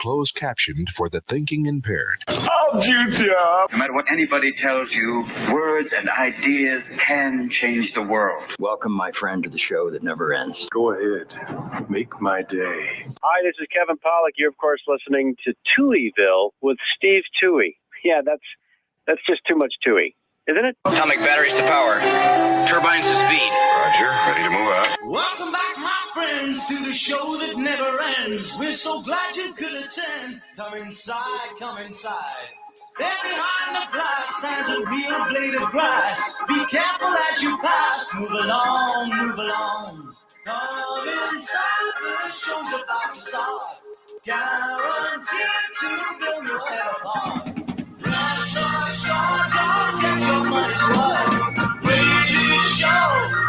closed captioned for the thinking impaired. I'll juice you up. No matter what anybody tells you, words and ideas can change the world. Welcome, my friend, to the show that never ends. Go ahead. Make my day. Hi, this is Kevin Pollak. You're, of course, listening to Touhyville with Steve Touhy. Yeah, that's just too much Touhy, isn't it? Atomic batteries to power. Turbines to speed. Roger. Ready to move out. Welcome back, my friends, to the show that never ends. We're so glad you could attend. Come inside, come inside. There behind the glass stands a real blade of grass. Be careful as you pass. Move along, move along. Come inside, the show's about to start. Guaranteed to blow your head apart. Last night, short, don't get your money swung. Radio show,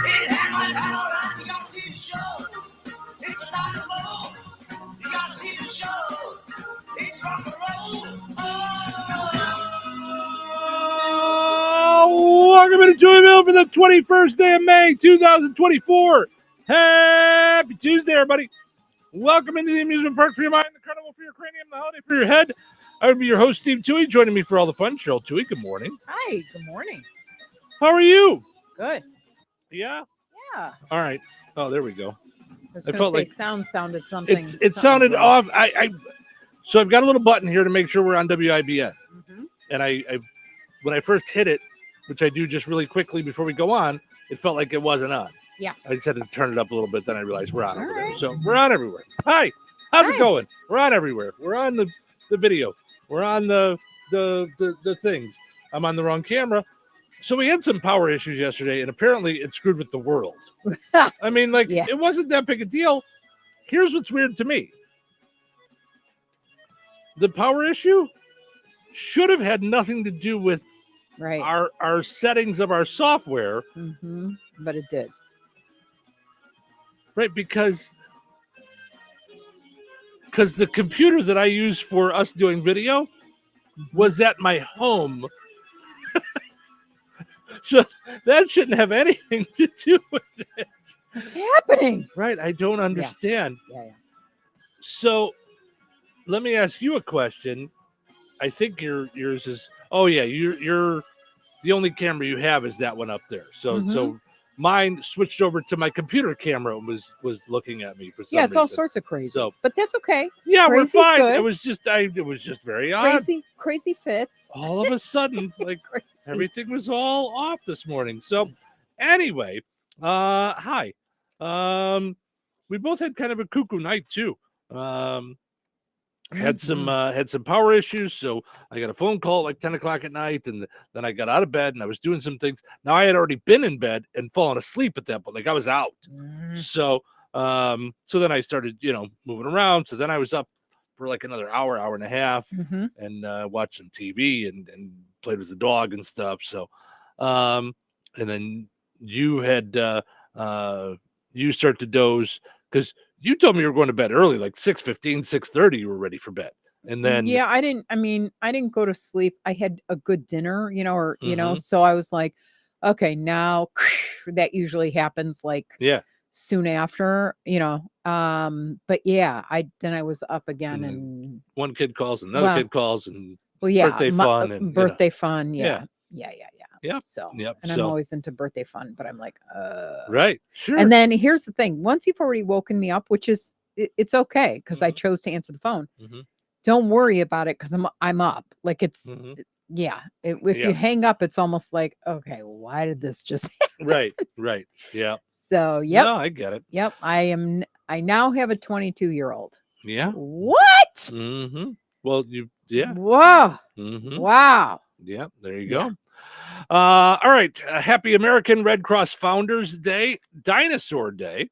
it happened out. You gotta see the show. It's a rock and roll. You gotta see the show. It's rock and roll. Welcome to Touhyville for the 21st day of May, 2024. Happy Tuesday, everybody. Welcome into the amusement park for your mind, the carnival for your cranium, the holiday for your head. I would be your host, Steve Touhy. Joining me for all the fun, Cheryl Touhy. Good morning. Hi, good morning. How are you? Good. Yeah? Yeah. All right. Oh, there we go. I felt say like sounded something. It sounded off. So I've got a little button here to make sure we're on WIBN. Mm-hmm. And I when I first hit it, which I do just really quickly before we go on, it felt like it wasn't on. Yeah. I just had to turn it up a little bit. Then I realized we're on over there. right. So we're on everywhere. Hi. How's Hi. it going? We're on everywhere. We're on the video. We're on the things. I'm on the wrong camera. So we had some power issues yesterday, and apparently it screwed with the world. I mean, like, Yeah. It wasn't that big a deal. Here's what's weird to me. The power issue should have had nothing to do with Right. our settings of our software, Mm-hmm. But it did. right? Because the computer that I use for us doing video was at my home. So that shouldn't have anything to do with it. What's happening? Right? I don't understand. Yeah. So let me ask you a question. I think yours is, oh yeah, you're the only camera you have is that one up there. So mine switched over to my computer camera and was looking at me for some Yeah, it's all reason. sorts of crazy. So but that's okay. yeah, Crazy's we're fine. good. It was just very odd. Crazy fits. All of a sudden, like Crazy. everything was all off this morning. So anyway, hi. We both had kind of a cuckoo night too. Had some power issues, so I got a phone call at like 10 o'clock at night, and then I got out of bed and I was doing some things. Now I had already been in bed and fallen asleep at that point, like I was out. So then I started, moving around. So then I was up for like another hour and a half, and watched some TV and played with the dog and stuff. So, and then you had you start to doze because you told me you were going to bed early, like 6:15, 6:30. You were ready for bed, and then I didn't go to sleep. I had a good dinner, Mm-hmm. so I was like, okay, now that usually happens like soon after, but yeah, I was up again, and one kid calls, another kid calls, and birthday fun, and birthday fun, Yeah. So, Yep. and I'm always into birthday fun, but I'm like, right, sure. And then here's the thing: once you've already woken me up, which is it's okay because I chose to answer the phone. Don't worry about it because I'm up. Like it's if you hang up, it's almost like, okay, why did this just happen? Right. Yeah. So No, I get it. Yep. I now have a 22-year-old. Yeah. What? Mm-hmm. Well, yeah. Whoa. Mm-hmm. Wow. Yeah, there you go. All right. Happy American Red Cross Founders Day, Dinosaur Day.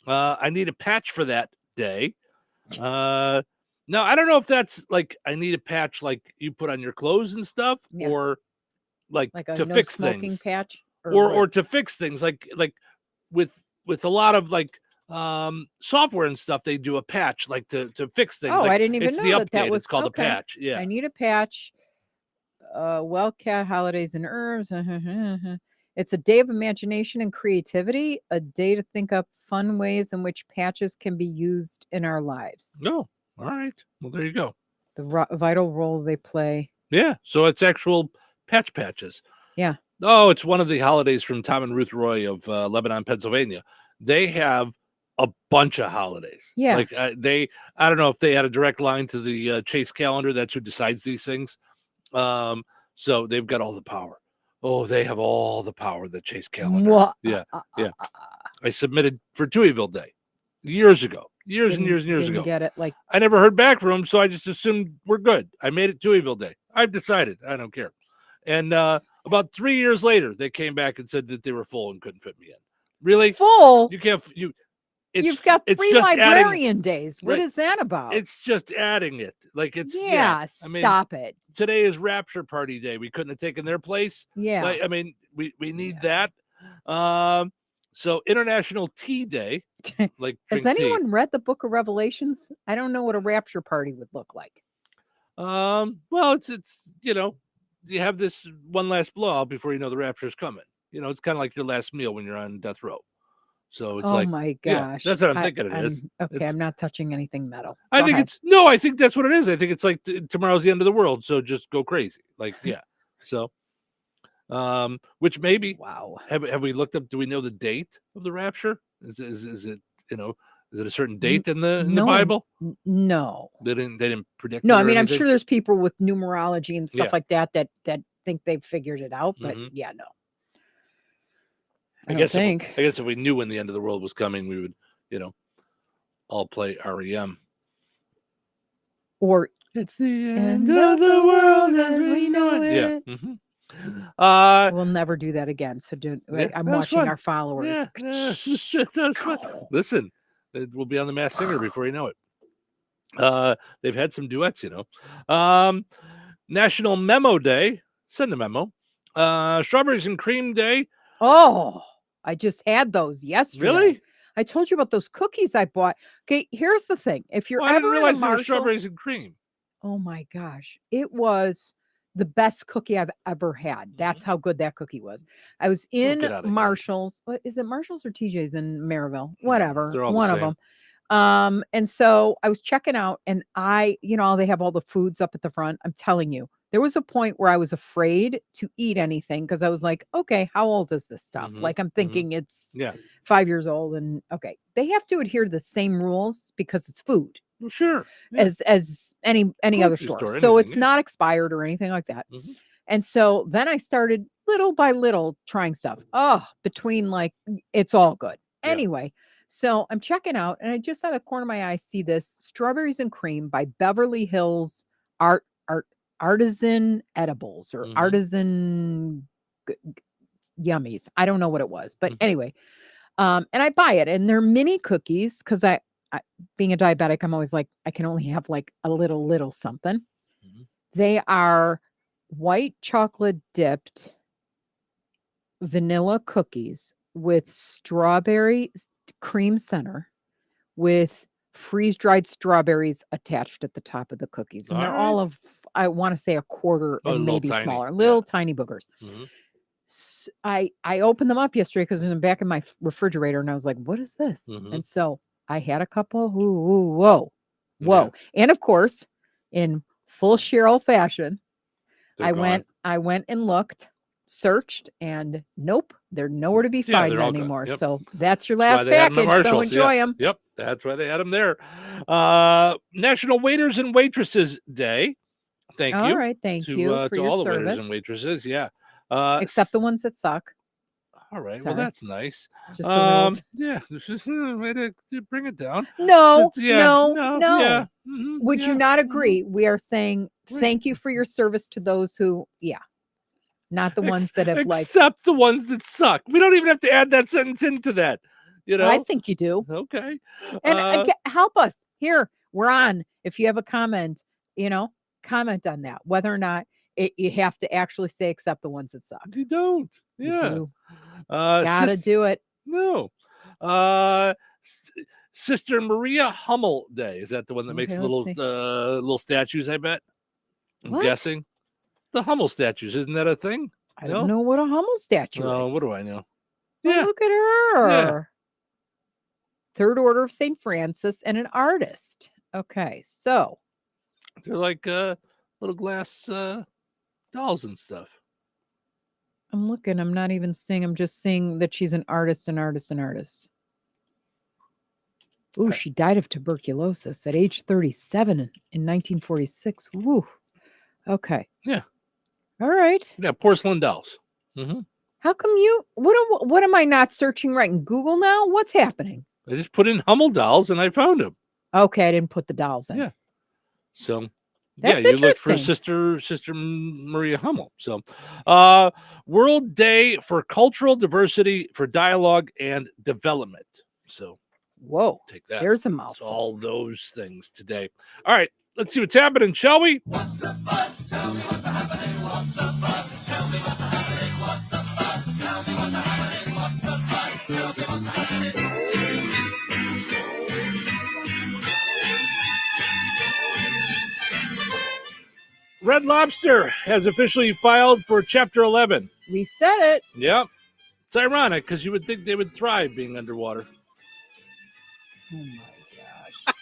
I need a patch for that day. Now, I don't know if that's like I need a patch like you put on your clothes and stuff, or like a to no fix smoking things, patch, or to fix things like with a lot of like software and stuff. They do a patch like to fix things. Oh, like, I didn't even it's know the update. that was It's called okay. a patch. Yeah, I need a patch. Wildcat Holidays and Herbs. It's a day of imagination and creativity, a day to think up fun ways in which patches can be used in our lives. No, All right. Well, there you go. The vital role they play. Yeah. So it's actual patches. Yeah. Oh, it's one of the holidays from Tom and Ruth Roy of Lebanon, Pennsylvania. They have a bunch of holidays. Yeah. Like I don't know if they had a direct line to the Chase calendar. That's who decides these things. So they've got all the power. Oh, they have all the power, the Chase calendar. What? Yeah. I submitted for Touhyville Day years ago. Years and years didn't ago. Get it? Like, I never heard back from them, so I just assumed we're good. I made it Touhyville Day. I've decided. I don't care. And about 3 years later, they came back and said that they were full and couldn't fit me in. Really? full? You can't. You've got 3 just librarian days. What right. is that about? It's just adding it. Like it's yeah. I mean, stop it. Today is Rapture Party Day. We couldn't have taken their place. Yeah. Like, I mean, we need that. So International Tea Day. Like, has anyone read the Book of Revelations? I don't know what a rapture party would look like. Well, it's you have this one last blowout before you know the rapture is coming. It's kind of like your last meal when you're on death row. So it's oh my gosh, that's what I'm thinking it is. Okay, I'm not touching anything metal. I think that's what it is. I think it's like tomorrow's the end of the world, so just go crazy. Like So, which maybe wow. Have we looked up? Do we know the date of the rapture? Is it is it a certain date in the Bible? No, they didn't predict. No, I mean I'm sure there's people with numerology and stuff like that think they've figured it out, but no. I guess if we knew when the end of the world was coming, we would, all play REM. Or it's the end of the world as we know it. Yeah. Mm-hmm. We'll never do that again. So I'm watching our followers. Listen, it will be on the Masked Singer before you know it. They've had some duets, National Memo Day. Send a memo. Strawberries and Cream Day. Oh, I just had those yesterday. Really? I told you about those cookies I bought. Okay, here's the thing. If you're I didn't ever realize in there were Marshalls, strawberries and cream. Oh my gosh. It was the best cookie I've ever had. That's how good that cookie was. I was in Marshalls. What is it? Marshalls or TJ's in Maryville? Whatever. They're all one the of same. them. And so I was checking out and they have all the foods up at the front. I'm telling you, there was a point where I was afraid to eat anything because I was like, okay, how old is this stuff? Like I'm thinking it's 5 years old. And okay, they have to adhere to the same rules because it's food. Well, sure. As any other store. So it's not expired or anything like that. And so then I started little by little trying stuff. Oh, between like it's all good. Anyway, so I'm checking out and I just out of the corner of my eye see this Strawberries and Cream by Beverly Hills Artisan Edibles or Artisan Yummies. I don't know what it was, but anyway, and I buy it and they're mini cookies because I being a diabetic, I'm always like, I can only have like a little something. They are white chocolate dipped vanilla cookies with strawberry cream center with freeze-dried strawberries attached at the top of the cookies. And they're all of, I want to say a quarter and maybe smaller, little tiny boogers. So I opened them up yesterday because in the back of my refrigerator and I was like, what is this? And so I had a couple. Whoa. Yeah. And of course, in full Cheryl fashion, I went and looked, searched, and nope, they're nowhere to be found anymore. Yep. So that's your last package. So enjoy them. Yep. That's why they had them there. National Waiters and Waitresses Day. Thank you. All right. Thank you for to your all the service. waiters and waitresses. Yeah. Except the ones that suck. All right. Sorry. Well, that's nice. Just a little... Yeah. Just a way to bring it down. No. No. Yeah. Would you not agree? We are saying thank you for your service to those who, not the ones that have except the ones that suck. We don't even have to add that sentence into that. I think you do. Okay. And help us here. We're on. If you have a comment, comment on that. Whether or not you have to actually say except the ones that suck. You don't. Yeah. You do. Gotta do it. No. Sister Maria Hummel Day. Is that the one that makes little statues? I bet. I'm guessing. The Hummel statues. Isn't that a thing? I don't know what a Hummel statue is. Oh, what do I know? Well, look at her. Yeah. Third Order of St. Francis and an artist. Okay, so They're like little glass dolls and stuff. I'm looking. I'm not even seeing. I'm just seeing that she's an artist. Ooh, she died of tuberculosis at age 37 in 1946. Woo. Okay. Yeah. All right. Yeah, porcelain dolls. Mm-hmm. How come you? What am I not searching right in Google now? What's happening? I just put in Hummel dolls and I found them. Okay, I didn't put the dolls in. Yeah. So That's you look for interesting. Sister Maria Hummel. So World Day for Cultural Diversity for Dialogue and Development. So whoa, take that. There's a It's mouthful. all those things today. All right, let's see what's happening, shall we? What's the buzz? Tell me what's happening. What's the buzz? Tell me what's happening. What's the buzz? Tell me what's happening. What's the buzz? Tell me what's happening. Red Lobster has officially filed for Chapter 11. We said it. Yep. It's ironic because you would think they would thrive being underwater. Oh my gosh.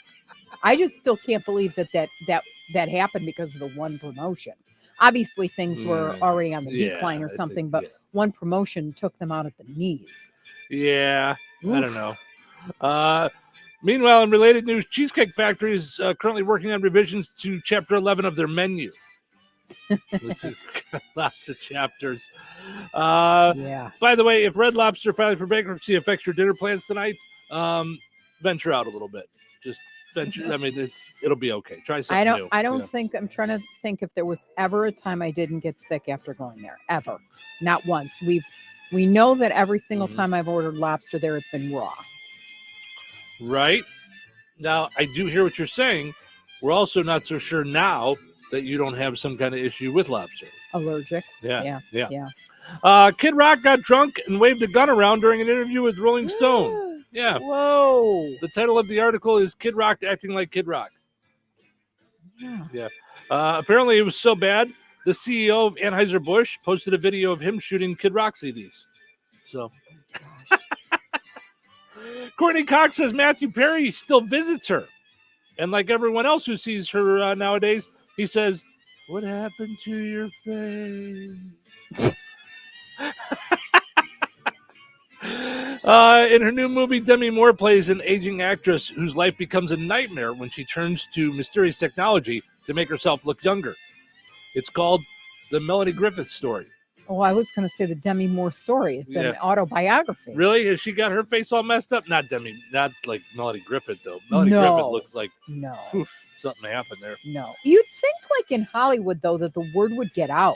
I just still can't believe that happened because of the one promotion. Obviously things were already on the decline or something, but one promotion took them out at the knees. Yeah. Oof. I don't know. Meanwhile, in related news, Cheesecake Factory is currently working on revisions to Chapter 11 of their menu. Which is lots of chapters. Yeah. By the way, if Red Lobster filing for bankruptcy affects your dinner plans tonight, venture out a little bit. Just venture. I mean, it'll be okay. Try something new. I don't think. I'm trying to think if there was ever a time I didn't get sick after going there. Ever. Not once. We know that every single time I've ordered lobster there, it's been raw. Right. Now, I do hear what you're saying. We're also not so sure now that you don't have some kind of issue with lobster. Allergic. Yeah. Kid Rock got drunk and waved a gun around during an interview with Rolling Stone. Yeah. Whoa. The title of the article is Kid Rock Acting Like Kid Rock. Yeah. Apparently it was so bad, the CEO of Anheuser-Busch posted a video of him shooting Kid Rock CDs. So... Courtney Cox says Matthew Perry still visits her. And like everyone else who sees her nowadays, he says, "What happened to your face?" In her new movie, Demi Moore plays an aging actress whose life becomes a nightmare when she turns to mysterious technology to make herself look younger. It's called The Melanie Griffith Story. Oh, I was going to say the Demi Moore story. It's an autobiography. Really? Has she got her face all messed up? Not like Melanie Griffith, though. Melanie Griffith looks like something happened there. No. You'd think like in Hollywood, though, that the word would get out.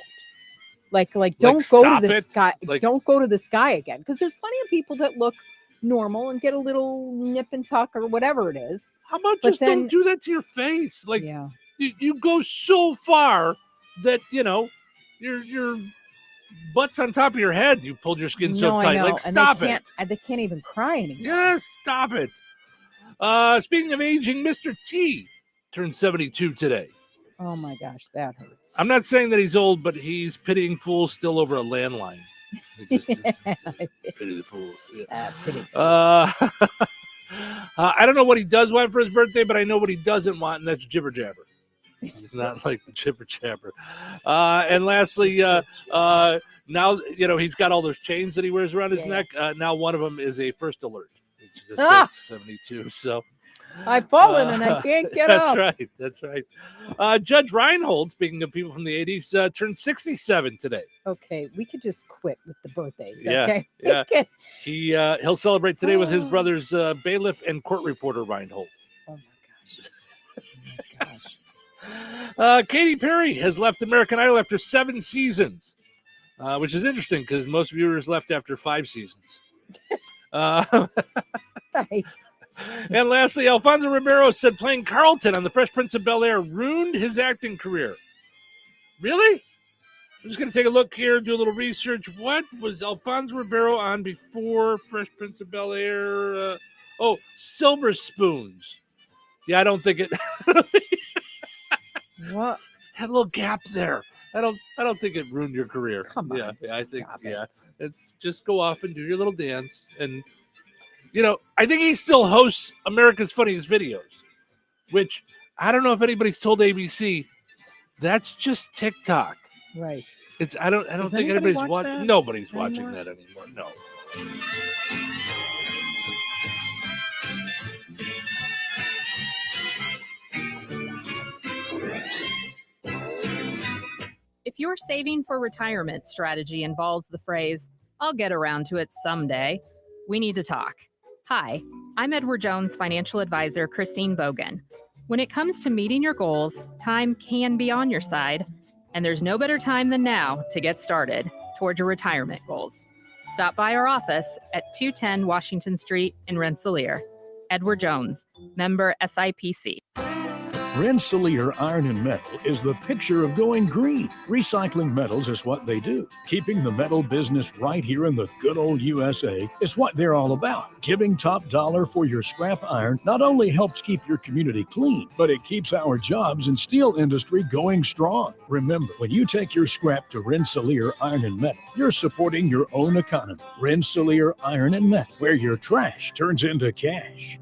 Like don't go to this guy. Don't go to this guy again. Because there's plenty of people that look normal and get a little nip and tuck or whatever it is. How about don't do that to your face? Like you go so far that, you're butt's on top of your head. You pulled your skin so tight. Like, stop it. They can't even cry anymore. Yes, stop it. Speaking of aging, Mr. T turned 72 today. Oh my gosh, that hurts. I'm not saying that he's old, but he's pitying fools still over a landline. Pity the fools. Yeah. Pity. I don't know what he does want for his birthday, but I know what he doesn't want, and that's jibber jabber. He's not like the chipper chapper. And lastly, now, he's got all those chains that he wears around his neck. Now one of them is a first alert. That's 72. So I've fallen and I can't get up. That's right. Judge Reinhold, speaking of people from the 80s, turned 67 today. Okay, we could just quit with the birthdays. Yeah, okay? Yeah. He'll celebrate today with his brothers, bailiff and court reporter Reinhold. Oh my gosh. Katy Perry has left American Idol after 7 seasons, which is interesting because most viewers left after 5 seasons. And lastly, Alfonso Ribeiro said playing Carlton on The Fresh Prince of Bel-Air ruined his acting career. Really? I'm just going to take a look here, do a little research. What was Alfonso Ribeiro on before Fresh Prince of Bel-Air? Silver Spoons. Yeah, I don't think it... What? Had a little gap there. I don't think it ruined your career. Come on, I think it. It's just go off and do your little dance, and I think he still hosts America's Funniest Videos. which I don't know if anybody's told ABC. That's just TikTok. Right. I don't think anybody's watching. Nobody's watching that anymore. No. If your saving for retirement strategy involves the phrase, "I'll get around to it someday," we need to talk. Hi, I'm Edward Jones financial advisor Christine Bogan. When it comes to meeting your goals, time can be on your side, and there's no better time than now to get started toward your retirement goals. Stop by our office at 210 Washington Street in Rensselaer. Edward Jones, member SIPC. Rensselaer Iron and Metal is the picture of going green. Recycling metals is what they do. Keeping the metal business right here in the good old USA is what they're all about. Giving top dollar for your scrap iron not only helps keep your community clean, but it keeps our jobs and steel industry going strong. Remember, when you take your scrap to Rensselaer Iron and Metal, you're supporting your own economy. Rensselaer Iron and Metal, where your trash turns into cash.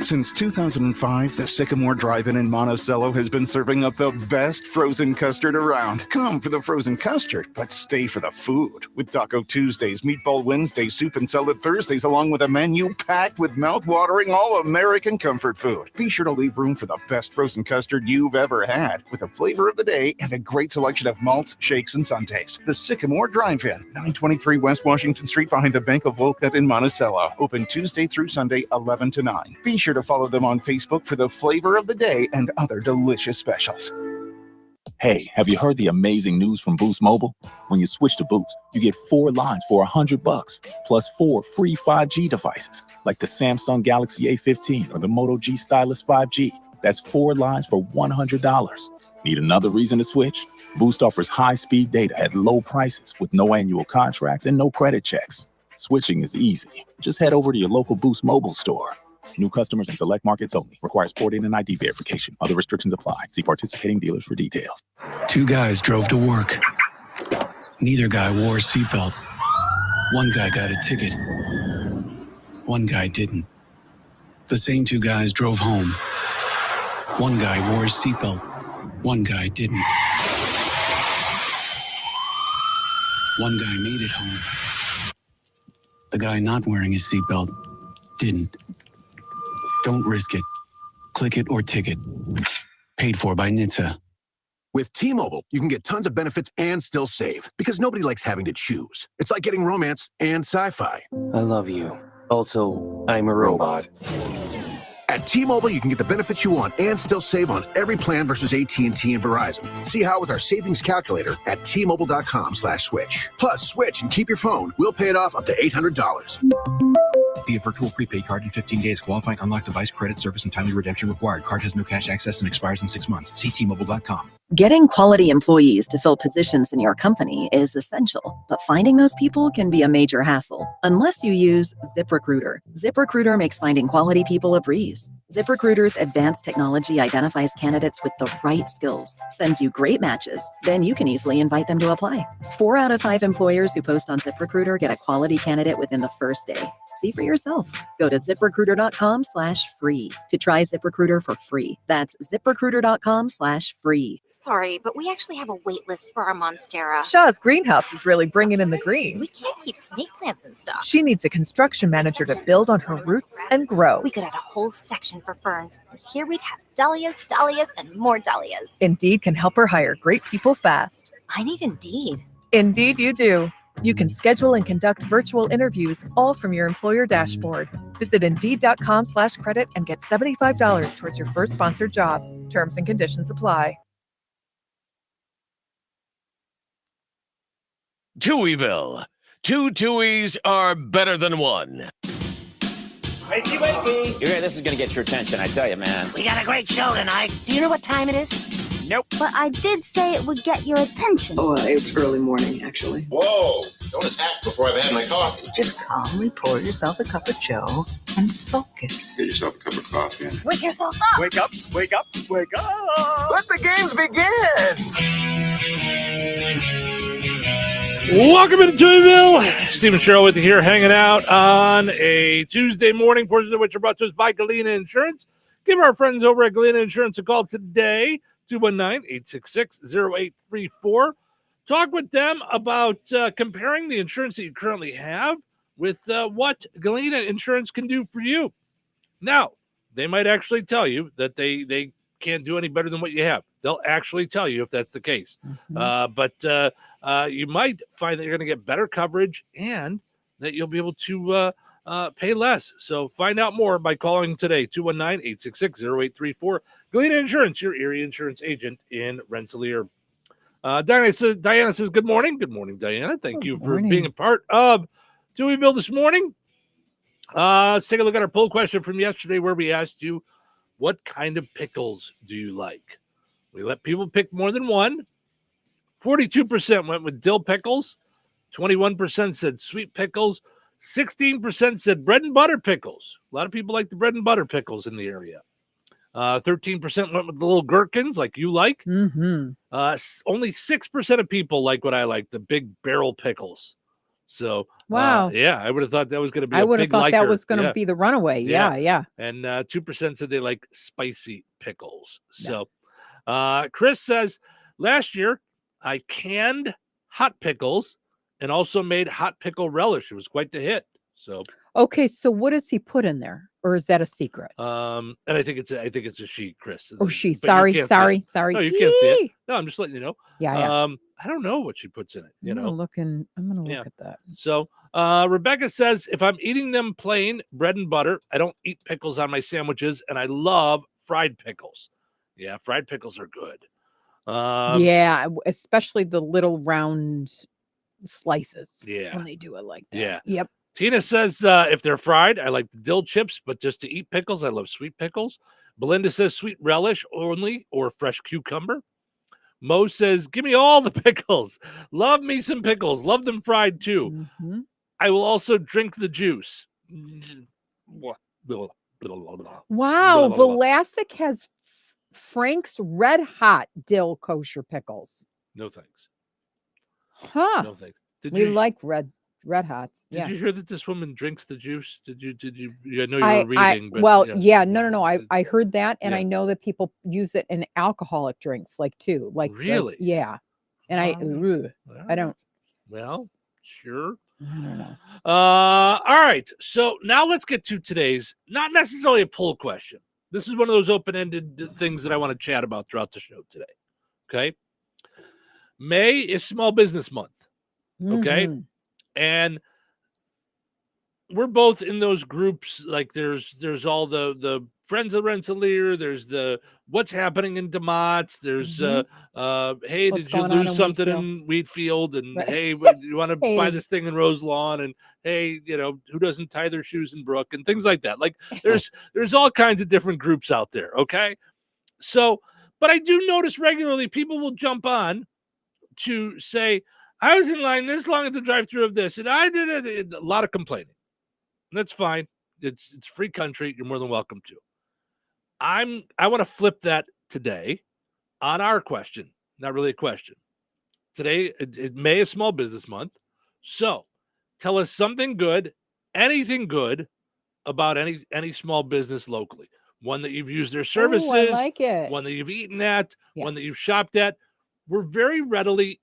Since 2005, the Sycamore Drive-In in Monticello has been serving up the best frozen custard around. Come for the frozen custard, but stay for the food. With Taco Tuesdays, Meatball Wednesdays, Soup and Salad Thursdays, along with a menu packed with mouth-watering all-American comfort food. Be sure to leave room for the best frozen custard you've ever had, with a flavor of the day and a great selection of malts, shakes, and sundaes. The Sycamore Drive-In, 923 West Washington Street behind the Bank of Wolcott in Monticello. Open Tuesday through Sunday, 11 to 9. Be sure to follow them on Facebook for the flavor of the day and other delicious specials. Hey, have you heard the amazing news from Boost Mobile? When you switch to Boost, you get 4 lines for $100, plus 4 free 5G devices, like the Samsung Galaxy A15 or the Moto G Stylus 5G. That's 4 lines for $100. Need another reason to switch? Boost offers high-speed data at low prices with no annual contracts and no credit checks. Switching is easy. Just head over to your local Boost Mobile store. New customers in select markets only. Requires port-in and ID verification. Other restrictions apply. See participating dealers for details. 2 guys drove to work. Neither guy wore a seatbelt. One guy got a ticket. One guy didn't. The same 2 guys drove home. One guy wore a seatbelt. One guy didn't. One guy made it home. The guy not wearing his seatbelt didn't. Don't risk it. Click it or ticket. Paid for by NHTSA. With T-Mobile, you can get tons of benefits and still save, because nobody likes having to choose. It's like getting romance and sci-fi. I love you. Also, I'm a robot. At T-Mobile, you can get the benefits you want and still save on every plan versus AT&T and Verizon. See how with our savings calculator at T-Mobile.com/switch. Plus, switch and keep your phone. We'll pay it off up to $800. Via virtual prepaid card in 15 days. Qualifying unlocked device, credit, service, and timely redemption required. Card has no cash access and expires in 6 months. See T-Mobile.com. Getting quality employees to fill positions in your company is essential, but finding those people can be a major hassle unless you use ZipRecruiter. ZipRecruiter makes finding quality people a breeze. ZipRecruiter's advanced technology identifies candidates with the right skills, sends you great matches, then you can easily invite them to apply. 4 out of 5 employers who post on ZipRecruiter get a quality candidate within the first day. See for yourself. Go to ZipRecruiter.com/free to try ZipRecruiter for free. That's ZipRecruiter.com/free. Sorry, but we actually have a wait list for our Monstera. Shaw's greenhouse is really bringing in the green. We can't keep snake plants in stock. She needs a construction manager to build on her roots and grow. We could add a whole section for ferns. And here we'd have dahlias, dahlias, and more dahlias. Indeed can help her hire great people fast. I need Indeed. Indeed you do. You can schedule and conduct virtual interviews all from your employer dashboard. Visit Indeed.com/credit and get $75 towards your first sponsored job. Terms and conditions apply. Touhyville. 2 Touhies are better than 1. Wakey, wakey. This is going to get your attention, I tell you, man. We got a great show tonight. Do you know what time it is? Nope. But I did say it would get your attention. Oh, it's early morning, actually. Whoa, don't attack before I've had my coffee. Just calmly pour yourself a cup of joe and focus. Get yourself a cup of coffee. Wake yourself up. Wake up, wake up, wake up. Let the games begin. Welcome into Touhyville. Steve and Cheryl with you here, hanging out on a Tuesday morning, portions of which are brought to us by Galena Insurance. Give our friends over at Galena Insurance a call today, 219-866-0834. Talk with them about comparing the insurance that you currently have with what Galena Insurance can do for you. Now, they might actually tell you that they can't do any better than what you have. They'll actually tell you if that's the case. But you might find that you're going to get better coverage and that you'll be able to pay less. So find out more by calling today, 219-866-0834. Galena Insurance, your area insurance agent in Rensselaer. Diana says, good morning. Good morning, Diana. Thank you for being a part of Touhyville this morning. Let's take a look at our poll question from yesterday where we asked you, what kind of pickles do you like? We let people pick more than one. 42% went with dill pickles. 21% said sweet pickles. 16% said bread and butter pickles. A lot of people like the bread and butter pickles in the area. 13% went with the little gherkins like you like. Only 6% of people like what I like, the big barrel pickles. So, wow. Yeah, I would have thought that was going to be I a would have big thought liker. that was going to be the runaway. Yeah. And 2% said they like spicy pickles. So, Chris says, last year I canned hot pickles and also made hot pickle relish. It was quite the hit. So, okay, so what does he put in there, or is that a secret? and I think it's a she, Chris. Oh, she. But Sorry. you can't see it. No, you can't see it. Yee! No, I'm just letting you know. Yeah. I don't know what she puts in it. I'm gonna look at that. So Rebecca says, if I'm eating them plain, bread and butter, I don't eat pickles on my sandwiches, and I love fried pickles. Yeah, fried pickles are good. Yeah, especially the little round slices. Yeah. When they do it like that. Yeah. Yep. Tina says, if they're fried, I like the dill chips, but just to eat pickles, I love sweet pickles. Belinda says sweet relish only or fresh cucumber. Mo says, give me all the pickles. Love me some pickles. Love them fried too. I will also drink the juice. Wow. Vlasic has Frank's Red Hot Dill Kosher Pickles. No thanks. Huh. No thanks. We like red hots. Did you hear that this woman drinks the juice? Did you? I know you were reading. But, no. I heard that, and I know that people use it in alcoholic drinks, too. Really? Yeah. And I don't. Well, sure. I don't know. All right. So now let's get to today's, not necessarily a poll question. This is one of those open-ended things that I want to chat about throughout the show today. Okay. May is Small Business Month. Okay. And we're both in those groups. Like there's all the Friends of Rensselaer. There's the what's happening in DeMott's. There's hey, What's did you going on lose in something Wheatfield? in Wheatfield? And Right. hey, you want to buy this thing in Rose Lawn? And hey, who doesn't tie their shoes in Brook and things like that. Like there's all kinds of different groups out there. Okay. So, but I do notice regularly people will jump on to say, I was in line this long at the drive-thru of this, and I did it. A lot of complaining. And that's fine. It's free country. You're more than welcome to. I want to flip that today on our question. Not really a question. Today, May is Small Business Month. So tell us something good, anything good about any small business locally. One that you've used their services. I like it. One that you've eaten at. Yeah. One that you've shopped at. We're very readily,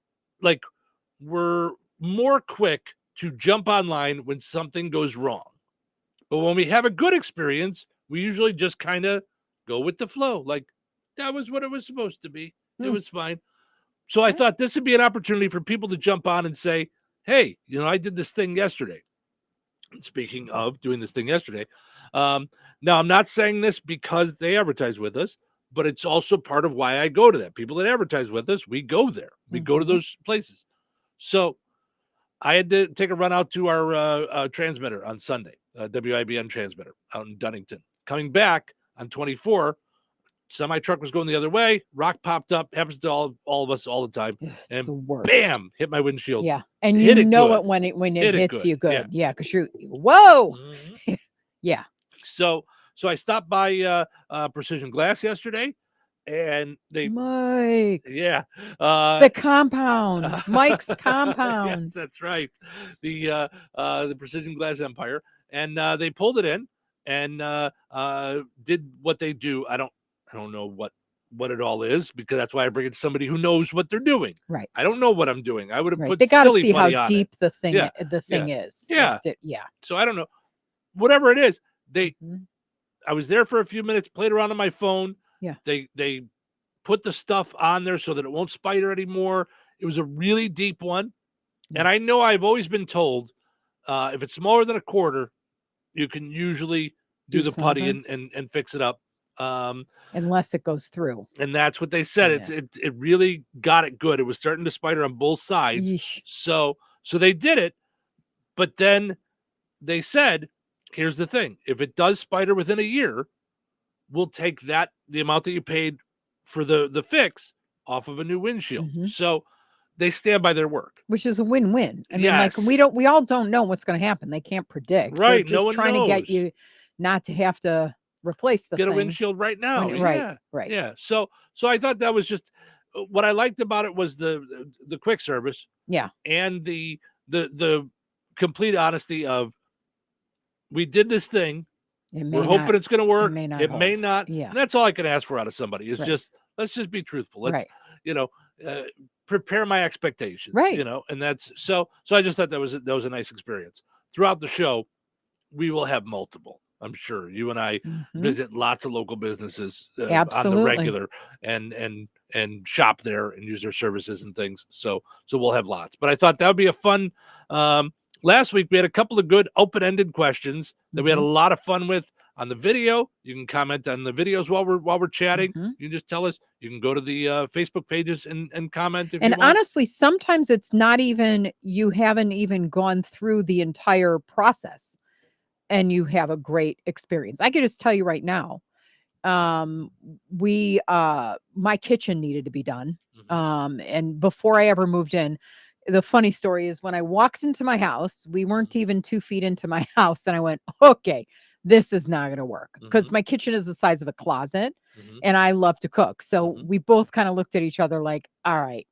we're more quick to jump online when something goes wrong. But when we have a good experience, we usually just kind of go with the flow. Like, that was what it was supposed to be. It was fine. So I thought this would be an opportunity for people to jump on and say, hey, I did this thing yesterday. And speaking of doing this thing yesterday, now I'm not saying this because they advertise with us, but it's also part of why I go to that. People that advertise with us, we go there. We go to those places. So I had to take a run out to our transmitter on Sunday, WIBN transmitter out in Dunnington. Coming back on 24, semi-truck was going the other way. Rock popped up. Happens to all of us all the time. And bam, hit my windshield. Yeah. And you know it when it hits you good. Yeah. Because you're, whoa. Yeah. So I stopped by Precision Glass yesterday, and they Mike. Yeah. The compound. Mike's compound. Yes, that's right. The Precision Glass Empire. And they pulled it in and did what they do. I don't know what it all is, because that's why I bring it to somebody who knows what they're doing. Right. I don't know what I'm doing. I would have put They got to silly see how putty on deep it. the thing Yeah. is. Yeah. Yeah. So I don't know. Whatever it is, I was there for a few minutes, played around on my phone. Yeah. They put the stuff on there so that it won't spider anymore. It was a really deep one. And I know I've always been told, if it's smaller than a quarter, you can usually do the putty and fix it up. Unless it goes through. And that's what they said. It really got it good. It was starting to spider on both sides. Yeesh. So they did it, but then they said, here's the thing. If it does spider within a year, we'll take the amount that you paid for the fix off of a new windshield. So they stand by their work. Which is a win-win. I mean, Yes. like we all don't know what's going to happen. They can't predict. Right. They're just No one trying to get knows. you not to have to replace the Get thing. a windshield right now. Right. Yeah. So I thought that was just what I liked about it was the quick service. Yeah. And the complete honesty of, we did this thing. We're hoping it's going to work. It may not. Yeah. And that's all I can ask for out of somebody is Right. just, let's just be truthful. Let's, Right. prepare my expectations. Right. And that's so I just thought that was a nice experience. Throughout the show, we will have multiple. I'm sure you and I visit lots of local businesses on the Absolutely. regular and shop there and use their services and things. So we'll have lots. But I thought that would be a fun. Last week we had a couple of good open-ended questions that we had a lot of fun with on the video. You can comment on the videos while we're chatting. You can just tell us. You can go to the Facebook pages and comment if you want. Honestly, sometimes it's not even, you haven't even gone through the entire process and you have a great experience. I can just tell you right now, my kitchen needed to be done. And before I ever moved in, the funny story is when I walked into my house, we weren't even 2 feet into my house. And I went, okay, this is not going to work, because my kitchen is the size of a closet and I love to cook. So we both kind of looked at each other like, all right,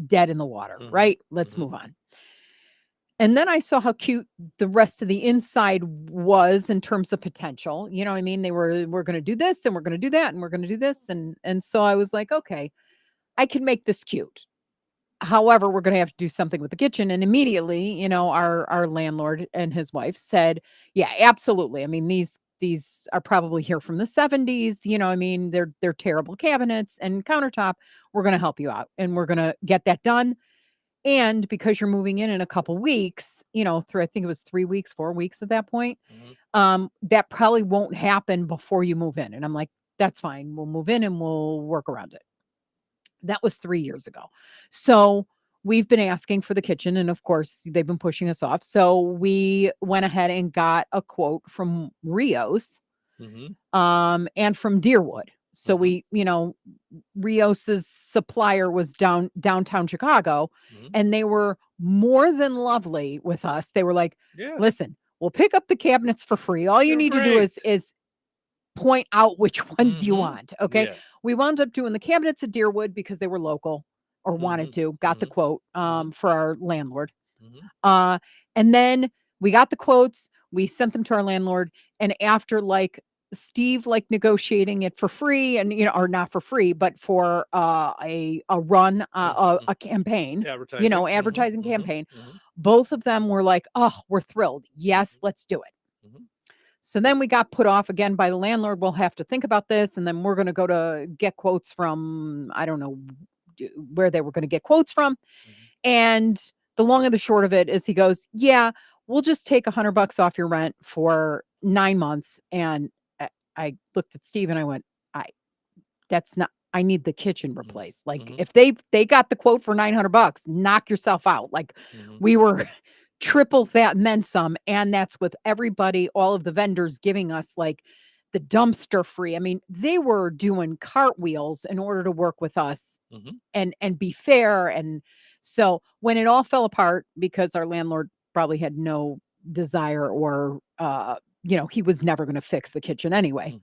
dead in the water, right? Let's move on. And then I saw how cute the rest of the inside was in terms of potential. You know what I mean? We're going to do this and we're going to do that and we're going to do this. And so I was like, okay, I can make this cute. However, we're going to have to do something with the kitchen. And immediately, our landlord and his wife said, yeah, absolutely. I mean, these are probably here from the 70s. You know, I mean, they're terrible cabinets and countertop. We're going to help you out and we're going to get that done. And because you're moving in a couple weeks, through, I think it was 3 weeks, 4 weeks at that point, that probably won't happen before you move in. And I'm like, that's fine. We'll move in and we'll work around it. That was 3 years ago. So we've been asking for the kitchen, and of course they've been pushing us off. So we went ahead and got a quote from Rios, and from Deerwood. So we, Rios's supplier was downtown Chicago, and they were more than lovely with us. They were like, listen, we'll pick up the cabinets for free. All you need to do is point out which ones you want. Okay. We wound up doing the cabinets at Deerwood because they were local or wanted to, got the quote for our landlord. And then we got the quotes, we sent them to our landlord. And after Steve negotiating it for free and, or not for free, but for a run, a campaign, advertising campaign, both of them were like, oh, we're thrilled. Yes, let's do it. So then we got put off again by the landlord. We'll have to think about this. And then we're going to go to get quotes from, I don't know where they were going to get quotes from. And the long and the short of it is he goes, yeah, we'll just take $100 off your rent for 9 months. And I looked at Steve and I went, I need the kitchen replaced. If they got the quote for $900, knock yourself out. We were triple that and then some. And that's with everybody, all of the vendors giving us the dumpster free. I mean, they were doing cartwheels in order to work with us and be fair. And so when it all fell apart, because our landlord probably had no desire or, he was never going to fix the kitchen anyway.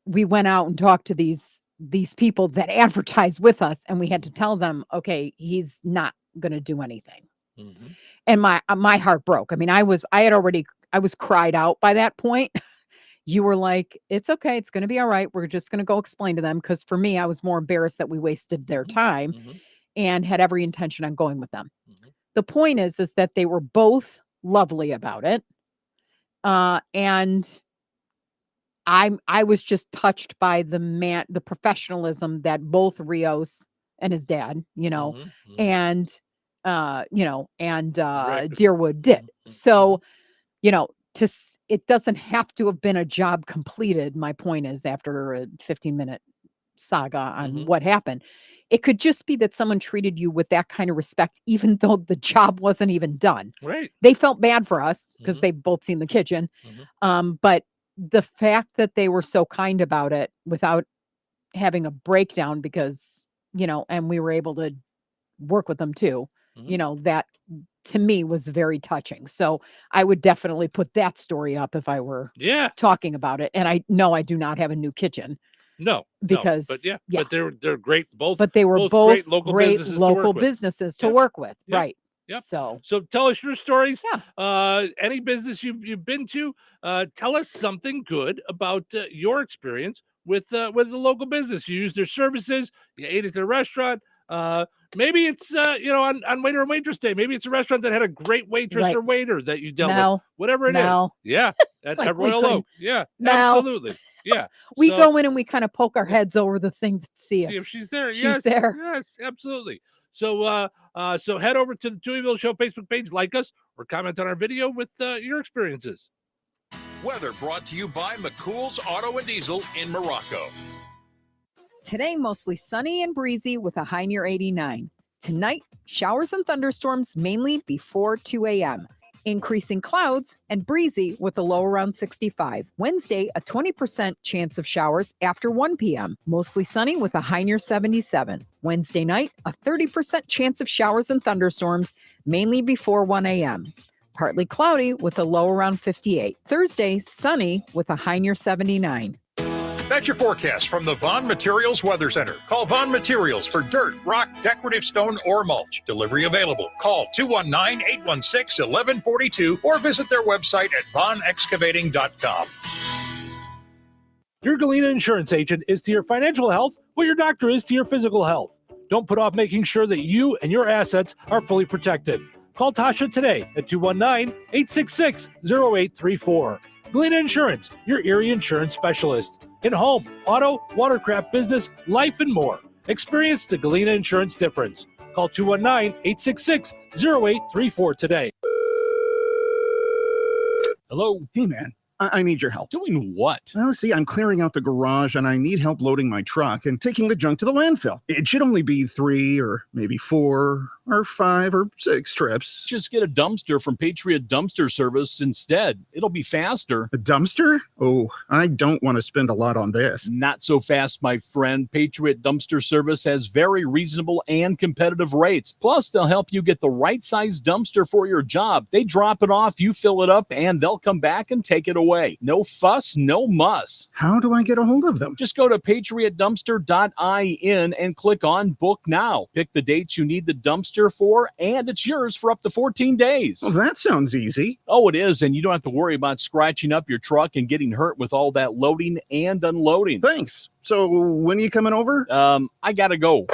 we went out and talked to these people that advertise with us, and we had to tell them, okay, he's not going to do anything. Mm-hmm. And my heart broke. I mean, I was cried out by that point. You were like, it's okay. It's going to be all right. We're just going to go explain to them. Cause for me, I was more embarrassed that we wasted their time and had every intention on going with them. The point is that they were both lovely about it. And I was just touched by the professionalism that both Rios and his dad, and Deerwood did. So, it doesn't have to have been a job completed. My point is, after a 15-minute saga on what happened, it could just be that someone treated you with that kind of respect, even though the job wasn't even done. Right. They felt bad for us because they've both seen the kitchen. But the fact that they were so kind about it without having a breakdown, because, and we were able to work with them too, that to me was very touching. So I would definitely put that story up if I were talking about it. And I know I do not have a new kitchen. No, because but they're great. But they were both great local businesses to work with. Yep. Right. Yep. So tell us your stories. Yeah. Any business you've been to, tell us something good about your experience with the local business. You used their services. You ate at their restaurant. Maybe it's on waiter and waitress day. Maybe it's a restaurant that had a great waitress or waiter that you dealt with. Whatever it is. Yeah. At Royal Oak. Yeah. Absolutely. Yeah. We go in and we kind of poke our heads over the thing to see if she's there. She's there. Yes, absolutely. So so head over to the Touhyville Show Facebook page, like us, or comment on our video with your experiences. Weather brought to you by McCool's Auto and Diesel in Morocco. Today, mostly sunny and breezy with a high near 89. Tonight, showers and thunderstorms mainly before 2 a.m. Increasing clouds and breezy with a low around 65. Wednesday, a 20% chance of showers after 1 p.m. Mostly sunny with a high near 77. Wednesday night, a 30% chance of showers and thunderstorms, mainly before 1 a.m. Partly cloudy with a low around 58. Thursday, sunny with a high near 79. That's your forecast from the Vaughn Materials Weather Center. Call Vaughn Materials for dirt, rock, decorative stone, or mulch. Delivery available. Call 219-816-1142 or visit their website at vaughnexcavating.com. Your Galena insurance agent is to your financial health what your doctor is to your physical health. Don't put off making sure that you and your assets are fully protected. Call Tasha today at 219-866-0834. Galena Insurance, your Erie insurance specialist. In home, auto, watercraft business, life, and more. Experience the Galena Insurance difference. Call 219-866-0834 today. Hello? Hey, man. I need your help. Doing what? Well, see, I'm clearing out the garage and I need help loading my truck and taking the junk to the landfill. It should only be 3 or maybe 4 or 5 or 6 trips. Just get a dumpster from Patriot Dumpster Service instead. It'll be faster. A dumpster? Oh, I don't want to spend a lot on this. Not so fast, my friend. Patriot Dumpster Service has very reasonable and competitive rates. Plus, they'll help you get the right size dumpster for your job. They drop it off, you fill it up, and they'll come back and take it away. No fuss, no muss. How do I get a hold of them? Just go to patriotdumpster.in and click on Book Now. Pick the dates you need the dumpster for, and it's yours for up to 14 days. Well, that sounds easy. Oh, it is, and you don't have to worry about scratching up your truck and getting hurt with all that loading and unloading. Thanks. So when are you coming over? I gotta go.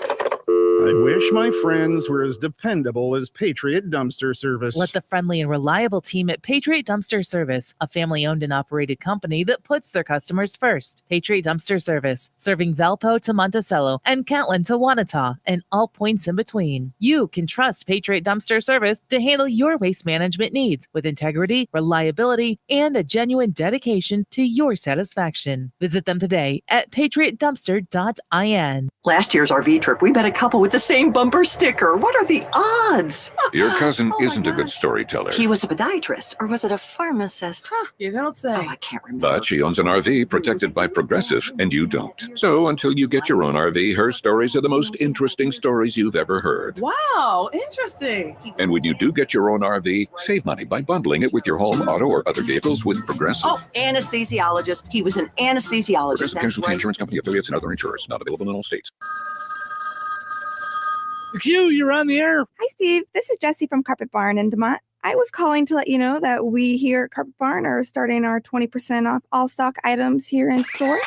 I wish my friends were as dependable as Patriot Dumpster Service. Let the friendly and reliable team at Patriot Dumpster Service, a family-owned and operated company that puts their customers first. Patriot Dumpster Service, serving Valpo to Monticello and Catlin to Wanata and all points in between. You can trust Patriot Dumpster Service to handle your waste management needs with integrity, reliability, and a genuine dedication to your satisfaction. Visit them today at patriotdumpster.in. Last year's RV trip, we met a couple with the same bumper sticker. What are the odds? Your cousin isn't a good storyteller. He was a podiatrist, or was it a pharmacist? Huh, you don't say. Oh, I can't remember. But she owns an RV protected by Progressive, and you don't. So until you get your own RV, her stories are the most interesting stories you've ever heard. Wow, interesting. And when you do get your own RV, save money by bundling it with your home, auto, or other vehicles with Progressive. Oh, anesthesiologist. He was an anesthesiologist. Progressive Casualty Insurance Company, affiliates, and other insurers. Not available in all states. Q, you're on the air. Hi, Steve. This is Jessie from Carpet Barn in DeMont. I was calling to let you know that we here at Carpet Barn are starting our 20% off all stock items here in store.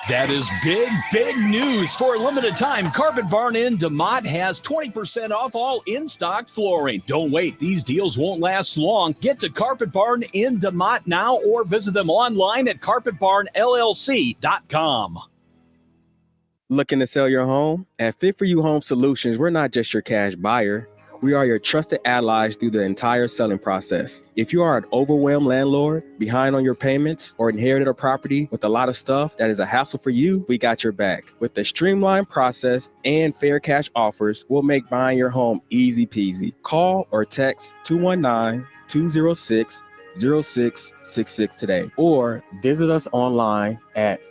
That is big, big news. For a limited time, Carpet Barn in DeMont has 20% off all in-stock flooring. Don't wait. These deals won't last long. Get to Carpet Barn in DeMont now or visit them online at carpetbarnllc.com. Looking to sell your home? At Fit For You Home Solutions, we're not just your cash buyer. We are your trusted allies through the entire selling process. If you are an overwhelmed landlord, behind on your payments, or inherited a property with a lot of stuff that is a hassle for you, we got your back. With the streamlined process and fair cash offers, we'll make buying your home easy peasy. Call or text 219-206-0666 today, or visit us online at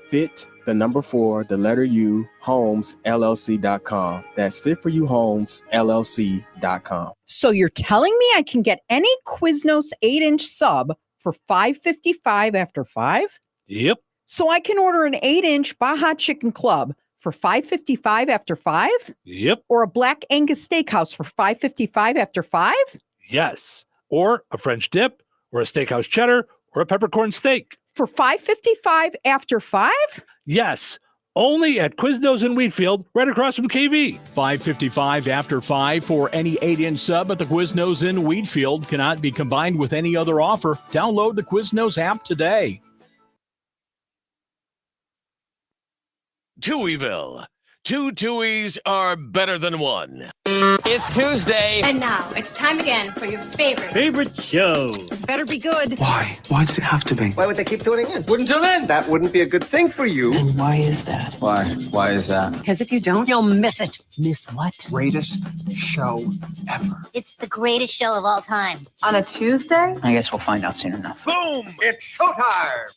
homes.llc.com. That's fitforyouhomesllc.com. So you're telling me I can get any Quiznos 8-inch sub for $5.55 after 5? Yep. So I can order an 8-inch Baja Chicken Club for $5.55 after 5? Yep. Or a Black Angus Steakhouse for $5.55 after 5? Yes. Or a French dip, or a steakhouse cheddar, or a peppercorn steak. For $5.55 after 5? Yes. Only at Quiznos in Wheatfield, right across from KV. $5.55 after 5 for any 8-inch sub at the Quiznos in Wheatfield. Cannot be combined with any other offer. Download the Quiznos app today. Touhyville. Two Touhies are better than one. It's Tuesday. And now it's time again for your Favorite show. This better be good. Why? Why does it have to be? Why would they keep tuning in? Wouldn't tune in. That wouldn't be a good thing for you. And why is that? Why? Why is that? Because if you don't, you'll miss it. Miss what? Greatest show ever. It's the greatest show of all time. On a Tuesday? I guess we'll find out soon enough. Boom! It's showtime.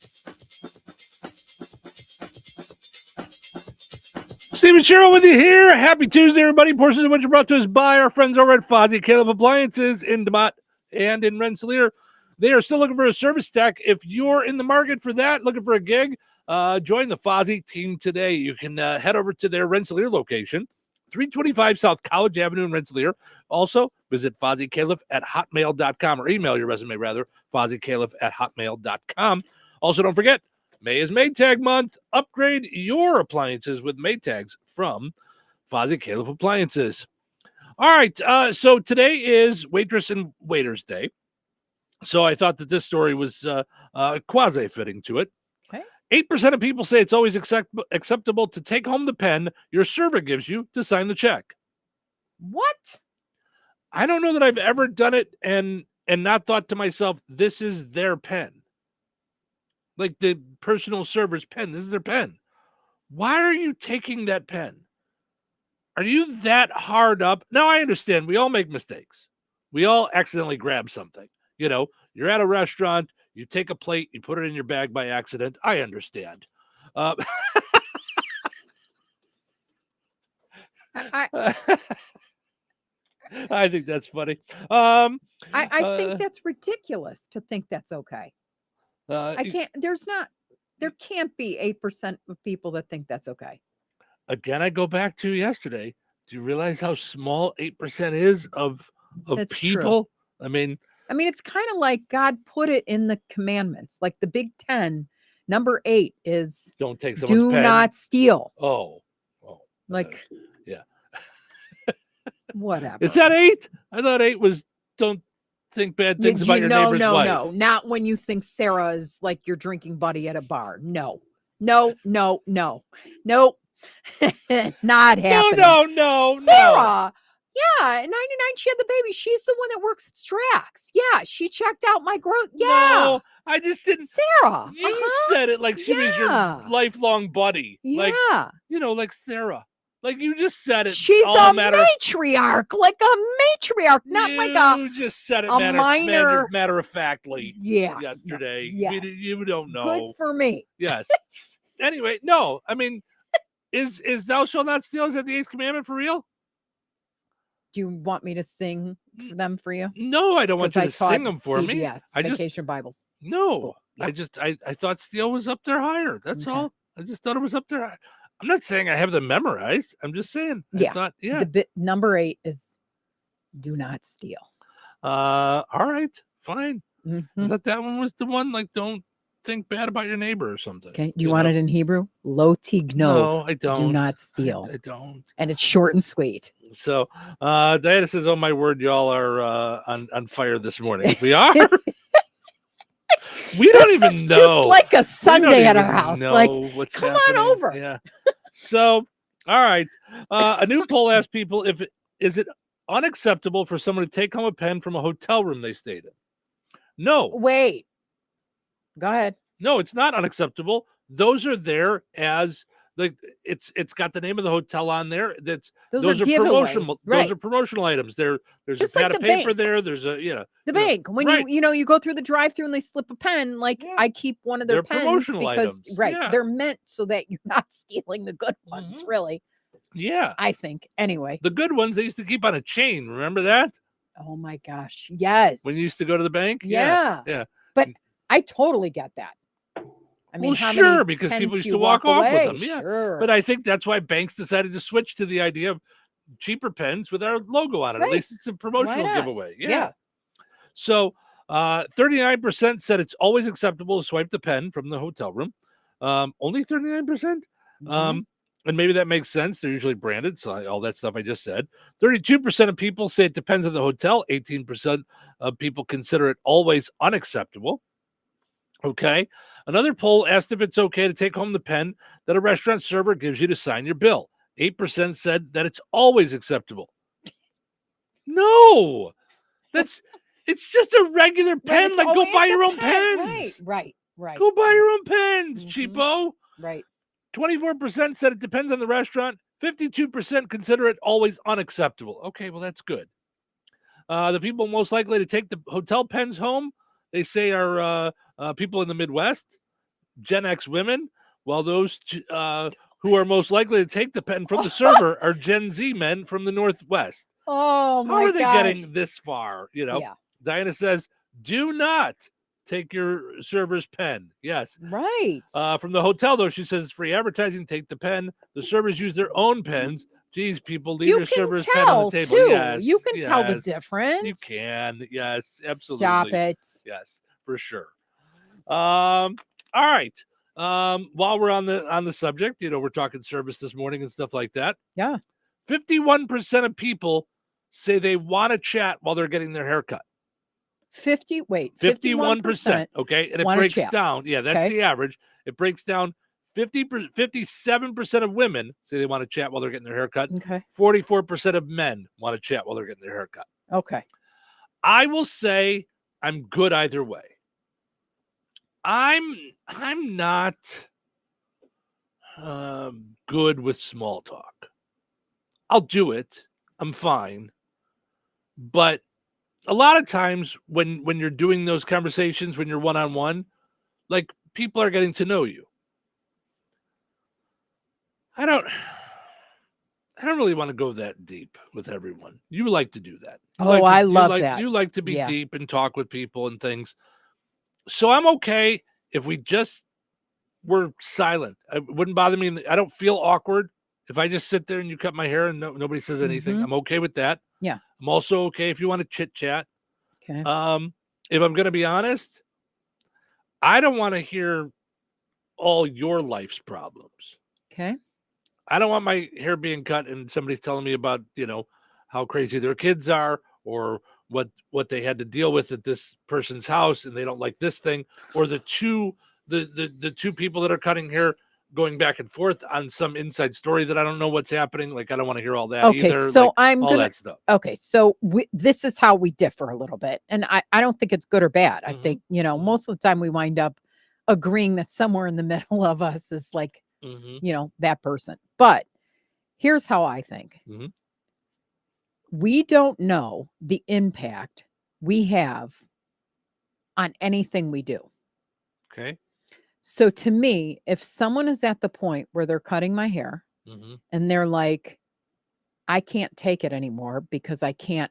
Steve and Cheryl with you here. Happy Tuesday, everybody. Portions of which are brought to us by our friends over at Fozzie Caleb Appliances in DeMont and in Rensselaer. They are still looking for a service tech. If you're in the market for that, looking for a gig, join the Fozzie team today. You can head over to their Rensselaer location, 325 South College Avenue in Rensselaer. Also, visit FozzieCaleb@hotmail.com or email your resume, rather, FozzieCaleb@hotmail.com. Also, don't forget, May is Maytag month. Upgrade your appliances with Maytags from Fozzie Caleb Appliances. All right, so today is Waitress and Waiters Day. So I thought that this story was quasi-fitting to it. Okay. 8% of people say it's always acceptable to take home the pen your server gives you to sign the check. What? I don't know that I've ever done it and not thought to myself, this is their pen. Like the personal server's pen. This is their pen. Why are you taking that pen? Are you that hard up? Now, I understand. We all make mistakes. We all accidentally grab something. You know, you're at a restaurant, you take a plate, you put it in your bag by accident. I understand. I think that's funny. I think that's ridiculous to think that's okay. There can't be 8% of people that think that's okay. Again, I go back to yesterday. Do you realize how small 8% is of That's people? true. I mean, it's kind of like God put it in the commandments. Like the Big 10, number 8 is don't take someone's do pen. not steal. Oh. Like, yeah. Whatever. Is that 8? I thought 8 was don't think bad things about your neighbor's wife. No. Not when you think Sarah is like your drinking buddy at a bar. No. Nope. Not happening. No. Sarah. Yeah, in 99, she had the baby. She's the one that works at Strax. Yeah, she checked out my growth. Yeah. No, I just didn't. Sarah. You said it like she was your lifelong buddy. Yeah. Like, like Sarah. Like you just said it. She's all a matriarch, like a matriarch, not like You just said it a minor. matter of factly. Yeah. Yesterday. Yes. You don't know. Good for me. Yes. Anyway, no. I mean, is thou shalt not steal? Is that the 8th commandment for real? Do you want me to sing them for you? No, I don't want you to sing them for me. Yes, Vacation Bibles. No, School. Yeah. I thought steal was up there higher. That's all. I just thought it was up there. I'm not saying I have them memorized. I'm just saying. I thought, The number 8 is do not steal. All right, fine. Mm-hmm. I thought that one was the one, like, don't think bad about your neighbor or something. Okay. Do you want it in Hebrew? Lo tignov. No, I don't. Do not steal. I don't. And it's short and sweet. So Diana says, oh my word, y'all are on fire this morning. We are. We don't even know. Just like a Sunday at our house. Like, what's come happening. on over. Yeah. So, all right. A new poll asked people is it unacceptable for someone to take home a pen from a hotel room they stayed in? No. Wait. Go ahead. No, it's not unacceptable. Those are there as like it's got the name of the hotel on there. Those are promotional. Right. Those are promotional items. There's Just a pad like of the paper bank. there. There's a the bank when you go through the drive-through and they slip a pen. Like I keep one of their They're pens promotional because items. they're meant so that you're not stealing the good ones. Really. Yeah. I think anyway. The good ones they used to keep on a chain. Remember that? Oh my gosh. Yes. When you used to go to the bank? Yeah. Yeah. But I totally get that. I mean, well, how sure, many because pens people do used you to walk off away? with them. Yeah. Sure. But I think that's why banks decided to switch to the idea of cheaper pens with our logo on it. At least it's a promotional giveaway. Yeah. So 39% said it's always acceptable to swipe the pen from the hotel room. Only 39%. And maybe that makes sense. They're usually branded. So all that stuff I just said. 32% of people say it depends on the hotel. 18% of people consider it always unacceptable. Okay. Another poll asked if it's okay to take home the pen that a restaurant server gives you to sign your bill. 8% said that it's always acceptable. No, it's just a regular pen. Like, go buy your own pens. Right. Go buy your own pens, cheapo. Right. 24% said it depends on the restaurant. 52% consider it always unacceptable. Okay, well, that's good. The people most likely to take the hotel pens home, they say, are people in the Midwest, Gen X women, while those who are most likely to take the pen from the server are Gen Z men from the Northwest. Oh, my How are they gosh. getting this far? Yeah. Diana says, do not take your server's pen. Yes. Right. From the hotel, though, she says, free advertising, take the pen. The servers use their own pens. Geez, people, leave your server's pen on the table. Too. Yes. You can tell the yes. difference. You can. Yes, absolutely. Stop it. Yes, for sure. All right. While we're on the subject, we're talking service this morning and stuff like that. Yeah. 51% of people say they want to chat while they're getting their hair cut. 51%. Okay. And it breaks down. Yeah, that's the average. It breaks down 57% of women say they want to chat while they're getting their hair cut. Okay. 44% of men want to chat while they're getting their hair cut. Okay. I will say I'm good either way. I'm not good with small talk. I'll do it. I'm fine. But a lot of times when you're doing those conversations, when you're one-on-one, like, people are getting to know you. I don't really want to go that deep with everyone. You like to do that. I love that. You like to be deep and talk with people and things. So I'm okay if we just were silent. It wouldn't bother me. I don't feel awkward if I just sit there and you cut my hair and nobody says anything. I'm okay with that. Yeah. I'm also okay if you want to chit chat. Okay. If I'm going to be honest, I don't want to hear all your life's problems. Okay. I don't want my hair being cut and somebody's telling me about, how crazy their kids are, or what they had to deal with at this person's house and they don't like this thing, or the two people that are cutting hair going back and forth on some inside story that I don't know what's happening. Like, I don't want to hear all that either. So like, I'm all that stuff. Okay. So this is how we differ a little bit. And I don't think it's good or bad. I think, most of the time we wind up agreeing that somewhere in the middle of us is like, that person. But Here's how I think. Mm-hmm. We don't know the impact we have on anything we do. Okay. So to me, if someone is at the point where they're cutting my hair and they're like, I can't take it anymore because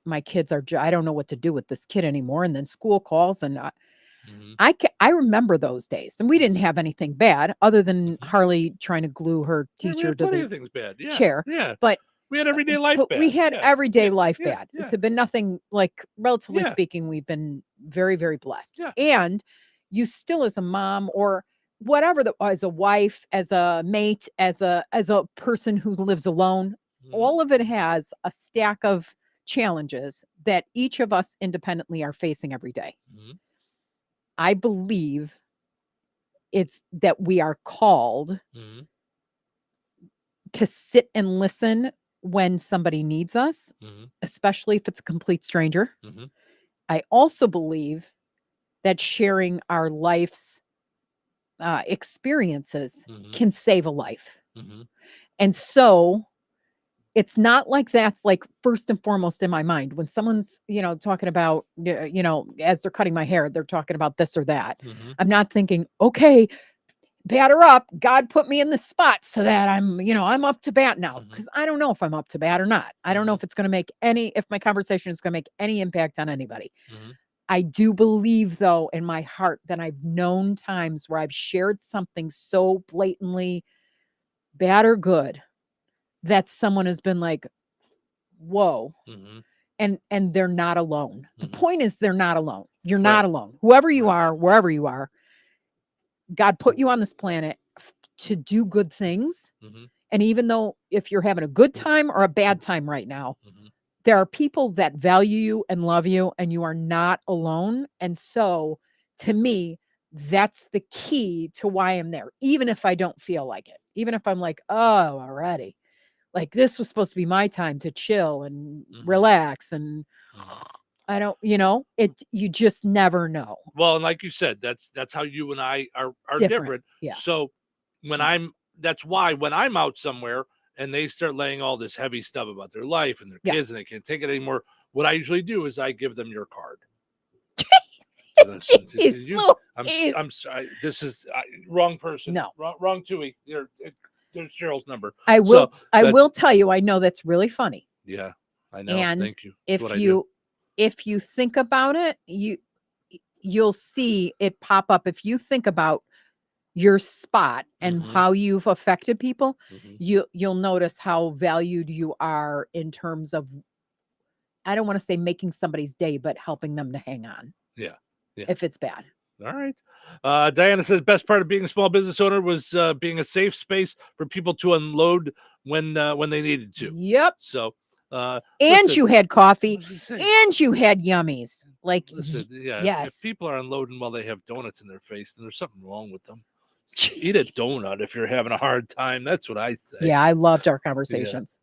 my kids are, I don't know what to do with this kid anymore. And then school calls and I remember those days, and we didn't have anything bad other than Harley trying to glue her teacher to the things bad. Yeah. chair. Yeah. But we had everyday life bad. we had everyday life bad. Yeah. It's been nothing, like, relatively speaking, we've been very, very blessed. Yeah. And you still, as a mom or whatever, as a wife, as a mate, as a person who lives alone, all of it has a stack of challenges that each of us independently are facing every day. I believe it's that we are called to sit and listen when somebody needs us, especially if it's a complete stranger. I also believe that sharing our life's experiences can save a life. And so it's not like that's like first and foremost in my mind when someone's, talking about, as they're cutting my hair, they're talking about this or that. I'm not thinking, okay, batter up. God put me in the spot so that I'm up to bat now. Because I don't know if I'm up to bat or not. I don't know if it's going to make if my conversation is going to make any impact on anybody. I do believe, though, in my heart that I've known times where I've shared something so blatantly bad or good that someone has been like, whoa. And they're not alone. The point is they're not alone. You're not alone. Whoever you are, wherever you are, God put you on this planet to do good things. And even though if you're having a good time or a bad time right now, there are people that value you and love you, and you are not alone. And so to me, that's the key to why I'm there. Even if I don't feel like it, even if I'm like, oh, already, like this was supposed to be my time to chill and relax. And I don't, you just never know. Well, and like you said, that's how you and I are different. Yeah. So that's why when I'm out somewhere and they start laying all this heavy stuff about their life and their kids and they can't take it anymore, what I usually do is I give them your card. I'm sorry. This is wrong person. No, wrong Touhy. There's Cheryl's number. I will tell you, I know that's really funny. Yeah, I know. And thank you. If you think about it, you'll see it pop up. If you think about your spot and how you've affected people, you'll notice how valued you are in terms of, I don't want to say making somebody's day, but helping them to hang on. Yeah. If it's bad. All right. Diana says best part of being a small business owner was being a safe space for people to unload when they needed to. Yep. So and you had coffee and you had yummies. Like, yes. If people are unloading while they have donuts in their face, then there's something wrong with them. Eat a donut if you're having a hard time. That's what I say. Yeah, I loved our conversations.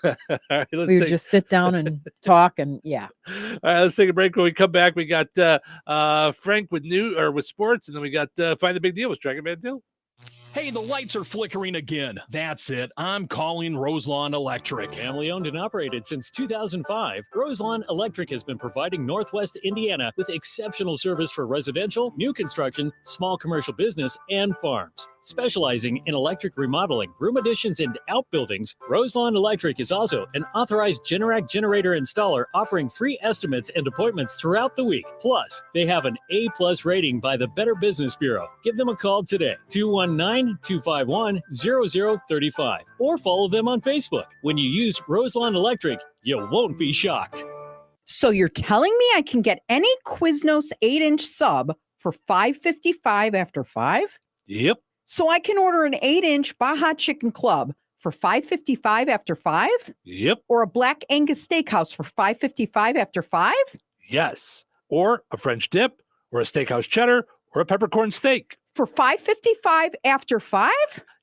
All right, we would just sit down and talk, and All right, let's take a break. When we come back, we got Frank with sports, and then we got Find the Big Deal with Dragon Man Dill. Hey, the lights are flickering again. That's it. I'm calling Roselawn Electric. Family owned and operated since 2005, Roselawn Electric has been providing Northwest Indiana with exceptional service for residential, new construction, small commercial business, and farms. Specializing in electric remodeling, room additions, and outbuildings, Roselawn Electric is also an authorized Generac generator installer offering free estimates and appointments throughout the week. Plus, they have an A+ rating by the Better Business Bureau. Give them a call today, 219-251-0035, or follow them on Facebook. When you use Roselawn Electric, you won't be shocked. So you're telling me I can get any Quiznos 8-inch sub for $5.55 after 5? Yep. So I can order an 8-inch Baja Chicken Club for $5.55 after 5? Yep. Or a Black Angus Steakhouse for $5.55 after 5? Yes. Or a French dip, or a steakhouse cheddar, or a peppercorn steak. For $5.55 after 5?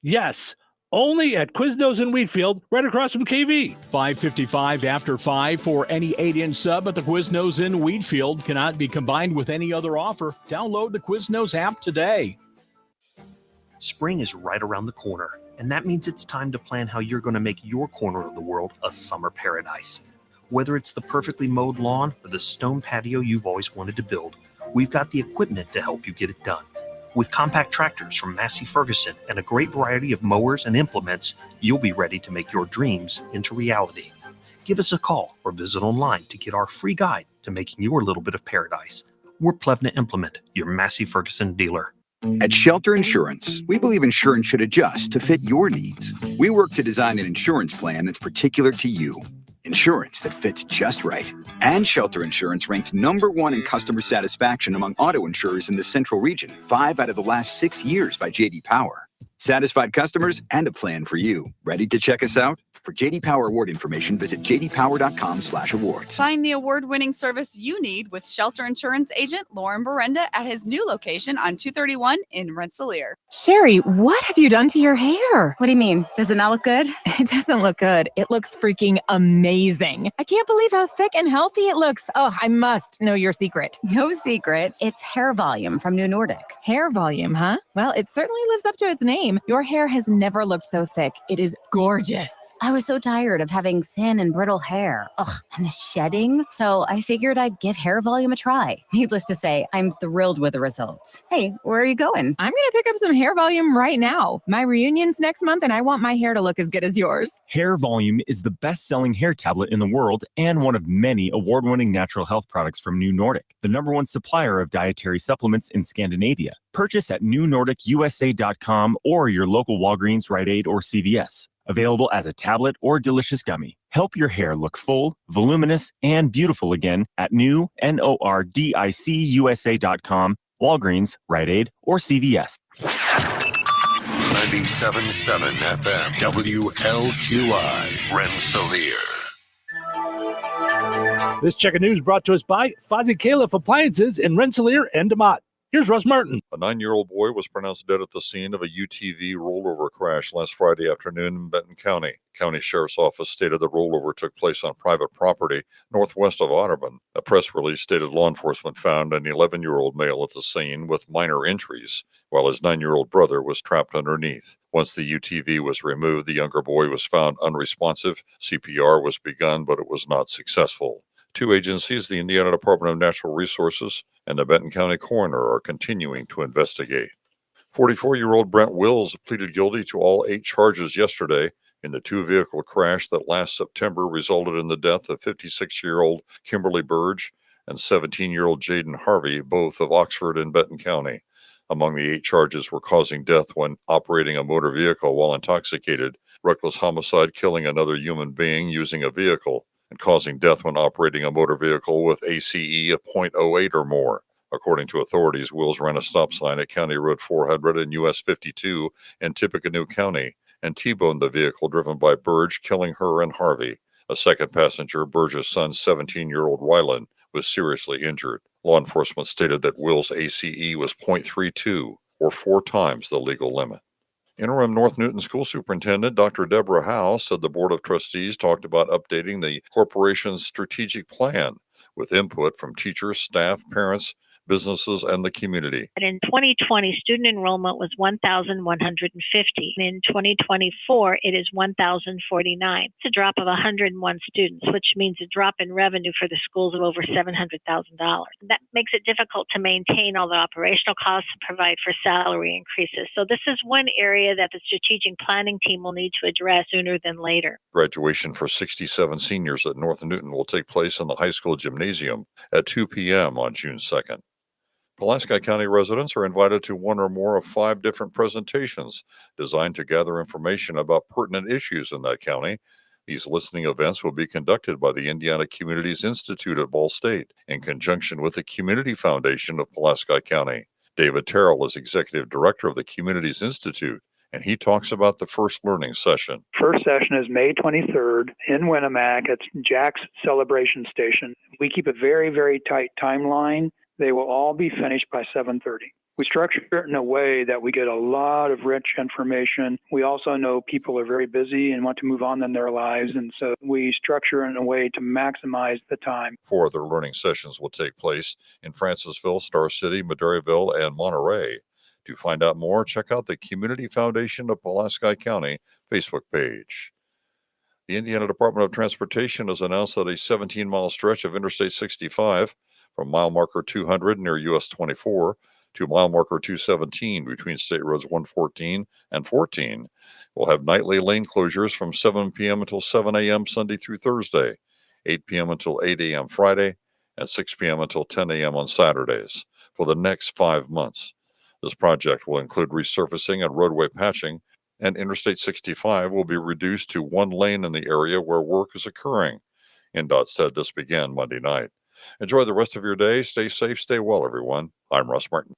Yes. Only at Quiznos in Wheatfield, right across from KV. $5.55 after 5 for any 8-inch sub at the Quiznos in Wheatfield. Cannot be combined with any other offer. Download the Quiznos app today. Spring is right around the corner. And that means it's time to plan how you're going to make your corner of the world a summer paradise. Whether it's the perfectly mowed lawn or the stone patio you've always wanted to build, we've got the equipment to help you get it done. With compact tractors from Massey Ferguson and a great variety of mowers and implements, you'll be ready to make your dreams into reality. Give us a call or visit online to get our free guide to making your little bit of paradise. We're Plevna Implement, your Massey Ferguson dealer. At Shelter Insurance, we believe insurance should adjust to fit your needs. We work to design an insurance plan that's particular to you. Insurance that fits just right. And Shelter Insurance ranked #1 in customer satisfaction among auto insurers in the Central Region 5 out of the last 6 years by J.D. Power. Satisfied customers and a plan for you. Ready to check us out? For J.D. Power award information, visit jdpower.com/awards. Find the award-winning service you need with Shelter Insurance agent Lauren Berenda at his new location on 231 in Rensselaer. Sherry, what have you done to your hair? What do you mean? Does it not look good? It doesn't look good. It looks freaking amazing. I can't believe how thick and healthy it looks. Oh, I must know your secret. No secret. It's hair volume from New Nordic. Hair volume, huh? Well, it certainly lives up to its name. Your hair has never looked so thick. It is gorgeous. I was so tired of having thin and brittle hair. Ugh, and the shedding. So I figured I'd give hair volume a try. Needless to say, I'm thrilled with the results. Hey, where are you going? I'm going to pick up some hair volume right now. My reunion's next month and I want my hair to look as good as yours. Hair Volume is the best-selling hair tablet in the world and one of many award-winning natural health products from New Nordic, the #1 supplier of dietary supplements in Scandinavia. Purchase at newnordicusa.com or your local Walgreens, Rite Aid, or CVS. Available as a tablet or delicious gummy. Help your hair look full, voluminous, and beautiful again at newnordicusa.com, Walgreens, Rite Aid, or CVS. 97.7 FM, WLQI, Rensselaer. This check of news brought to us by Fozzie Califf Appliances in Rensselaer and DeMott. Here's Russ Martin. A 9-year-old boy was pronounced dead at the scene of a UTV rollover crash last Friday afternoon in Benton County. County Sheriff's Office stated the rollover took place on private property northwest of Audubon. A press release stated law enforcement found an 11-year-old male at the scene with minor injuries, while his 9-year-old brother was trapped underneath. Once the UTV was removed, the younger boy was found unresponsive. CPR was begun, but it was not successful. 2 agencies, the Indiana Department of Natural Resources and the Benton County Coroner, are continuing to investigate. 44-year-old Brent Wills pleaded guilty to all 8 charges yesterday in the 2-vehicle crash that last September resulted in the death of 56-year-old Kimberly Burge and 17-year-old Jaden Harvey, both of Oxford and Benton County. Among the 8 charges were causing death when operating a motor vehicle while intoxicated, reckless homicide, killing another human being using a vehicle, and causing death when operating a motor vehicle with ACE of 0.08 or more. According to authorities, Wills ran a stop sign at County Road 400 and US 52 in Tippecanoe County and T-boned the vehicle driven by Burge, killing her and Harvey. A second passenger, Burge's son, 17-year-old Rylan, was seriously injured. Law enforcement stated that Wills' ACE was 0.32, or 4 times the legal limit. Interim North Newton School Superintendent Dr. Deborah Howe said the Board of Trustees talked about updating the corporation's strategic plan with input from teachers, staff, parents, businesses, and the community. In 2020, student enrollment was 1,150. In 2024, it is 1,049. It's a drop of 101 students, which means a drop in revenue for the schools of over $700,000. That makes it difficult to maintain all the operational costs and provide for salary increases. So this is one area that the strategic planning team will need to address sooner than later. Graduation for 67 seniors at North Newton will take place in the high school gymnasium at 2 p.m. on June 2nd. Pulaski County residents are invited to one or more of 5 different presentations designed to gather information about pertinent issues in that county. These listening events will be conducted by the Indiana Communities Institute at Ball State in conjunction with the Community Foundation of Pulaski County. David Terrell is executive director of the Communities Institute, and he talks about the first learning session. First session is May 23rd in Winnemac at Jack's Celebration Station. We keep a very, very tight timeline. They will all be finished by 7:30. We structure it in a way that we get a lot of rich information. We also know people are very busy and want to move on in their lives, and so we structure it in a way to maximize the time. 4 other learning sessions will take place in Francisville, Star City, Maderaville, and Monterey. To find out more, check out the Community Foundation of Pulaski County Facebook page. The Indiana Department of Transportation has announced that a 17-mile stretch of Interstate 65 from mile marker 200 near US 24 to mile marker 217 between State Roads 114 and 14 will have nightly lane closures from 7 p.m. until 7 a.m. Sunday through Thursday, 8 p.m. until 8 a.m. Friday, and 6 p.m. until 10 a.m. on Saturdays for the next 5 months. This project will include resurfacing and roadway patching, and Interstate 65 will be reduced to one lane in the area where work is occurring. INDOT said this began Monday night. Enjoy the rest of your day. Stay safe, stay well, everyone. I'm Russ Martin.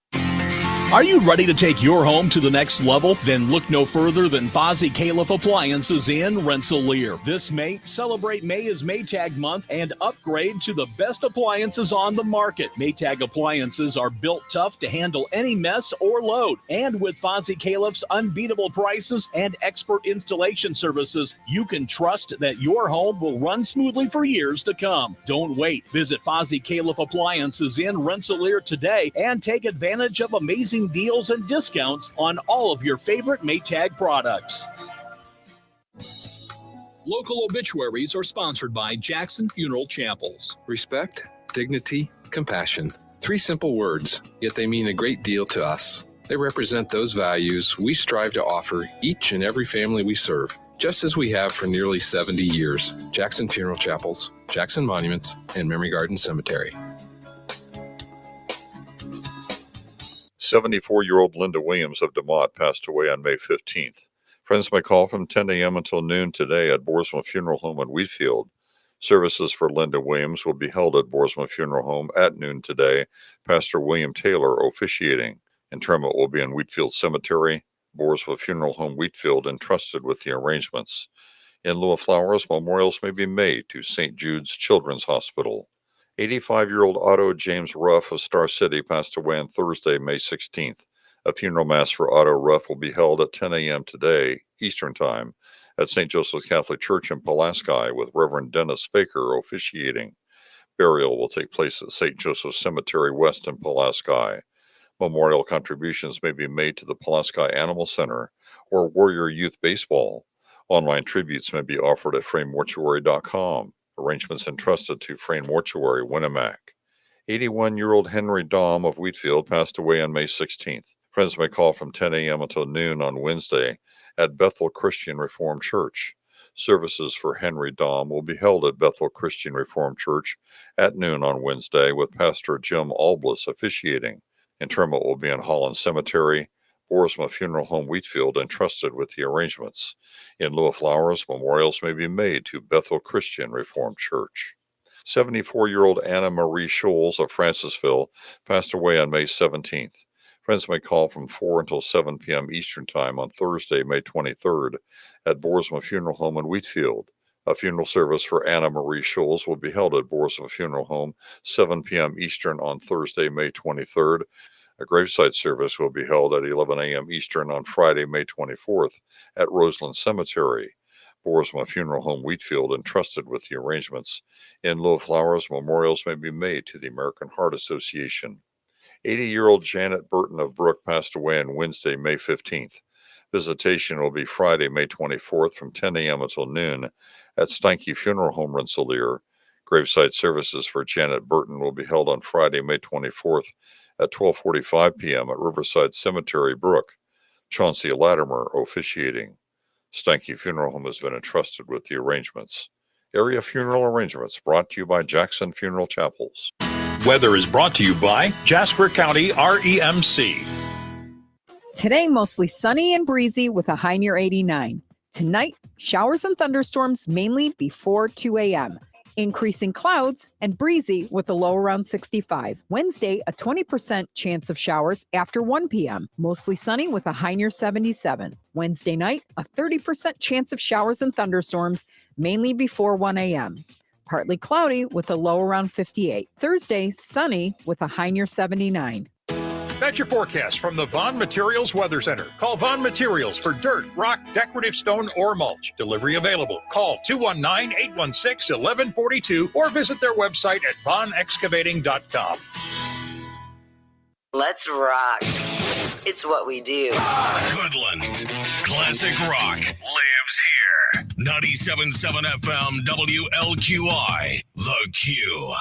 Are you ready to take your home to the next level? Then look no further than Fozzie Califf Appliances in Rensselaer. This May, celebrate May as Maytag Month and upgrade to the best appliances on the market. Maytag appliances are built tough to handle any mess or load. And with Fozzie Califf's unbeatable prices and expert installation services, you can trust that your home will run smoothly for years to come. Don't wait. Visit Fozzie Califf Appliances in Rensselaer today and take advantage of amazing deals and discounts on all of your favorite Maytag products. Local obituaries are sponsored by Jackson Funeral Chapels. Respect, dignity, compassion. 3 simple words, yet they mean a great deal to us. They represent those values we strive to offer each and every family we serve, just as we have for nearly 70 years. Jackson Funeral Chapels, Jackson Monuments, and Memory Garden Cemetery. 74-year-old Linda Williams of DeMotte passed away on May 15th. Friends may call from 10 a.m. until noon today at Boersma Funeral Home in Wheatfield. Services for Linda Williams will be held at Boersma Funeral Home at noon today. Pastor William Taylor officiating. Interment will be in Wheatfield Cemetery, Boersma Funeral Home, Wheatfield, entrusted with the arrangements. In lieu of flowers, memorials may be made to St. Jude's Children's Hospital. 85-year-old Otto James Ruff of Star City passed away on Thursday, May 16th. A funeral mass for Otto Ruff will be held at 10 a.m. today, Eastern Time, at St. Joseph's Catholic Church in Pulaski, with Reverend Dennis Faker officiating. Burial will take place at St. Joseph's Cemetery West in Pulaski. Memorial contributions may be made to the Pulaski Animal Center or Warrior Youth Baseball. Online tributes may be offered at FrameMortuary.com. Arrangements entrusted to Frame Mortuary, Winnemac. 81-year-old Henry Dahm of Wheatfield passed away on May 16th. Friends may call from 10 a.m. until noon on Wednesday at Bethel Christian Reformed Church. Services for Henry Dahm will be held at Bethel Christian Reformed Church at noon on Wednesday, with Pastor Jim Albliss officiating. Interment will be in Holland Cemetery, Boersma Funeral Home, Wheatfield, entrusted with the arrangements. In lieu of flowers, memorials may be made to Bethel Christian Reformed Church. 74-year-old Anna Marie Scholes of Francisville passed away on May 17th. Friends may call from 4 until 7 p.m. Eastern Time on Thursday, May 23rd, at Boersma Funeral Home in Wheatfield. A funeral service for Anna Marie Scholes will be held at Boersma Funeral Home, 7 p.m. Eastern on Thursday, May 23rd. A gravesite service will be held at 11 a.m. Eastern on Friday, May 24th, at Roseland Cemetery. Boersma Funeral Home, Wheatfield, entrusted with the arrangements. In lieu of flowers, memorials may be made to the American Heart Association. 80-year-old Janet Burton of Brook passed away on Wednesday, May 15th. Visitation will be Friday, May 24th from 10 a.m. until noon at Steinke Funeral Home, Rensselaer. Gravesite services for Janet Burton will be held on Friday, May 24th at 12:45 p.m. at Riverside Cemetery, Brook. Chauncey Latimer officiating. Steinke Funeral Home has been entrusted with the arrangements. Area funeral arrangements brought to you by Jackson Funeral Chapels. Weather is brought to you by Jasper County REMC. Today, mostly sunny and breezy with a high near 89. Tonight, showers and thunderstorms mainly before 2 a.m. Increasing clouds and breezy with a low around 65. Wednesday, a 20% chance of showers after 1 p.m. Mostly sunny with a high near 77. Wednesday night, a 30% chance of showers and thunderstorms mainly before 1 a.m. Partly cloudy with a low around 58. Thursday, sunny with a high near 79. That's your forecast from the Vaughn Materials Weather Center. Call Vaughn Materials for dirt, rock, decorative stone, or mulch. Delivery available. Call 219-816-1142 or visit their website at vaughnexcavating.com. Let's rock. It's what we do. Hoodland. Classic rock lives here. 97.7 FM WLQI. The Q.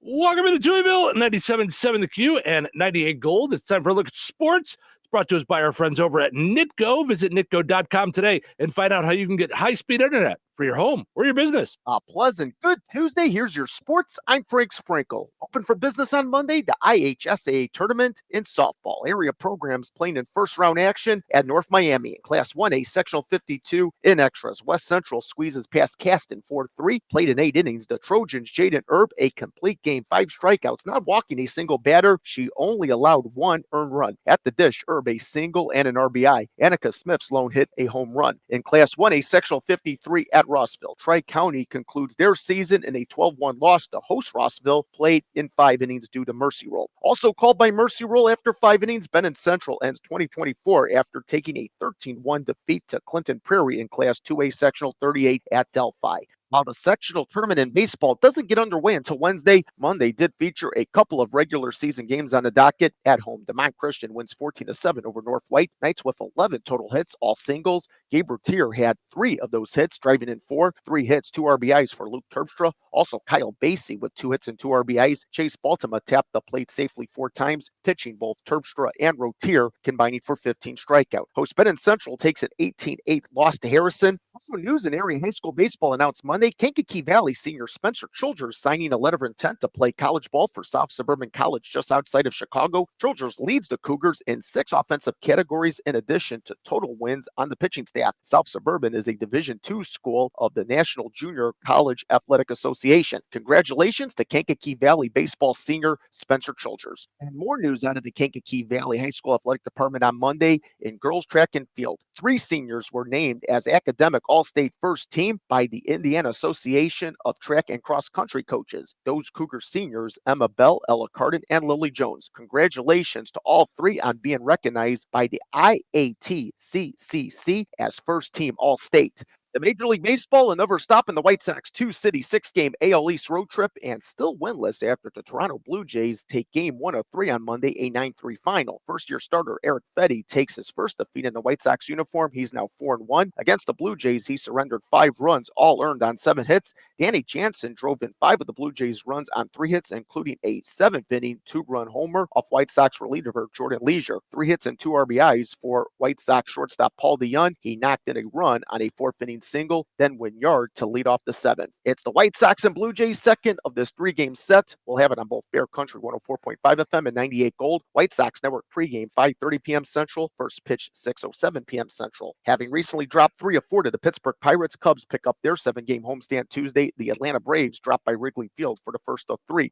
Welcome to Touhyville, 97.7 The Q and 98 Gold. It's time for a look at sports. It's brought to us by our friends over at Nitco. Visit nitco.com today and find out how you can get high-speed internet for your home or your business. A pleasant good Tuesday. Here's your sports. I'm Frank Sprinkle. Open for business on Monday, the IHSAA tournament in softball. Area programs playing in first-round action at North Miami. In Class 1A, Sectional 52 in extras. West Central squeezes past Caston 4-3. Played in 8 innings. The Trojans, Jaden Erb, a complete game, 5 strikeouts, not walking a single batter. She only allowed 1 earned run. At the dish, Erb a single and an RBI. Annika Smith's lone hit a home run. In Class 1A, Sectional 53 at Rossville. Tri-County concludes their season in a 12-1 loss. The host Rossville played in 5 innings due to mercy roll. Also called by mercy roll after 5 innings, Benton Central ends 2024 after taking a 13-1 defeat to Clinton Prairie in Class 2A Sectional 38 at Delphi. While the sectional tournament in baseball doesn't get underway until Wednesday, Monday did feature a couple of regular season games on the docket. At home, DeMont Christian wins 14-7 over North White. Knights with 11 total hits, all singles. Gabe Routier had 3 of those hits, driving in 4. 3 hits, 2 RBIs for Luke Terpstra. Also, Kyle Basie with 2 hits and 2 RBIs. Chase Baltima tapped the plate safely 4 times, pitching both Terpstra and Routier, combining for 15 strikeout. Host Benton Central takes an 18-8 loss to Harrison. Also, news in area high school baseball announced Monday. Kankakee Valley senior Spencer Childers signing a letter of intent to play college ball for South Suburban College just outside of Chicago. Childers leads the Cougars in 6 offensive categories in addition to total wins on the pitching staff. South Suburban is a Division II school of the National Junior College Athletic Association. Congratulations to Kankakee Valley baseball senior Spencer Childers. And more news out of the Kankakee Valley High School Athletic Department on Monday. In girls track and field, 3 seniors were named as academic all-state first team by the Indiana Association of Track and Cross Country Coaches. Those Cougar seniors, Emma Bell, Ella Cardin, and Lily Jones. Congratulations to all 3 on being recognized by the IATCCC as first team all-state. The Major League Baseball, another stop in the White Sox 2-city 6-game AL East road trip, and still winless after the Toronto Blue Jays take game 1 of 3 on Monday, a 9-3 final. First-year starter Eric Fetty takes his first defeat in the White Sox uniform. He's now 4-1. Against the Blue Jays, he surrendered 5 runs, all earned on 7 hits. Danny Jansen drove in 5 of the Blue Jays' runs on 3 hits, including a 7th-inning 2-run homer off White Sox reliever Jordan Leisure. 3 hits and 2 RBIs for White Sox shortstop Paul DeYoung. He knocked in a run on a 4th-inning single, then Winyard to lead off the 7th. It's the White Sox and Blue Jays second of this 3-game set. We'll have it on both Bear Country 104.5 FM and 98 Gold. White Sox Network pregame 5:30 p.m. Central. First pitch 6:07 p.m. Central. Having recently dropped 3 of 4 to the Pittsburgh Pirates, Cubs pick up their 7-game homestand Tuesday. The Atlanta Braves drop by Wrigley Field for the first of 3.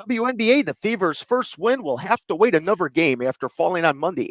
WNBA, the Fever's first win will have to wait another game after falling on Monday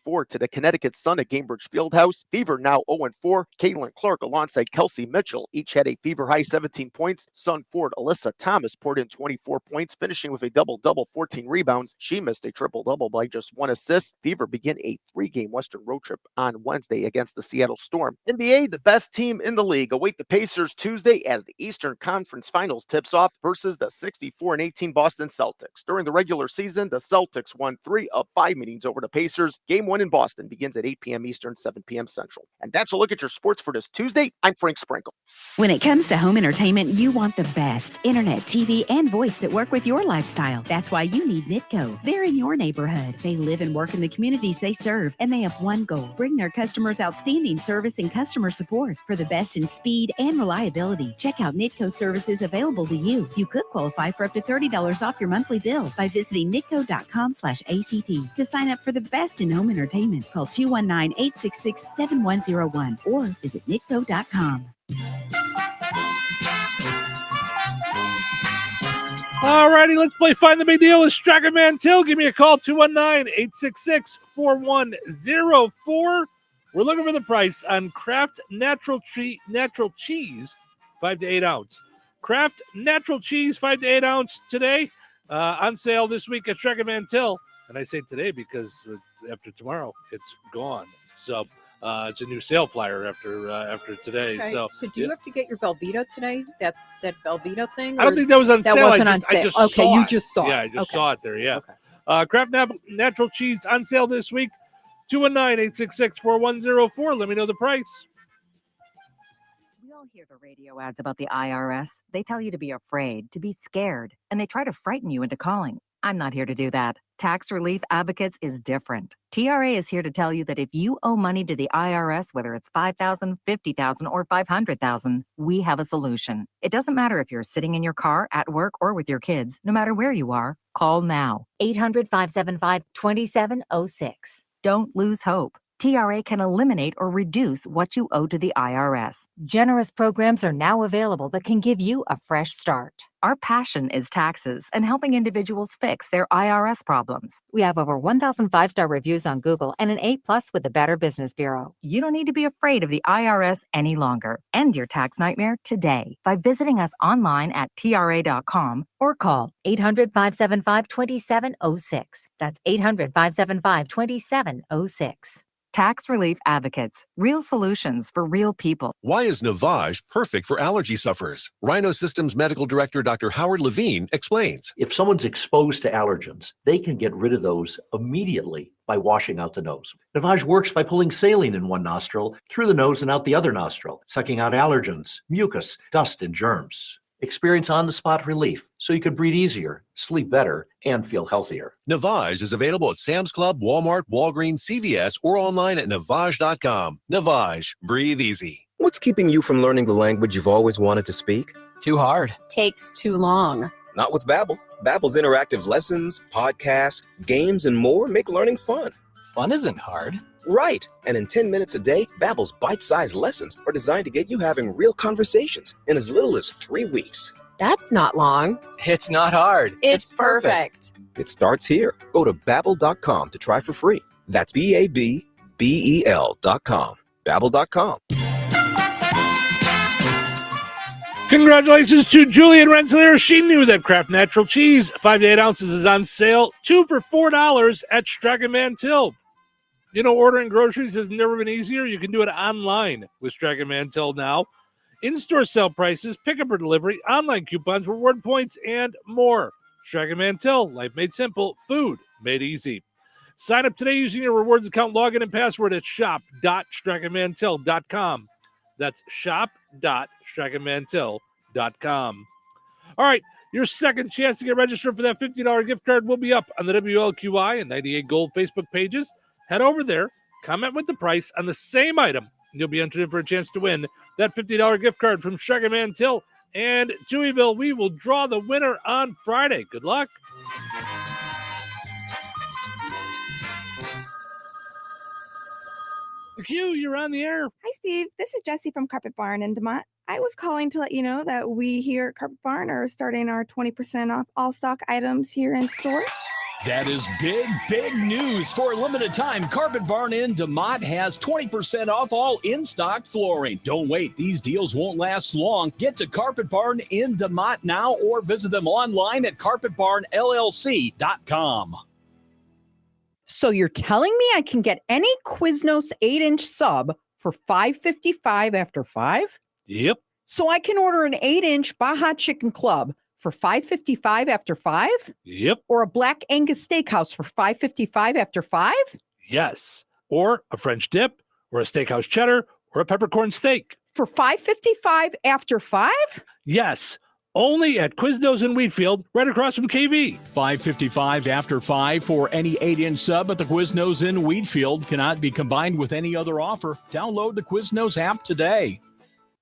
88-84 to the Connecticut Sun at Gainbridge Fieldhouse. Fever now 0-4. Caitlin Clark alongside Kelsey Mitchell each had a Fever-high 17 points. Sun forward Alyssa Thomas poured in 24 points, finishing with a double-double, 14 rebounds. She missed a triple-double by just 1 assist. Fever begin a 3-game Western road trip on Wednesday against the Seattle Storm. NBA, the best team in the league, await the Pacers Tuesday as the Eastern Conference Finals tips off versus the 64-18 Boston Celtics. During the regular season, the Celtics won 3 of 5 meetings over the Pacers. Game 1 in Boston begins at 8 p.m. Eastern, 7 p.m. Central. And that's a look at your sports for this Tuesday. I'm Frank Sprinkle. When it comes to home entertainment, you want the best internet, TV, and voice that work with your lifestyle. That's why you need Nitco. They're in your neighborhood. They live and work in the communities they serve, and they have one goal: bring their customers outstanding service and customer support. For the best in speed and reliability, check out Nitco services available to you. You could qualify for up to $30 off your monthly bill by visiting nitco.com/ACP. To sign up for the best in home entertainment, call 219-866-7101 or visit nitco.com. All righty, let's play Find the Big Deal with Strachan Mantil. Give me a call, 219-866-4104. We're looking for the price on Kraft natural cheese, 5 to 8 ounce. Kraft natural cheese, 5 to 8 ounce today, on sale this week at Strachan Mantil. And I say today because after tomorrow, it's gone. So it's a new sale flyer after today. Okay. So do you have to get your Velveeta today? That Velveeta thing? I don't think that was on sale. That wasn't on sale. I just okay, saw you it. just saw it. Yeah, I just saw it there. Yeah. Okay. Kraft Natural Cheese on sale this week. 219-866-4104. Let me know the price. We all hear the radio ads about the IRS. They tell you to be afraid, to be scared, and they try to frighten you into calling. I'm not here to do that. Tax Relief Advocates is different. TRA is here to tell you that if you owe money to the IRS, whether it's $5,000, $50,000, or $500,000, we have a solution. It doesn't matter if you're sitting in your car, at work, or with your kids. No matter where you are, call now. 800-575-2706. Don't lose hope. TRA can eliminate or reduce what you owe to the IRS. Generous programs are now available that can give you a fresh start. Our passion is taxes and helping individuals fix their IRS problems. We have over 1,000 5-star reviews on Google and an A+ with the Better Business Bureau. You don't need to be afraid of the IRS any longer. End your tax nightmare today by visiting us online at TRA.com or call 800-575-2706. That's 800-575-2706. Tax Relief Advocates. Real solutions for real people. Why is Navage perfect for allergy sufferers? Rhino Systems Medical Director Dr. Howard Levine explains. If someone's exposed to allergens, they can get rid of those immediately by washing out the nose. Navage works by pulling saline in one nostril, through the nose and out the other nostril, sucking out allergens, mucus, dust, and germs. Experience on-the-spot relief so you can breathe easier, sleep better, and feel healthier. Navage is available at Sam's Club, Walmart, Walgreens, CVS, or online at Navage.com. Navage, breathe easy. What's keeping you from learning the language you've always wanted to speak? Too hard. Takes too long. Not with Babbel. Babbel's interactive lessons, podcasts, games, and more make learning fun. Fun isn't hard. Right. And in 10 minutes a day, Babbel's bite-sized lessons are designed to get you having real conversations in as little as 3 weeks. That's not long. It's not hard. It's perfect. It starts here. Go to Babbel.com to try for free. That's Babbel.com. Babbel.com. Congratulations to Julian Rensselaer. She knew that Kraft Natural Cheese, 5 to 8 ounces, is on sale. 2 for $4 at Strachan Mantell. You know, ordering groceries has never been easier. You can do it online with Strachan Mantell now. In-store sale prices, pickup or delivery, online coupons, reward points, and more. Strachan Mantell, life made simple, food made easy. Sign up today using your rewards account login and password at shop.strachanmantell.com. That's shop.strachanmantell.com. All right, your second chance to get registered for that $50 gift card will be up on the WLQI and 98 Gold Facebook pages. Head over there, comment with the price on the same item, and you'll be entered in for a chance to win that $50 gift card from Strachan Mantell and Touhyville. We will draw the winner on Friday. Good luck. Q, you're on the air. Hi, Steve. This is Jessie from Carpet Barn in DeMont. I was calling to let you know that we here at Carpet Barn are starting our 20% off all stock items here in store. That is big, big news. For a limited time, Carpet Barn in DeMont has 20% off all in-stock flooring. Don't wait. These deals won't last long. Get to Carpet Barn in DeMont now or visit them online at carpetbarnllc.com. So you're telling me I can get any Quiznos 8-inch sub for $5.55 after 5? Yep. So I can order an 8-inch Baja Chicken Club for $5.55 after 5? Yep. Or a Black Angus Steakhouse for $5.55 after 5? Yes. Or a French dip, or a steakhouse cheddar, or a peppercorn steak. For $5.55 after 5? Yes. Only at Quiznos in Wheatfield, right across from KV. $5.55 after 5 for any 8-inch sub at the Quiznos in Wheatfield. Cannot be combined with any other offer. Download the Quiznos app today.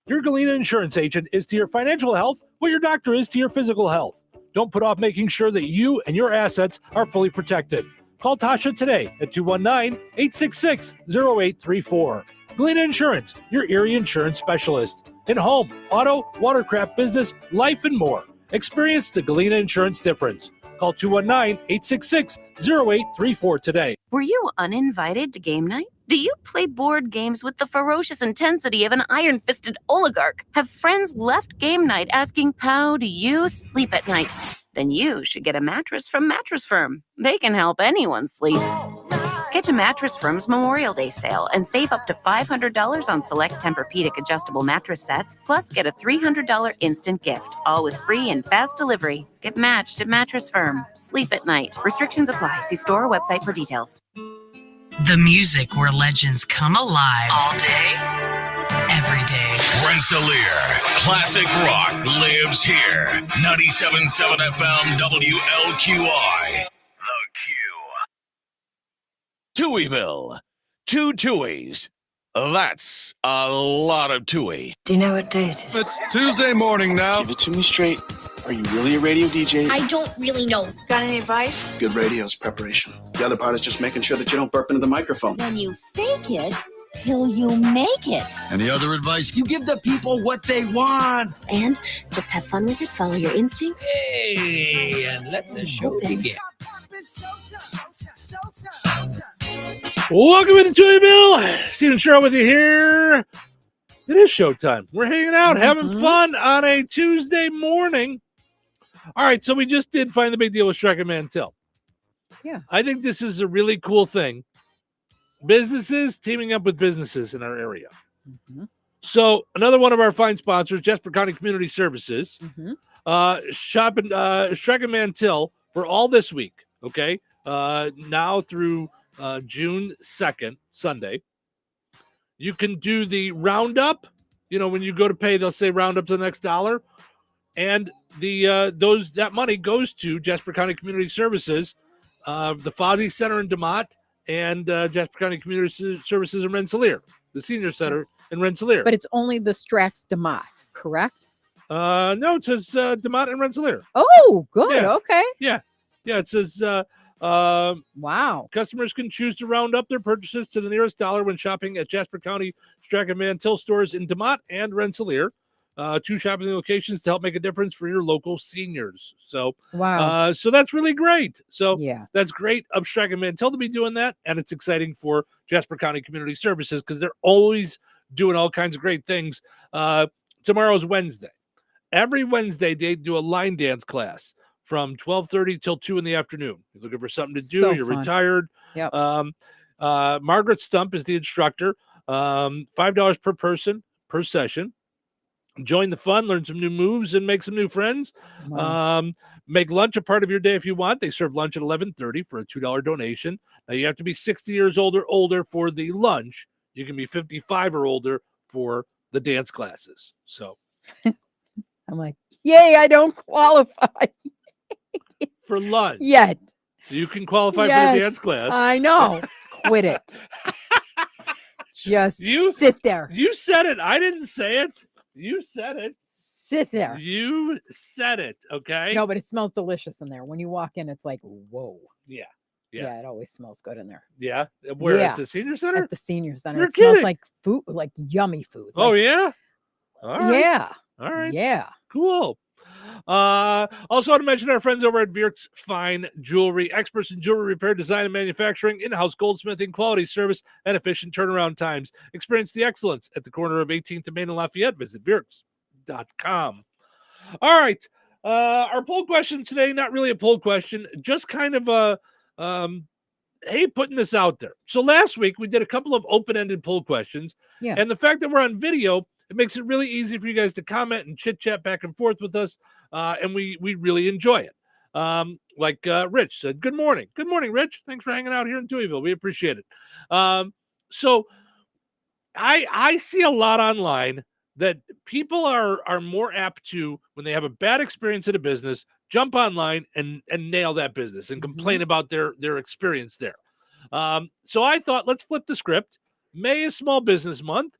Your Galena insurance agent is to your financial health what your doctor is to your physical health. Don't put off making sure that you and your assets are fully protected. Call Tasha today at 219-866-0834. Galena Insurance, your Erie insurance specialist. In home, auto, watercraft business, life, and more. Experience the Galena Insurance difference. Call 219-866-0834 today. Were you uninvited to game night? Do you play board games with the ferocious intensity of an iron-fisted oligarch? Have friends left game night asking, how do you sleep at night? Then you should get a mattress from Mattress Firm. They can help anyone sleep. Get to Mattress Firm's Memorial Day sale and save up to $500 on select Tempur-Pedic adjustable mattress sets, plus get a $300 instant gift, all with free and fast delivery. Get matched at Mattress Firm. Sleep at night. Restrictions apply. See store or website for details. The music where legends come alive all day, every day. Rensselaer, classic rock lives here. 97.7 FM WLQI. Touhyville. 2 Touhies. That's a lot of Touhy. Do you know what day it is? It's Tuesday morning now. Give it to me straight. Are you really a radio DJ? I don't really know. Got any advice? Good radio is preparation. The other part is just making sure that you don't burp into the microphone. When you fake it till you make it. Any other advice? You give the people what they want. And just have fun with it. Follow your instincts. Hey, and let the show begin. Welcome into Touhyville. Steve and Cheryl with you here. It is showtime. We're hanging out, having fun on a Tuesday morning. All right, so we just did Find the Big Deal with Shrek and Mantel. Yeah. I think this is a really cool thing. Businesses teaming up with businesses in our area. So another one of our fine sponsors, Jasper County Community Services, shopping Shrek and Mantel for all this week, okay? Now through June 2nd, Sunday. You can do the roundup. You know, when you go to pay, they'll say round up to the next dollar. And that money goes to Jasper County Community Services, the Fozzie Center in DeMott, and Jasper County Community Services in Rensselaer, the Senior Center in Rensselaer. But it's only the Strax DeMott, correct? No, it says DeMott and Rensselaer. Oh, good. Yeah. Okay. Yeah, it says wow. Customers can choose to round up their purchases to the nearest dollar when shopping at Jasper County Strack and Mantel stores in DeMott and Rensselaer. 2 shopping locations to help make a difference for your local seniors. So, wow. So that's really great. So yeah, that's great of Strack and Mantel to be doing that, and it's exciting for Jasper County Community Services because they're always doing all kinds of great things. Tomorrow's Wednesday. Every Wednesday they do a line dance class from 12:30 till 2 in the afternoon. You're looking for something to do. So you're fun. retired. Yep. Margaret Stump is the instructor. $5 per person per session. Join the fun, learn some new moves, and make some new friends. Wow. Make lunch a part of your day if you want. They serve lunch at 11:30 for a $2 donation. Now, you have to be 60 years old or older for the lunch. You can be 55 or older for the dance classes. So I'm like, yay, I don't qualify for lunch. yet. You can qualify for Yes, a dance class. I know. Quit it. Just sit there. You said it. I didn't say it. You said it. Sit there. You said it. Okay. No, but it smells delicious in there. When you walk in, it's like, whoa. Yeah. Yeah, it always smells good in there. Yeah. Where, Yeah. at the senior center? At the senior center. You're it smells kidding. like food, like yummy food. Oh, Like, yeah. All right. Yeah. All right. Yeah. Cool. Also want to mention our friends over at Vierk's Fine Jewelry, experts in jewelry repair, design, and manufacturing, in-house goldsmithing, quality service, and efficient turnaround times. Experience the excellence at the corner of 18th and Main and Lafayette. Visit Vierks.com. All right. Our poll question today, not really a poll question, just kind of a, hey, putting this out there. So last week we did a couple of open-ended poll questions. Yeah. And the fact that we're on video, it makes it really easy for you guys to comment and chit-chat back and forth with us. And we really enjoy it. Like Rich said, good morning. Good morning, Rich. Thanks for hanging out here in Touhyville. We appreciate it. So I see a lot online that people are more apt to, when they have a bad experience at a business, jump online and nail that business and complain about their experience there. So I thought, let's flip the script. May is Small Business Month.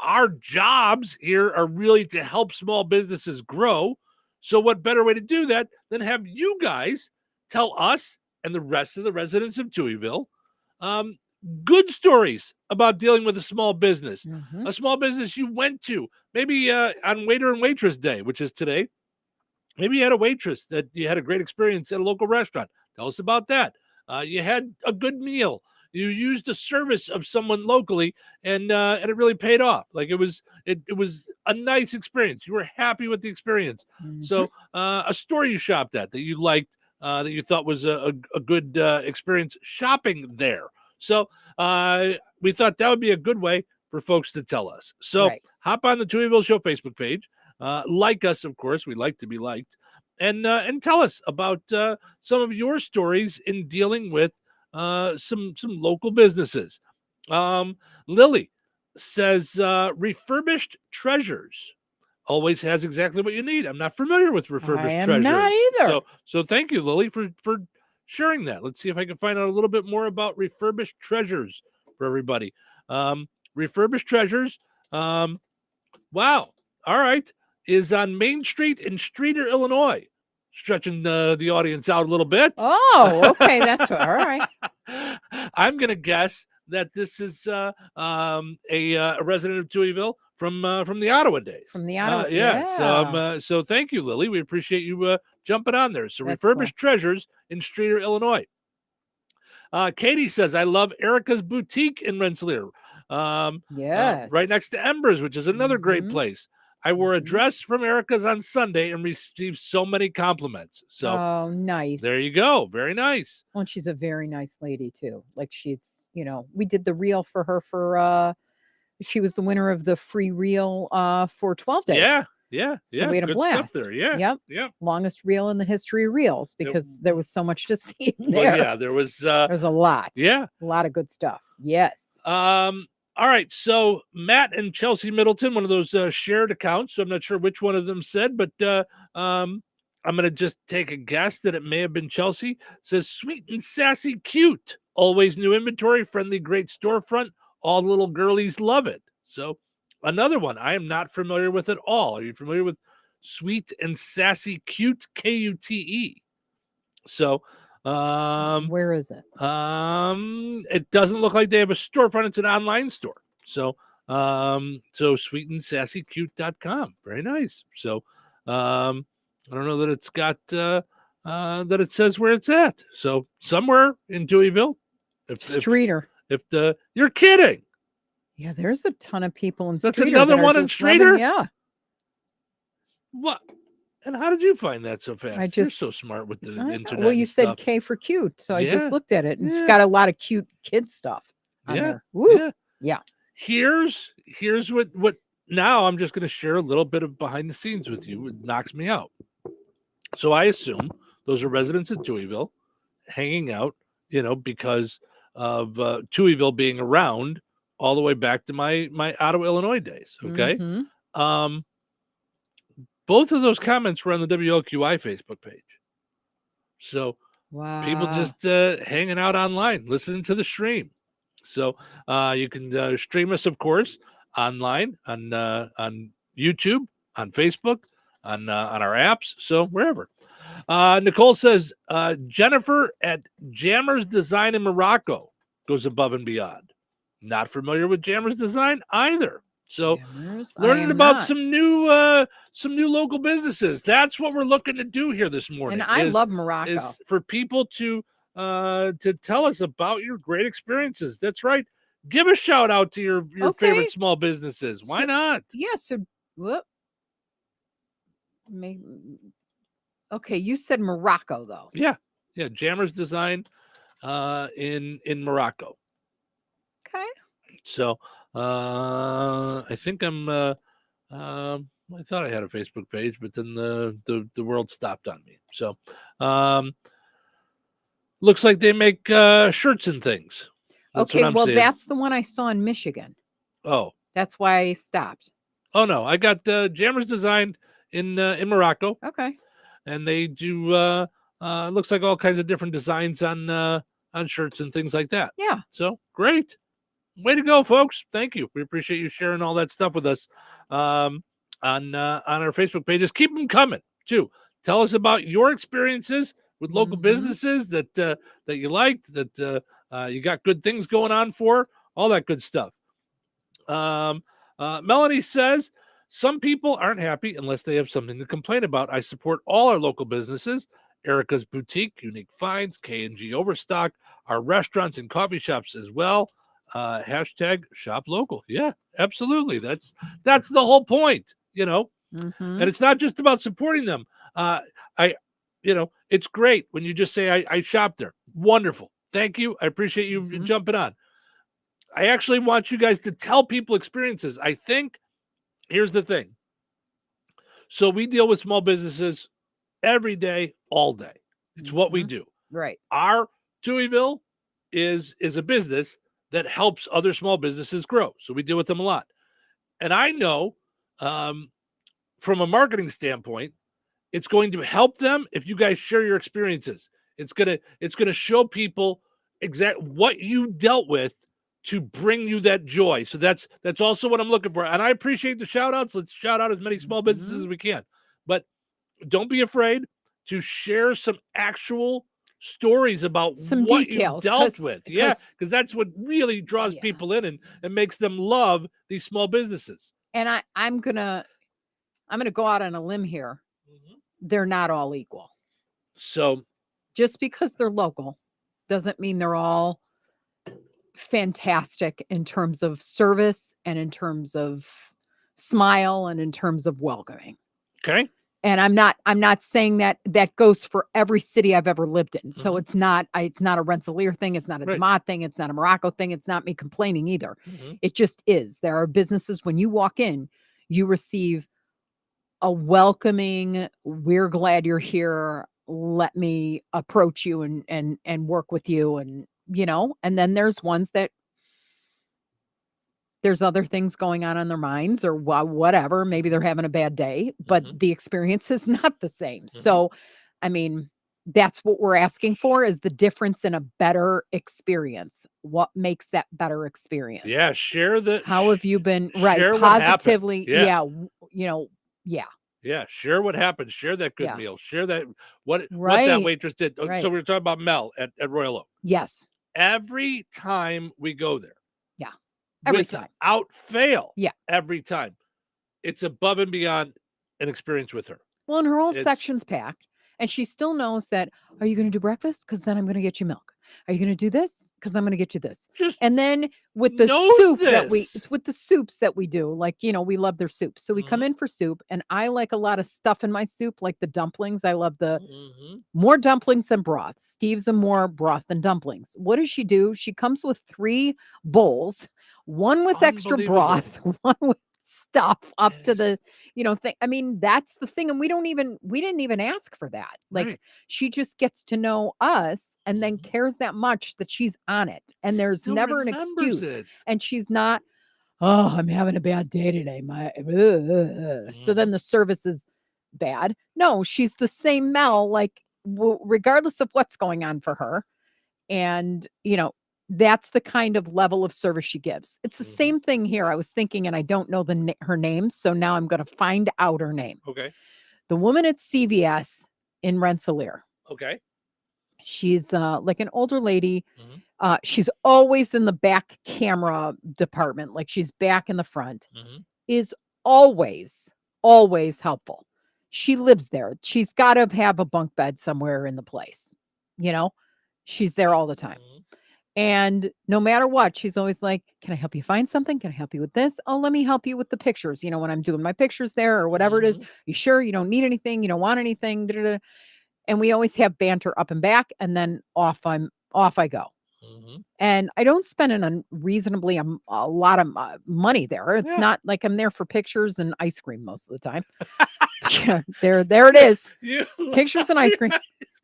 Our jobs here are really to help small businesses grow. So what better way to do that than have you guys tell us and the rest of the residents of Touhyville good stories about dealing with a small business, a small business you went to, maybe on Waiter and Waitress Day, which is today. Maybe you had a waitress that you had a great experience at a local restaurant. Tell us about that. You had a good meal. You used a service of someone locally, and it really paid off. Like it was a nice experience. You were happy with the experience. So a store you shopped at that you liked, that you thought was a good experience shopping there. So we thought that would be a good way for folks to tell us. So hop on the Touhyville Show Facebook page. Like us, of course. We like to be liked. And tell us about some of your stories in dealing with some local businesses. Lily says refurbished treasures always has exactly what you need. I'm not familiar with refurbished treasures. Not either. So thank you, Lily, for sharing that. Let's see if I can find out a little bit more about refurbished treasures for everybody. Refurbished treasures. Wow. All right. Is on Main Street in Streeter, Illinois. Stretching the audience out a little bit. Oh, okay. That's all right. I'm going to guess that this is a resident of Touhyville from the Ottawa days. From the Ottawa, So thank you, Lily. We appreciate you jumping on there. So That's refurbished treasures in Streeter, Illinois. Katie says, I love Erica's Boutique in Rensselaer. Yes. Right next to Embers, which is another great place. I wore a dress from Erica's on Sunday and received so many compliments. So oh, nice. There you go. Very nice. Well, and she's a very nice lady too. Like she's, we did the reel for her for she was the winner of the free reel for 12 days. Yeah. So we had a Good blast. stuff there. Yeah. Yep. Longest reel in the history of reels because there was so much to see in there. Well, yeah, there was a lot. Yeah. A lot of good stuff. Yes. All right, so Matt and Chelsea Middleton, one of those shared accounts. So I'm not sure which one of them said, but I'm going to just take a guess that it may have been Chelsea. Says sweet and sassy, cute, always new inventory, friendly, great storefront. All the little girlies love it. So another one I am not familiar with at all. Are you familiar with sweet and sassy, cute, Kute? So. Where is it? It doesn't look like they have a storefront. It's an online store. So, so sweetandSassyCute.com. Very nice. So, I don't know that it's got, that it says where it's at. So somewhere in Touhyville. Streeter. You're kidding. Yeah, there's a ton of people in That's Streeter. another one in Streeter? Yeah. What? And how did you find that so fast? You're just so smart with the internet. Well, you and said stuff. K for cute, so I Yeah. just looked at it, and Yeah. it's got a lot of cute kid stuff on Yeah. there. Woo. Yeah. Yeah. Here's what now I'm just going to share a little bit of behind the scenes with you. It knocks me out. So I assume those are residents of Touhyville hanging out, because of Touhyville being around all the way back to my Ottawa, Illinois days. Okay. Mhm. Both of those comments were on the WLQI Facebook page. So Wow. people just hanging out online, listening to the stream. So you can stream us, of course, online on YouTube, on Facebook, on our apps. So wherever. Nicole says Jennifer at Jammers Design in Morocco goes above and beyond. Not familiar with Jammers Design either. So learning about some new local businesses. That's what we're looking to do here this morning. And I love Morocco. Is for people to tell us about your great experiences. That's right. Give a shout out to your favorite small businesses. Why not? Yeah. So, okay, you said Morocco though. Yeah. Jammers Design in Morocco. Okay. So I think I thought I had a Facebook page, but then the world stopped on me. So looks like they make shirts and things. That's okay, what I'm well, seeing. that's the one I saw in Michigan. Oh. That's why I stopped. Oh no, I got Jammers Design in Morocco. Okay. And they do looks like all kinds of different designs on shirts and things like that. Yeah. So great. Way to go, folks. Thank you. We appreciate you sharing all that stuff with us on our Facebook pages. Keep them coming, too. Tell us about your experiences with local businesses that you liked, that you got good things going on for, all that good stuff. Melanie says, some people aren't happy unless they have something to complain about. I support all our local businesses, Erica's Boutique, Unique Finds, K&G Overstock, our restaurants and coffee shops as well. Hashtag shop local. Yeah, absolutely. That's the whole point, And it's not just about supporting them. I it's great when you just say, I shopped there. Wonderful. Thank you. I appreciate you jumping on. I actually want you guys to tell people experiences. I think, here's the thing. So we deal with small businesses every day, all day. It's what we do. Right. Our Touhyville is a business that helps other small businesses grow. So we deal with them a lot. And I know from a marketing standpoint, it's going to help them if you guys share your experiences. It's gonna show people exactly what you dealt with to bring you that joy. So that's also what I'm looking for. And I appreciate the shout outs. Let's shout out as many small businesses as we can. But don't be afraid to share some actual stories about some what details, you dealt with. Yeah, because that's what really draws people in and makes them love these small businesses. And I'm gonna go out on a limb here. They're not all equal. So just because they're local doesn't mean they're all fantastic in terms of service and in terms of smile and in terms of welcoming. Okay. And I'm not saying that goes for every city I've ever lived in. So it's not a Rensselaer thing. It's not a DeMott thing. It's not a Morocco thing. It's not me complaining either. It just is. There are businesses when you walk in, you receive a welcoming, we're glad you're here. Let me approach you and work with you. And, and then there's ones that there's other things going on in their minds or whatever. Maybe they're having a bad day, but the experience is not the same. So, I mean, that's what we're asking for is the difference in a better experience. What makes that better experience? Yeah. Share how have you been positively? Yeah. Yeah. Share what happened. Share that good meal. Share that what that waitress did. So we were talking about Mel at Royal Oak. Yes. Every time we go there. Yeah. Every time. Without fail. Yeah. Every time. It's above and beyond an experience with her. Well, and her whole section's packed. And she still knows that, are you going to do breakfast? Because then I'm going to get you milk. Are you going to do this? Because I'm going to get you this. And then with the soup it's with the soups that we do, like, we love their soups. So we come in for soup and I like a lot of stuff in my soup, like the dumplings. I love the more dumplings than broth. Steve's a more broth than dumplings. What does she do? She comes with 3 bowls, one with extra broth, one with stuff up to the thing. I mean, that's the thing. And we didn't even ask for that. Like she just gets to know us and then cares that much that she's on it. And there's never an excuse. And she's not, oh, I'm having a bad day today. So then the service is bad. No, she's the same Mel, like regardless of what's going on for her. And, that's the kind of level of service she gives. It's the same thing here. I was thinking, and I don't know her name, so now I'm going to find out her name. Okay. The woman at CVS in Rensselaer. Okay. She's like an older lady. She's always in the back camera department, like she's back in the front. Is always helpful. She lives there. She's got to have a bunk bed somewhere in the place. She's there all the time. And no matter what, she's always like, can I help you find something? Can I help you with this? Oh, let me help you with the pictures. When I'm doing my pictures there or whatever it is, you sure you don't need anything? You don't want anything? Da-da-da. And we always have banter up and back and then off I go. And I don't spend an unreasonably a lot of money there. It's not like I'm there for pictures and ice cream most of the time. there it is. Pictures and ice cream.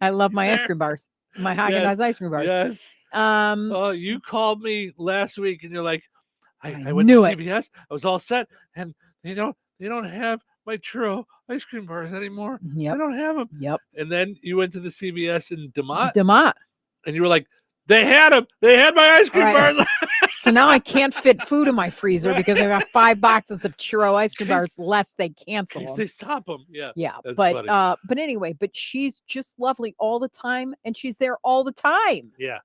I love my ice cream bars. My Haagen-Dazs ice cream bars. Yes. You called me last week and you're like, I went to CVS. I was all set, and they don't have my churro ice cream bars anymore. I don't have them. Yep. And then you went to the CVS in DeMott. And you were like, they had them. They had my ice cream bars. So now I can't fit food in my freezer because I got 5 boxes of churro ice cream bars lest they cancel them. They stop them. Yeah. Yeah. But anyway, she's just lovely all the time, and she's there all the time. Yeah.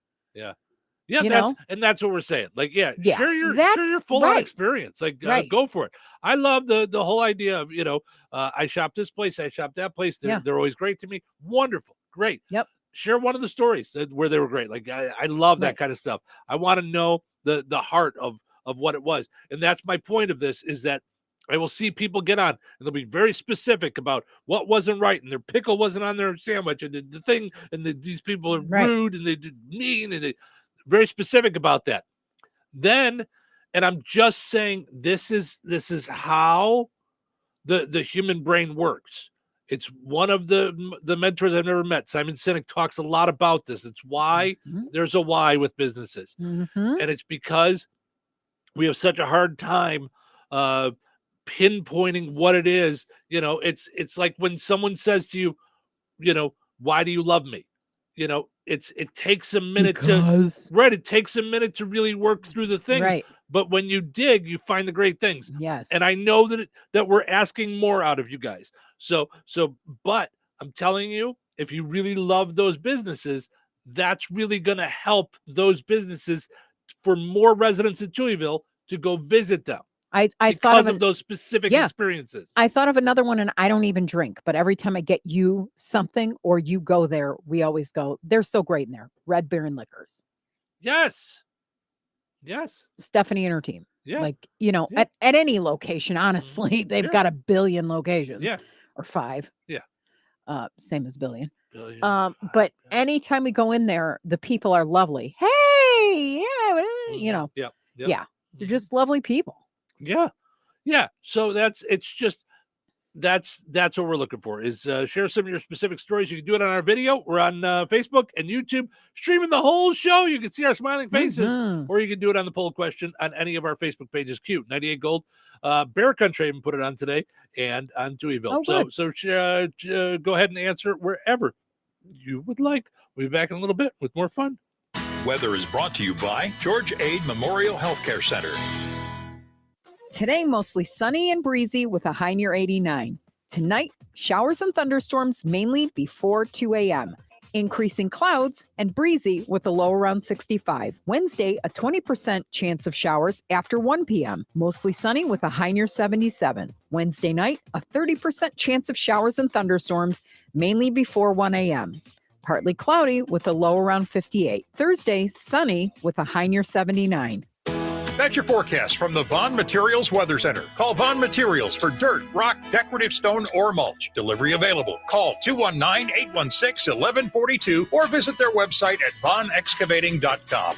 That's what we're saying. Like, share your full on experience. Like, go for it. I love the whole idea of, I shop this place, I shop that place. They're always great to me. Wonderful. Great. Yep. Share one of the stories where they were great. Like, I love that kind of stuff. I want to know the heart of what it was. And that's my point of this, is that I will see people get on, and they'll be very specific about what wasn't right, and their pickle wasn't on their sandwich, and the thing, and these people are rude, and they did mean, and they very specific about that. Then, and I'm just saying, this is how the human brain works. It's one of the mentors I've never met. Simon Sinek talks a lot about this. It's why there's a why with businesses, and it's because we have such a hard time pinpointing what it is. It's like when someone says to you, why do you love me? It takes a minute it takes a minute to really work through the things. Right. But when you dig, you find the great things. Yes. And I know that we're asking more out of you guys. But I'm telling you, if you really love those businesses, that's really going to help those businesses for more residents in Touhyville to go visit them. I thought of those specific experiences. I thought of another one, and I don't even drink, but every time I get you something or you go there, we always go. They're so great in there. Red Baron Liquors. Yes. Stephanie and her team. Yeah. Like, at any location, honestly, they've got a billion locations. Yeah. Or 5. Yeah. Same as billion. But anytime we go in there, the people are lovely. Hey, yeah. Yeah. They're just lovely people. Yeah. So that's what we're looking for is share some of your specific stories. You can do it on our video. We're on Facebook and YouTube, streaming the whole show. You can see our smiling faces, or you can do it on the poll question on any of our Facebook pages. Cute 98 Gold, Bear Country even put it on today, and on Touhyville. So go ahead and answer it wherever you would like. We'll be back in a little bit with more fun. Weather is brought to you by George Ade Memorial Healthcare Center. Today, mostly sunny and breezy with a high near 89. Tonight, showers and thunderstorms mainly before 2 a.m. Increasing clouds and breezy with a low around 65. Wednesday, a 20% chance of showers after 1 p.m. Mostly sunny with a high near 77. Wednesday night, a 30% chance of showers and thunderstorms mainly before 1 a.m. Partly cloudy with a low around 58. Thursday, sunny with a high near 79. That's your forecast from the Vaughn Materials Weather Center. Call Vaughn Materials for dirt, rock, decorative stone, or mulch. Delivery available. Call 219-816-1142 or visit their website at vaughnexcavating.com.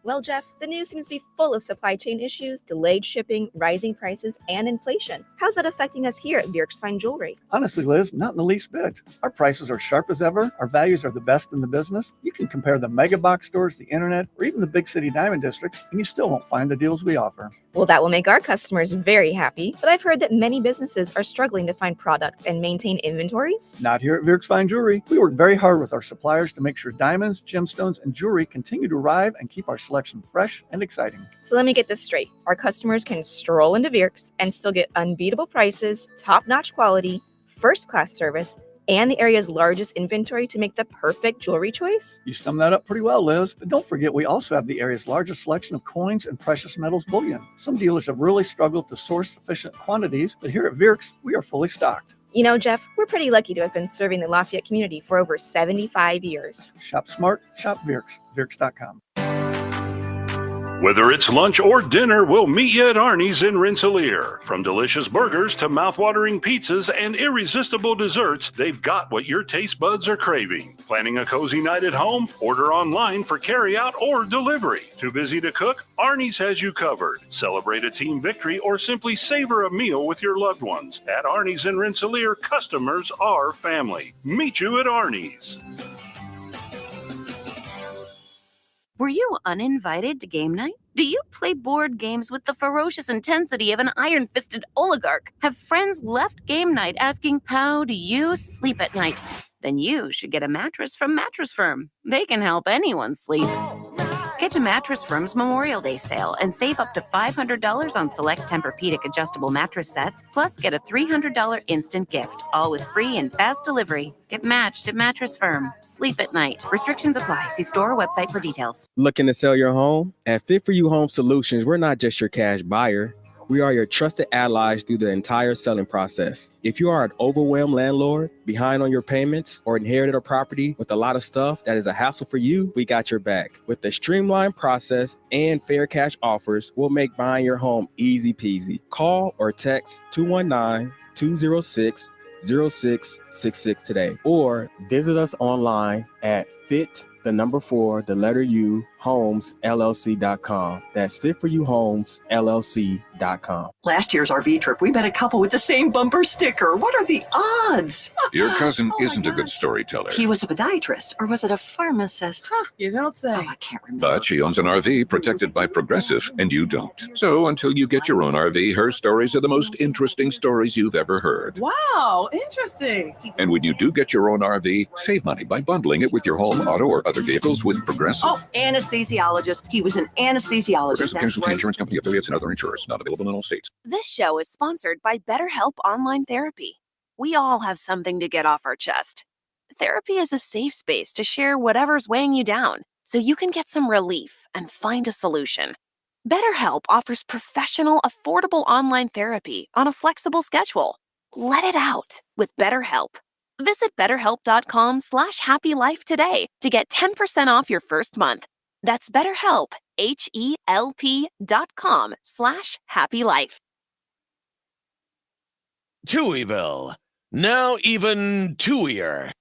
Well, Jeff, the news seems to be full of supply chain issues, delayed shipping, rising prices, and inflation. How's that affecting us here at Bjerk's Fine Jewelry? Honestly, Liz, not in the least bit. Our prices are sharp as ever. Our values are the best in the business. You can compare the mega box stores, the internet, or even the big city diamond districts, and you still won't find the deals we offer. Well, that will make our customers very happy, but I've heard that many businesses are struggling to find product and maintain inventories. Not here at Bjerk's Fine Jewelry. We work very hard with our suppliers to make sure diamonds, gemstones, and jewelry continue to arrive and keep our selection fresh and exciting. So let me get this straight. Our customers can stroll into Bjerk's and still get unbeatable prices, top-notch quality, first-class service, and the area's largest inventory to make the perfect jewelry choice? You summed that up pretty well, Liz. But don't forget, we also have the area's largest selection of coins and precious metals bullion. Some dealers have really struggled to source sufficient quantities, but here at Bjerk's, we are fully stocked. You know, Jeff, we're pretty lucky to have been serving the Lafayette community for over 75 years. Shop smart, shop Bjerk's, Bjerk's.com. Whether it's lunch or dinner, we'll meet you at Arnie's in Rensselaer. From delicious burgers to mouth-watering pizzas and irresistible desserts, they've got what your taste buds are craving. Planning a cozy night at home? Order online for carry-out or delivery. Too busy to cook? Arnie's has you covered. Celebrate a team victory or simply savor a meal with your loved ones. At Arnie's in Rensselaer, customers are family. Meet you at Arnie's. Were you uninvited to game night? Do you play board games with the ferocious intensity of an iron-fisted oligarch? Have friends left game night asking, how do you sleep at night? Then you should get a mattress from Mattress Firm. They can help anyone sleep. Get to Mattress Firm's Memorial Day sale and save up to $500 on select Tempur-Pedic adjustable mattress sets, plus get a $300 instant gift, all with free and fast delivery. Get matched at Mattress Firm. Sleep at night. Restrictions apply. See store or website for details. Looking to sell your home? At Fit For You Home Solutions, we're not just your cash buyer. We are your trusted allies through the entire selling process. If you are an overwhelmed landlord, behind on your payments, or inherited a property with a lot of stuff that is a hassle for you, we got your back. With the streamlined process and fair cash offers, we'll make buying your home easy peasy. Call or text 219-206-0666 today, or visit us online at homes.com. That's fitforyouhomesllc.com. Last year's RV trip, we met a couple with the same bumper sticker. What are the odds? Your cousin isn't a good storyteller. He was a podiatrist, or was it a pharmacist? Huh, you don't say. Oh, I can't remember. But she owns an RV protected by Progressive, and you don't. So until you get your own RV, her stories are the most interesting stories you've ever heard. Wow, interesting. And when you do get your own RV, save money by bundling it with your home, auto, or other vehicles with Progressive. Oh, anesthesiologist. He was an anesthesiologist. Progressive Casualty Insurance Company affiliates and other insurers. Not available in all states. This show is sponsored by BetterHelp Online Therapy. We all have something to get off our chest. Therapy is a safe space to share whatever's weighing you down, so you can get some relief and find a solution. BetterHelp offers professional, affordable online therapy on a flexible schedule. Let it out with BetterHelp. Visit BetterHelp.com/happylife today to get 10% off your first month. That's BetterHelp, HELP.com/happylife. Touhyville. Now even Touhier.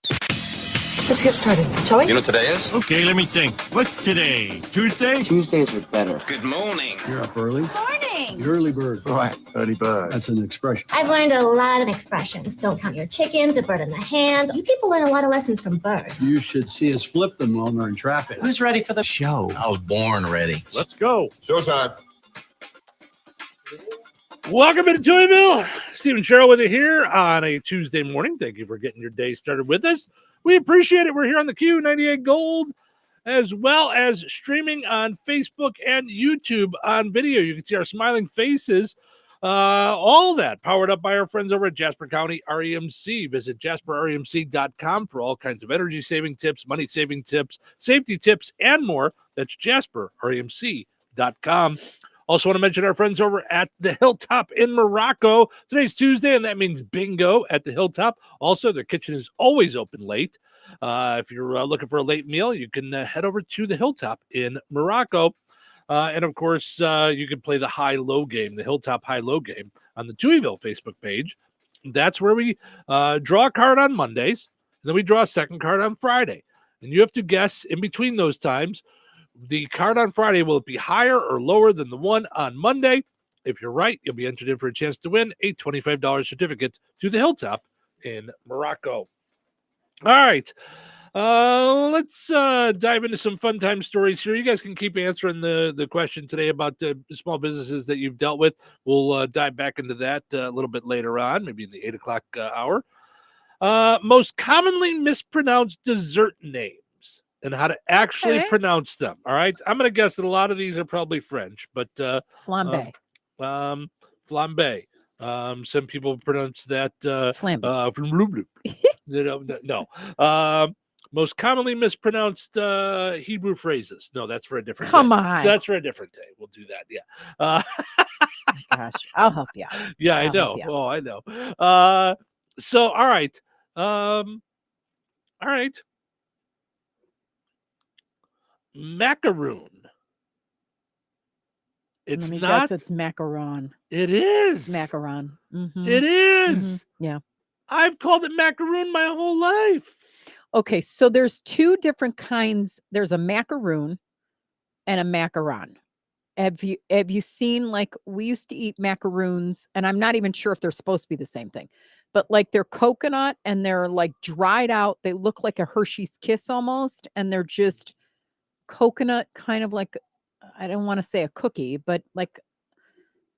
Let's get started, shall we? You know what today is? Okay, let me think. What's today? Tuesday? Tuesdays are better. Good morning. You're up early? Morning. The early bird. Right. Early bird. That's an expression. I've learned a lot of expressions. Don't count your chickens, a bird in the hand. You people learn a lot of lessons from birds. You should see us flip them while they're in traffic. Who's ready for the show? I was born ready. Let's go. Showtime. Welcome into Touhyville. Steve and Cheryl with you here on a Tuesday morning. Thank you for getting your day started with us. We appreciate it. We're here on the Q98 Gold, as well as streaming on Facebook and YouTube on video. You can see our smiling faces. All that powered up by our friends over at Jasper County REMC. Visit jasperremc.com for all kinds of energy saving tips, money saving tips, safety tips, and more. That's jasperremc.com. Also want to mention our friends over at the Hilltop in Morocco. Today's Tuesday, and that means bingo at the Hilltop. Also, their kitchen is always open late. If you're looking for a late meal, you can head over to the Hilltop in Morocco. And, of course, you can play the high-low game, the Hilltop high-low game, on the Touhyville Facebook page. That's where we draw a card on Mondays, and then we draw a second card on Friday. And you have to guess in between those times, the card on Friday, will it be higher or lower than the one on Monday? If you're right, you'll be entered in for a chance to win a $25 certificate to the Hilltop in Morocco. All right. Let's dive into some fun time stories here. You guys can keep answering the question today about the small businesses that you've dealt with. We'll dive back into that a little bit later on, maybe in the 8 o'clock hour. Most commonly mispronounced dessert names and how to actually pronounce them. All right. I'm going to guess that a lot of these are probably French, but flambe. Flambe. Some people pronounce that flambe. No. Most commonly mispronounced Hebrew phrases. No, that's for a different Come day. on. So that's for a different day. We'll do that. Yeah. Gosh, I'll help you out. Yeah, I'll I know. help you out. Oh, I know. So, all right. All right. Macaroon. It's Let me not. guess it's macaron. It is. Macaron. Mhm. It is. Mhm. Yeah. I've called it macaroon my whole life. Okay, so there's two different kinds. There's a macaroon and a macaron. Have you seen, like, we used to eat macaroons, and I'm not even sure if they're supposed to be the same thing, but like they're coconut and they're like dried out. They look like a Hershey's Kiss almost, and they're just coconut, kind of like, I don't want to say a cookie, but like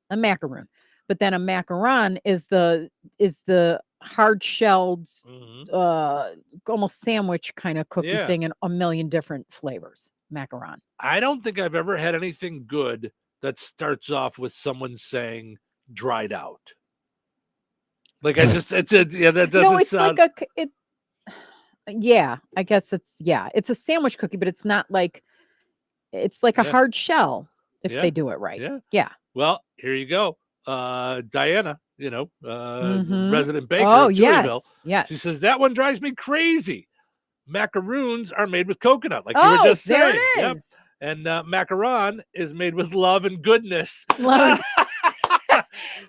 a macaroon. But then a macaron is the hard shelled, almost sandwich kind of cookie thing in a million different flavors. Macaron. I don't think I've ever had anything good that starts off with someone saying dried out. Like that doesn't No, it's sound. like I guess it's a sandwich cookie, but it's not like, it's like a hard shell if they do it right. Yeah. Yeah. Well, here you go. Diana, resident baker Oh, of Touhyville. yes. Yes. She says that one drives me crazy. Macaroons are made with coconut, like you were just there saying. it Yep. is. And macaron is made with love and goodness. Love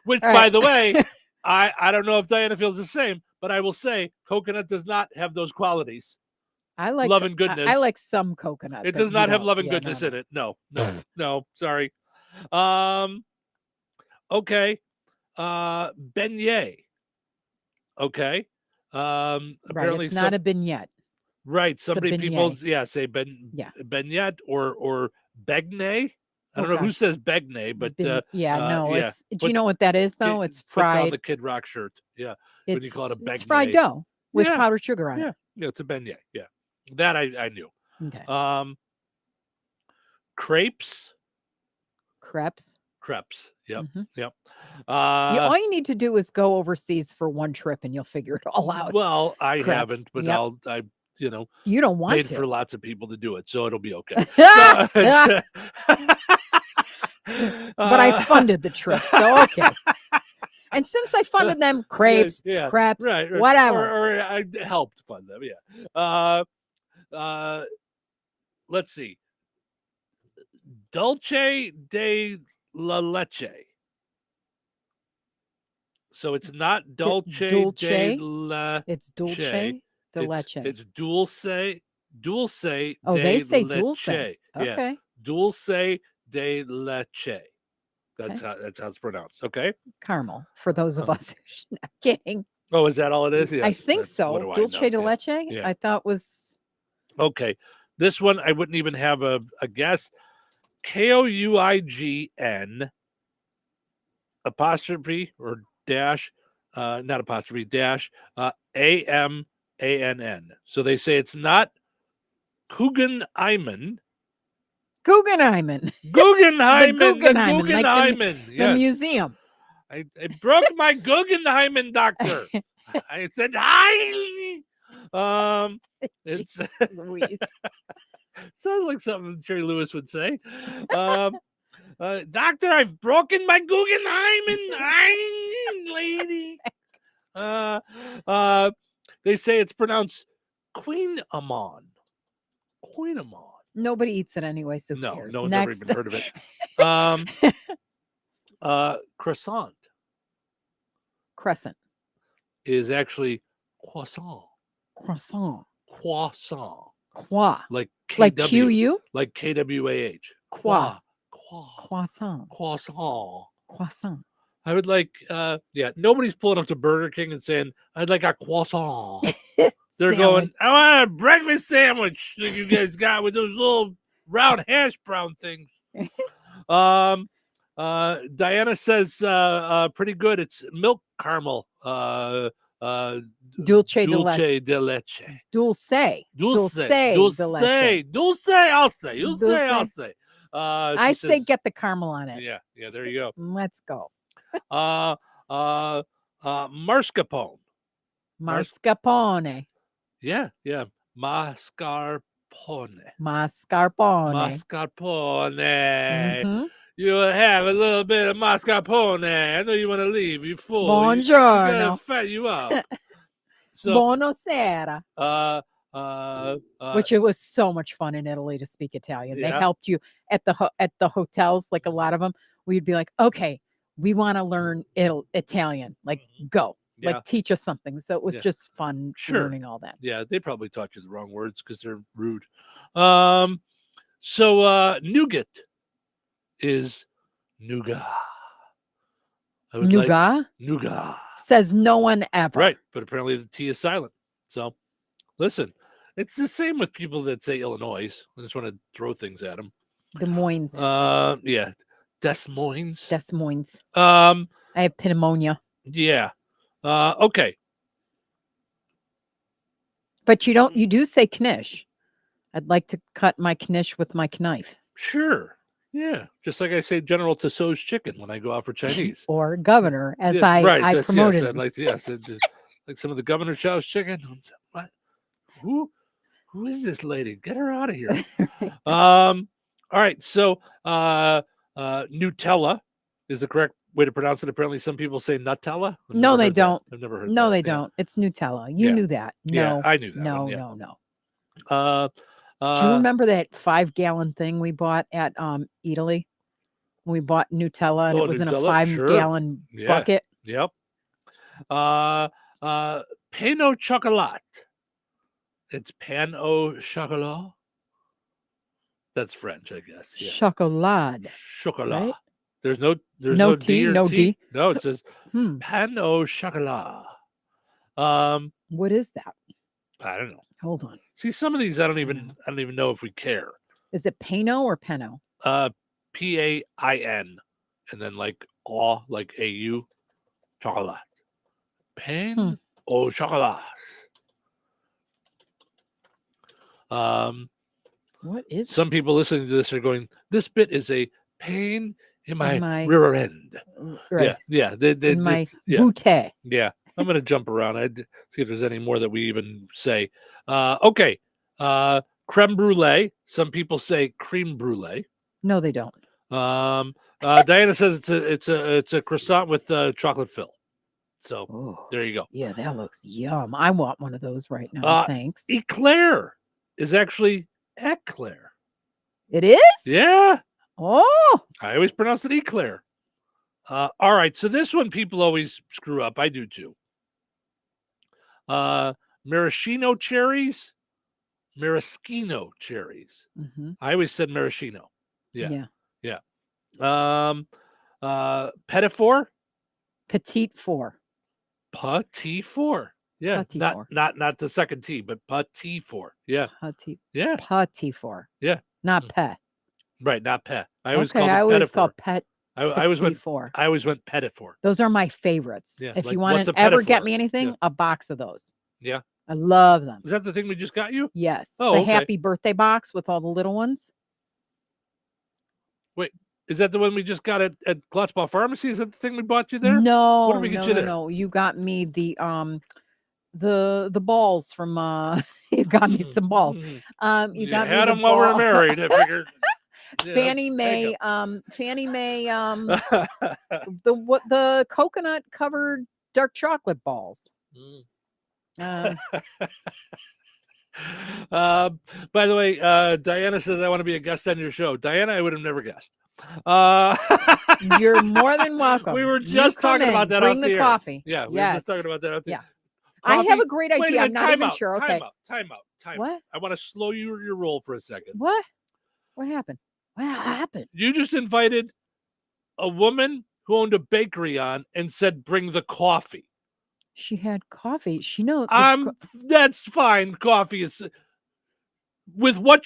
Which, All by right. the way, I don't know if Diana feels the same, but I will say coconut does not have those qualities. I like love and goodness. I like some coconut. It but does you not have don't. love and Yeah, goodness no, in it. No, sorry. Okay. Beignet. Okay. Right. Apparently It's not a beignet. right. Somebody people beignet. say beignet or beignet. I don't know Okay. who says beignet, but No, yeah. it's do you know what that is though? It's Put down fried. the Kid Rock shirt. Yeah. When you call it a beignet. It's fried dough with Yeah. powdered sugar on it. Yeah, it's a beignet. Yeah. That I knew. Okay. Crepes. Crepes. Yep. Mhm. Yep. All you need to do is go overseas for one trip and you'll figure it all out. Well, I Crepes. haven't, but Yep. I You don't want paid to. for lots of people to do it, so it'll be okay. But I funded the trip, so okay. And since I funded them, crepes, crepes, right, whatever. or I helped fund them. Yeah. Let's see. Dulce de la leche. So it's not dulce de la. It's dulce de leche. It's dulce de Oh, they say leche. dulce. Yeah. Okay. Dulce de leche. That's how it's pronounced. Okay. Caramel for those of us who's not kidding. Oh, is that all it is? Yeah. I think What so. do I Dulce know? de leche. Yeah. I thought was Okay. This one I wouldn't even have a guess. Kougn apostrophe or dash, not apostrophe, dash, AMANN. So they say it's not Guggenheimen. Guggenheimen. Guggenheimen. The The Guggenheimen, Guggenheimen. the Yes. museum. I broke my Guggenheimen, doctor. I said hi. It's sounds like something Jerry Lewis would say. Doctor, I've broken my Guggenheimen, lady. They say it's pronounced Queen Amon. Queen Amon. Nobody eats it anyway, so who No, cares? no one's ever Next. even heard of it. Croissant Crescent. is actually croissant. Croissant. Croissant. Qua. Like Like KW, QU? like KWAH. Qua. Qua. Croissant. Croissant. Croissant. I would like, nobody's pulling up to Burger King and saying, I'd like a croissant. They're going, I want a breakfast sandwich that you guys got with those little round hash brown things. Diana says, pretty good. It's milk caramel. Dulce de leche. de leche. Dulce. Dulce. de leche. Dulce, I'll say. I'll say. I She say says- get the caramel on it. Yeah, there you go. Let's go. Mascarpone. Mascarpone. Yeah. Mascarpone. Mascarpone. Mascarpone. Mhm. You have a little bit of mascarpone. I know you want to leave. You fool. Buongiorno. You gotta fat you up. So, Buonasera. Which it was so much fun in Italy to speak Italian. They Yeah. helped you at the hotels, like a lot of them. We'd be like, okay, we want to learn Italian. Like, go. Yeah. Like, teach us something. So it was Yeah. just fun Sure. learning all that. Yeah, they probably taught you the wrong words because they're rude. So nougat is nougat. I would like- Nougat? nougat. Says no one ever. Right, but apparently the T is silent. So, listen, it's the same with people that say Illinois. I just want to throw things at them. Des Moines. Yeah, Des Moines. Des Moines. I have pneumonia. Yeah. Okay. But you do say knish. I'd like to cut my knish with my knife. Sure. Yeah. Just like I say General Tussauds chicken when I go out for Chinese. Or governor, as Yeah, I that's- promoted. Yes, I'd him. like to, yes, like some of the Governor Chow's chicken. What? Who is this lady? Get her out of here. All right. So Nutella is the correct way to pronounce it. Apparently, some people say Nutella. No, they don't. I've never heard. No, that. they don't. It's Nutella. You knew that. No, I knew that. No, one, no. Do you remember that 5-gallon thing we bought at Italy? We bought Nutella and it was in a 5-gallon bucket. Yep. Pain au chocolat. It's pain au chocolat. That's French, I guess. Yeah. Chocolat. Chocolat. Right? There's no T, no D. No, it says pain au chocolat. What is that? I don't know. Hold on. See, some of these I don't even know if we care. Is it Pano or Peno? PAIN, and then like au, like AU, chocolat. Pain au chocolat. What is some people listening to this are going, this bit is a pain in my rear end. Right. Yeah. In my booty. Yeah. I'm going to jump around. I'd see if there's any more that we even say. Okay. Creme brulee. Some people say cream brulee. No, they don't. Diana says it's a croissant with chocolate fill. So there you go. Yeah, that looks yum. I want one of those right now. Thanks. Eclair is actually eclair. It is? Yeah. Oh. I always pronounce it eclair. All right. So this one people always screw up. I do too. Maraschino cherries. Maraschino cherries. Mm-hmm. I always said maraschino. Yeah. Petit four. Petite four. Petit four. Yeah. Petit four. Not the second T, but petit four. Yeah. Petit. Yeah. Petit four. Yeah. Not pet. Right. Not pet. I always call pet. I always went four. I always went petit four. Those are my favorites. Yeah, if like, you want to ever get me anything, a box of those. Yeah. I love them. Is that the thing we just got you? Yes. Oh, the okay. happy birthday box with all the little ones. Wait, is that the one we just got at Glotzball Pharmacy? Is that the thing we bought you there? No. What did we get you there? No. You got me the balls from you got me some balls. You got me had the them while we were married, I figured. Yeah, Fannie Mae, the coconut covered dark chocolate balls. By the way, Diana says I want to be a guest on your show. Diana, I would have never guessed. You're more than welcome. We were just talking about that. Bring the coffee. Yeah, we were just talking about that. Yeah. I have a great idea. I'm not even sure. Okay. Time out. What? I want to slow your roll for a second. What happened? What happened? You just invited a woman who owned a bakery on and said, bring the coffee. She had coffee. She knows. That's fine. Coffee is with what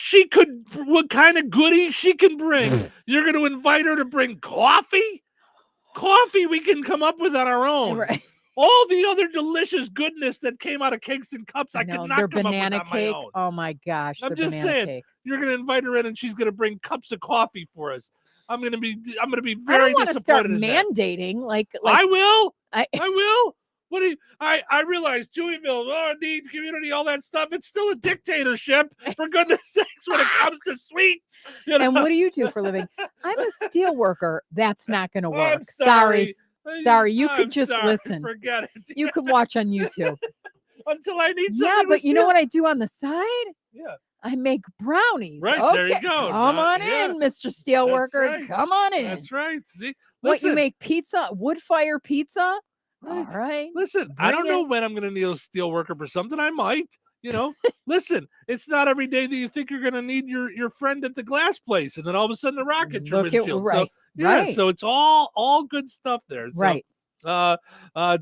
kind of goodie she can bring. You're going to invite her to bring coffee? Coffee we can come up with on our own. Right. All the other delicious goodness that came out of cakes and cups, I could not come banana up with on cake. my own. Oh my gosh! I'm just saying, cake. You're going to invite her in, and she's going to bring cups of coffee for us. I'm going to be very disappointed. I don't want to start mandating. Like I will. I will. What do you? I realize Touhyville, need community, all that stuff. It's still a dictatorship, for goodness sakes, when it comes to sweets. You know? And what do you do for a living? I'm a steel worker. That's not going to work. I'm sorry. You could just listen. Forget it. You could watch on YouTube. Until I need something. Yeah, but you know what I do on the side? Yeah. I make brownies. Right, okay. there you go. Come on in, Mr. Steelworker. Right. Come on in. That's right. See, what, you make pizza, wood fire pizza? Right. All right. Listen, I don't know when I'm going to need a steel worker for something. I might, listen, it's not every day that you think you're going to need your friend at the glass place. And then all of a sudden the rocket's your windshield. Right. So, right. So it's all good stuff there. So, right.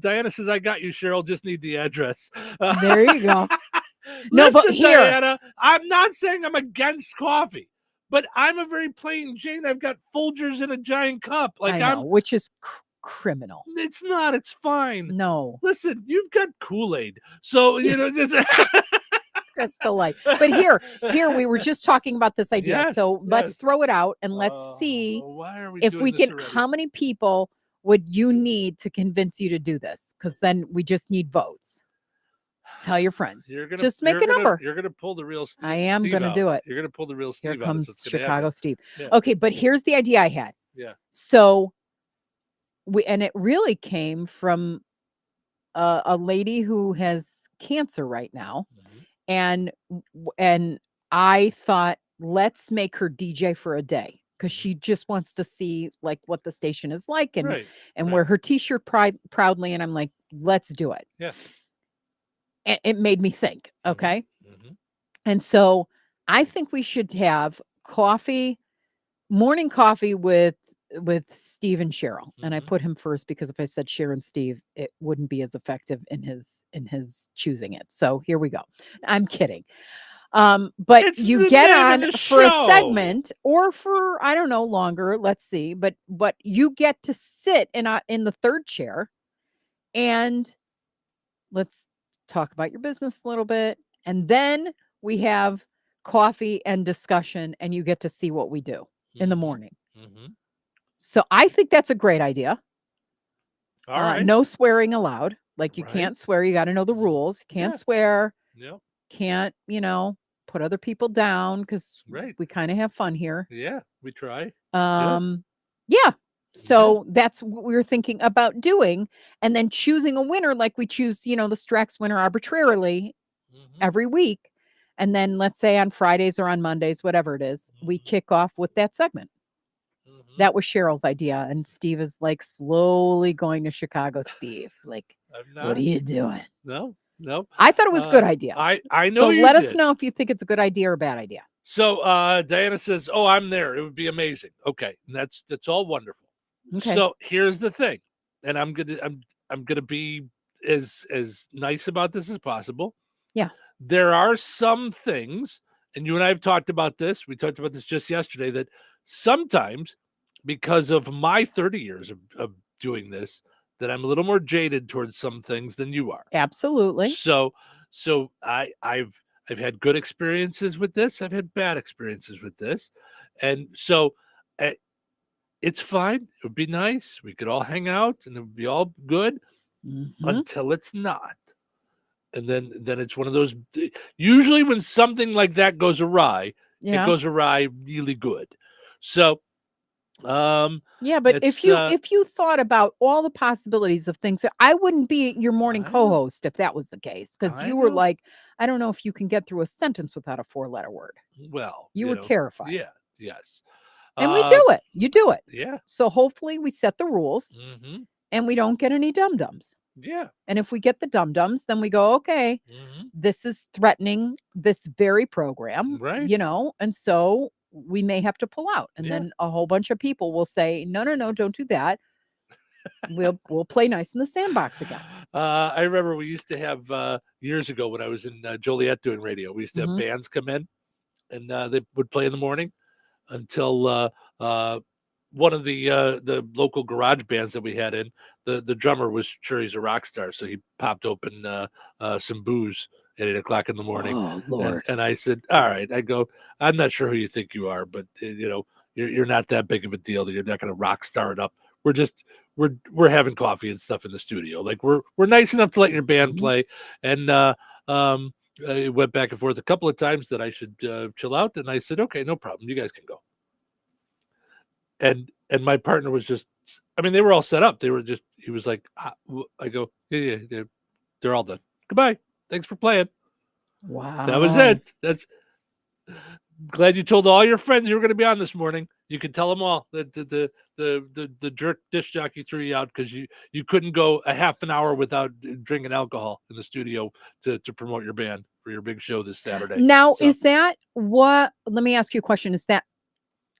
Diana says, I got you, Cheryl. Just need the address. There you go. No, listen, but here, Diana, I'm not saying I'm against coffee, but I'm a very plain Jane. I've got Folgers in a giant cup. Which is criminal. It's not. It's fine. No. Listen, you've got Kool-Aid. So, Crystal Light. But here, we were just talking about this idea. Yes, so let's throw it out and let's see if we can, how many people would you need to convince you to do this? Because then we just need votes. Tell your friends. Just make a number. You're going to pull the real Steve. I am going to do it. You're going to pull the real Steve. Here comes Chicago Steve. Yeah. Okay, but here's the idea I had. Yeah. So and it really came from a lady who has cancer right now, and I thought, let's make her DJ for a day because she just wants to see like what the station is like and wear her T-shirt proudly, and I'm like, let's do it. Yeah. It made me think. Okay. And so I think we should have morning coffee with Steve and Cheryl. And I put him first because if I said Sharon Steve, it wouldn't be as effective in his choosing it. So here we go. I'm kidding. But It's you the get name of on the for a show. segment or for, I don't know, longer. Let's see. But you get to sit in the third chair and let's talk about your business a little bit. And then we have coffee and discussion, and you get to see what we do in the morning. So I think that's a great idea. All right. No swearing allowed. Like you can't swear. You got to know the rules. You can't swear. Yep. Can't, put other people down because we kind of have fun here. Yeah, we try. Yeah. So that's what we were thinking about doing. And then choosing a winner, like we choose, the Strax winner arbitrarily every week. And then let's say on Fridays or on Mondays, whatever it is, we kick off with that segment. That was Cheryl's idea. And Steve is like slowly going to Chicago. Steve, like, what are you doing? No. I thought it was a good idea. I know so you let did. us know if you think it's a good idea or a bad idea. So Diana says, "Oh, I'm there. It would be amazing." Okay, and that's all wonderful. Okay. So here's the thing, and I'm gonna be as nice about this as possible. Yeah. There are some things, and you and I have talked about this. We talked about this just yesterday. That sometimes, because of my 30 years of doing this, that I'm a little more jaded towards some things than you are. Absolutely. So I've had good experiences with this. I've had bad experiences with this. And so it's fine. It would be nice. We could all hang out and it would be all good until it's not. And then it's one of those, usually when something like that goes awry, it goes awry really good. So yeah, but if you thought about all the possibilities of things, I wouldn't be your morning co-host if that was the case, because you were like, I don't know if you can get through a sentence without a 4-letter word. Well, you were terrified. Yeah. Yes. And we do it. You do it. Yeah. So hopefully we set the rules and we don't get any dum-dums. Yeah. And if we get the dum-dums, then we go, okay, this is threatening this very program, right? And so we may have to pull out. And then a whole bunch of people will say, no, don't do that. We'll play nice in the sandbox again. I remember we used to have years ago when I was in Joliet doing radio, we used to have bands come in and they would play in the morning until one of the local garage bands that we had in, the drummer was sure he's a rock star. So he popped open some booze at 8 o'clock in the morning. Oh, Lord. And I said, all right, I go, I'm not sure who you think you are, but you're not that big of a deal that you're not going to rock star it up. We're having coffee and stuff in the studio. Like we're nice enough to let your band play. And I went back and forth a couple of times that I should chill out. And I said, okay, no problem. You guys can go. And my partner was just, I mean, they were all set up. They were just, he was like, I go, yeah, they're all done. Goodbye. Thanks for playing. Wow. That was it. That's glad you told all your friends you were going to be on this morning. You could tell them all that the jerk disc jockey threw you out because you couldn't go a half an hour without drinking alcohol in the studio to promote your band for your big show this Saturday. Now, is that what? Let me ask you a question. Is that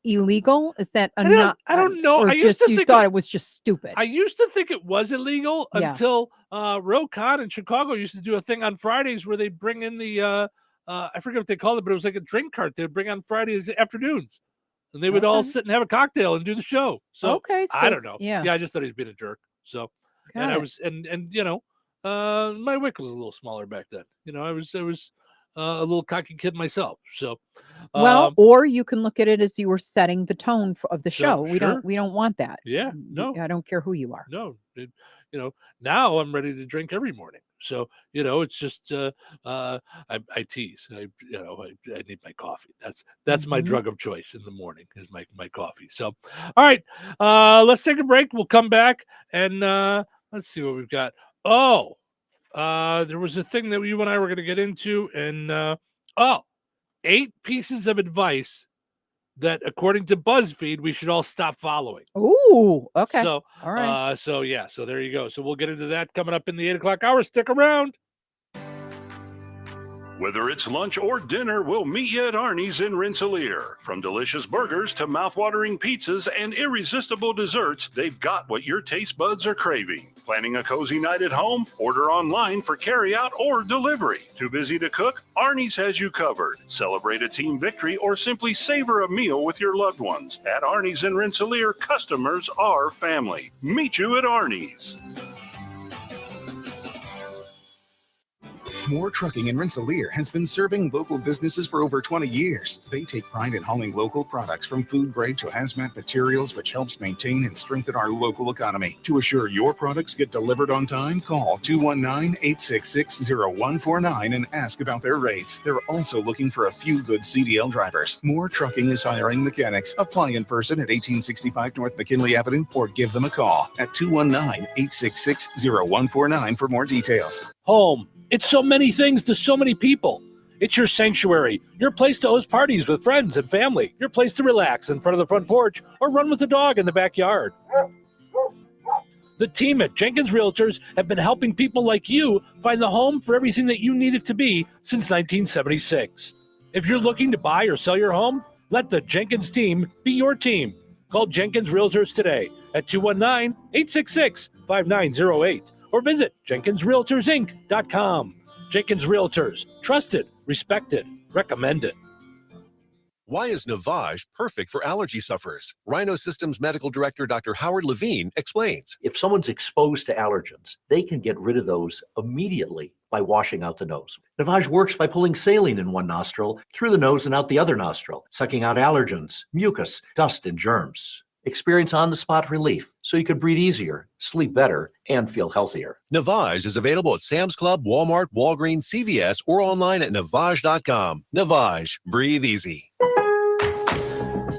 illegal? Is that I don't know. Or I used just to you think thought it was just stupid? I used to think it was illegal until Rocon in Chicago used to do a thing on Fridays where they bring in the I forget what they called it, but it was like a drink cart they would bring on Fridays afternoons. And they would all sit and have a cocktail and do the show. So, I don't know. Yeah, I just thought he was being a jerk. So and I was and my wick was a little smaller back then. I was a little cocky kid myself. So Well, or you can look at it as you were setting the tone of the show. Sure. We don't want that. Yeah, no, I don't care who you are. no. Now I'm ready to drink every morning. So it's just I tease. I need my coffee. That's my drug of choice in the morning is my coffee. So, all right, let's take a break. We'll come back and let's see what we've got. Oh, there was a thing that you and I were going to get into, and 8 pieces of advice that, according to BuzzFeed, we should all stop following. Ooh, okay. So, all right. So there you go. So we'll get into that coming up in the 8 o'clock hour. Stick around. Whether it's lunch or dinner, we'll meet you at Arnie's in Rensselaer. From delicious burgers to mouth-watering pizzas and irresistible desserts, they've got what your taste buds are craving. Planning a cozy night at home? Order online for carryout or delivery. Too busy to cook? Arnie's has you covered. Celebrate a team victory or simply savor a meal with your loved ones. At Arnie's in Rensselaer, customers are family. Meet you at Arnie's. Moore Trucking in Rensselaer has been serving local businesses for over 20 years. They take pride in hauling local products from food grade to hazmat materials, which helps maintain and strengthen our local economy. To assure your products get delivered on time, call 219-866-0149 and ask about their rates. They're also looking for a few good CDL drivers. Moore Trucking is hiring mechanics. Apply in person at 1865 North McKinley Avenue or give them a call at 219-866-0149 for more details. Home. It's so many things to so many people. It's your sanctuary, your place to host parties with friends and family, your place to relax in front of the front porch or run with the dog in the backyard. The team at Jenkins Realtors have been helping people like you find the home for everything that you need it to be since 1976. If you're looking to buy or sell your home, let the Jenkins team be your team. Call Jenkins Realtors today at 219-866-5908. or visit JenkinsRealtorsInc.com. Jenkins Realtors, trusted, respected, recommended. Why is Navage perfect for allergy sufferers? Rhino Systems Medical Director Dr. Howard Levine explains. If someone's exposed to allergens, they can get rid of those immediately by washing out the nose. Navage works by pulling saline in one nostril through the nose and out the other nostril, sucking out allergens, mucus, dust, and germs. Experience on-the-spot relief so you can breathe easier, sleep better, and feel healthier. Navage is available at Sam's Club, Walmart, Walgreens, CVS, or online at Navage.com. Navage, breathe easy.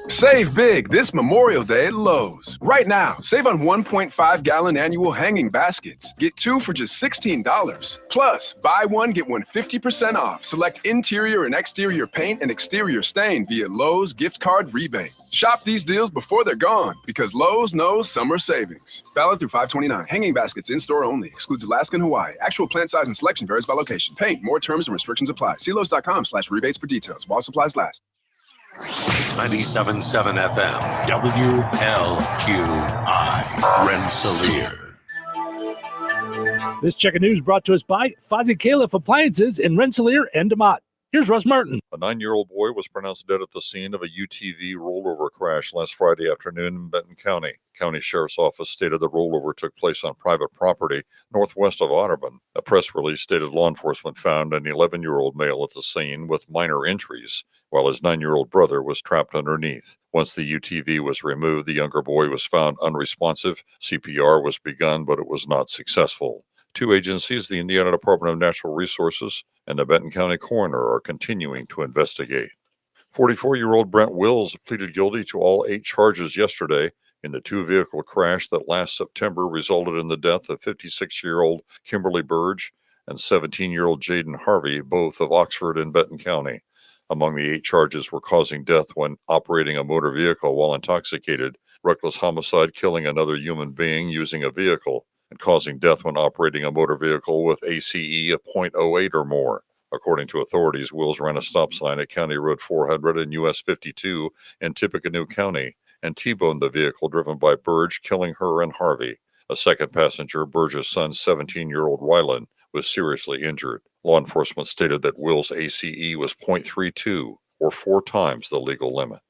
Save big this Memorial Day at Lowe's. Right now, save on 1.5-gallon annual hanging baskets. Get 2 for just $16. Plus, buy one, get one 50% off. Select interior and exterior paint and exterior stain via Lowe's gift card rebate. Shop these deals before they're gone because Lowe's knows summer savings. Valid through 5/29. Hanging baskets in-store only. Excludes Alaska and Hawaii. Actual plant size and selection varies by location. Paint. More terms and restrictions apply. See Lowe's.com/rebates for details. While supplies last. 97.7 FM, WLQI, Rensselaer. This check of news brought to us by Fozzie Califf Appliances in Rensselaer and DeMott. Here's Russ Martin. A 9-year-old boy was pronounced dead at the scene of a UTV rollover crash last Friday afternoon in Benton County. County Sheriff's Office stated the rollover took place on private property northwest of Audubon. A press release stated law enforcement found an 11-year-old male at the scene with minor injuries, while his 9-year-old brother was trapped underneath. Once the UTV was removed, the younger boy was found unresponsive. CPR was begun, but it was not successful. 2 agencies, the Indiana Department of Natural Resources and the Benton County Coroner, are continuing to investigate. 44-year-old Brent Wills pleaded guilty to all 8 charges yesterday in the 2-vehicle crash that last September resulted in the death of 56-year-old Kimberly Burge and 17-year-old Jaden Harvey, both of Oxford and Benton County. Among the 8 charges were causing death when operating a motor vehicle while intoxicated, reckless homicide, killing another human being using a vehicle, and causing death when operating a motor vehicle with ACE of 0.08 or more. According to authorities, Wills ran a stop sign at County Road 400 and US 52 in Tippecanoe County and T-boned the vehicle driven by Burge, killing her and Harvey. A second passenger, Burge's son, 17-year-old Rylan, was seriously injured. Law enforcement stated that Wills' ACE was 0.32, or 4 times the legal limit.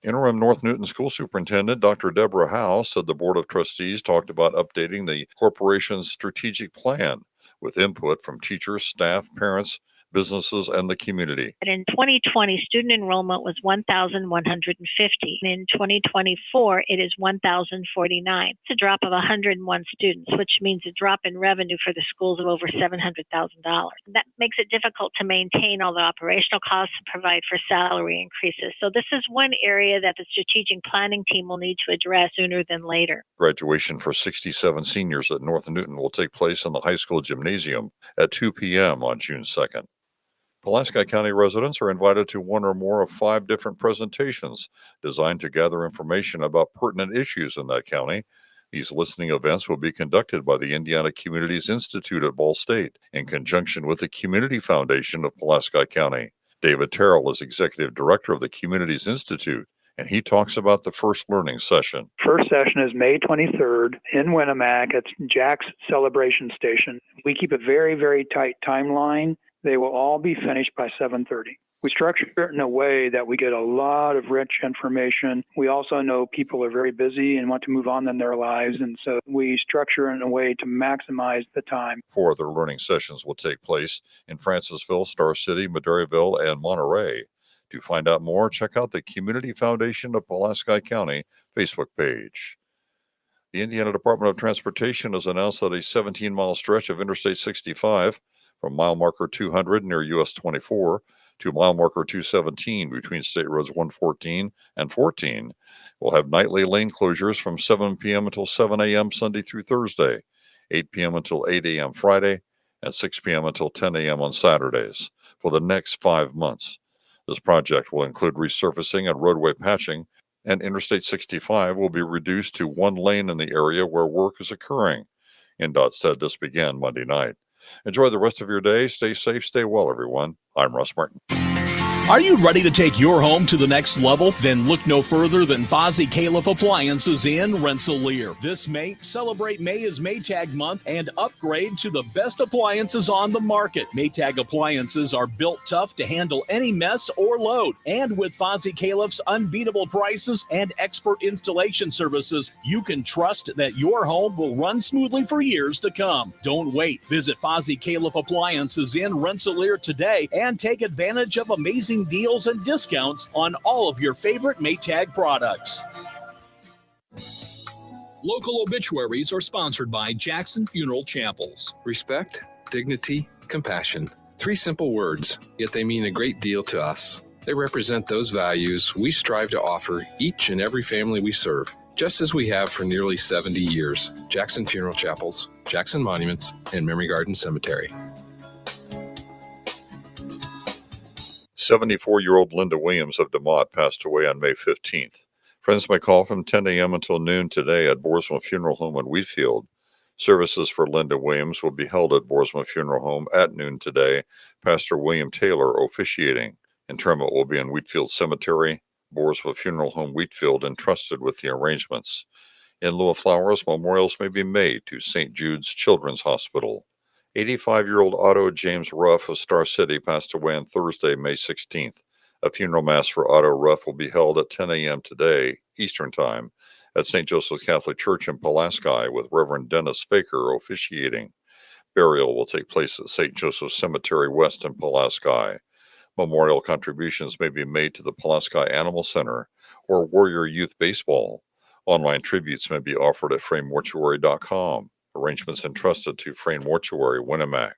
Interim North Newton School Superintendent Dr. Deborah Howe said the Board of Trustees talked about updating the corporation's strategic plan with input from teachers, staff, parents, businesses, and the community. And in 2020, student enrollment was 1,150. In 2024, it is 1,049. It's a drop of 101 students, which means a drop in revenue for the schools of over $700,000. That makes it difficult to maintain all the operational costs and provide for salary increases. So this is one area that the strategic planning team will need to address sooner than later. Graduation for 67 seniors at North Newton will take place in the high school gymnasium at 2 p.m. on June 2nd. Pulaski County residents are invited to one or more of 5 different presentations designed to gather information about pertinent issues in that county. These listening events will be conducted by the Indiana Communities Institute at Ball State in conjunction with the Community Foundation of Pulaski County. David Terrell is Executive Director of the Communities Institute, and he talks about the first learning session. First session is May 23rd in Winnemac at Jack's Celebration Station. We keep a very, very tight timeline. They will all be finished by 7:30. We structure it in a way that we get a lot of rich information. We also know people are very busy and want to move on in their lives, and so we structure it in a way to maximize the time. 4 other learning sessions will take place in Francisville, Star City, Maderaeville, and Monterey. To find out more, check out the Community Foundation of Pulaski County Facebook page. The Indiana Department of Transportation has announced that a 17-mile stretch of Interstate 65 from mile marker 200 near US 24 to mile marker 217 between State Roads 114 and 14 will have nightly lane closures from 7 p.m. until 7 a.m. Sunday through Thursday, 8 p.m. until 8 a.m. Friday, and 6 p.m. until 10 a.m. on Saturdays for the next 5 months. This project will include resurfacing and roadway patching, and Interstate 65 will be reduced to 1 lane in the area where work is occurring. INDOT said this began Monday night. Enjoy the rest of your day. Stay safe, stay well, everyone. I'm Russ Martin. Are you ready to take your home to the next level? Then look no further than Fozzie Califf Appliances in Rensselaer. This May, celebrate May as Maytag Month and upgrade to the best appliances on the market. Maytag appliances are built tough to handle any mess or load. And with Fozzie Califf's unbeatable prices and expert installation services, you can trust that your home will run smoothly for years to come. Don't wait. Visit Fozzie Califf Appliances in Rensselaer today and take advantage of amazing deals and discounts on all of your favorite Maytag products. Local obituaries are sponsored by Jackson Funeral Chapels. Respect, dignity, compassion. 3 simple words, yet they mean a great deal to us. They represent those values we strive to offer each and every family we serve, just as we have for nearly 70 years. Jackson Funeral Chapels, Jackson Monuments, and Memory Garden Cemetery. 74-year-old Linda Williams of DeMotte passed away on May 15th. Friends may call from 10 a.m. until noon today at Boersma Funeral Home in Wheatfield. Services for Linda Williams will be held at Boersma Funeral Home at noon today. Pastor William Taylor officiating. Interment will be in Wheatfield Cemetery, Boersma Funeral Home, Wheatfield, entrusted with the arrangements. In lieu of flowers, memorials may be made to St. Jude's Children's Hospital. 85-year-old Otto James Ruff of Star City passed away on Thursday, May 16th. A funeral mass for Otto Ruff will be held at 10 a.m. today, Eastern Time, at St. Joseph's Catholic Church in Pulaski, with Reverend Dennis Faker officiating. Burial will take place at St. Joseph's Cemetery West in Pulaski. Memorial contributions may be made to the Pulaski Animal Center or Warrior Youth Baseball. Online tributes may be offered at FrameMortuary.com. Arrangements entrusted to Frame Mortuary, Winnemac.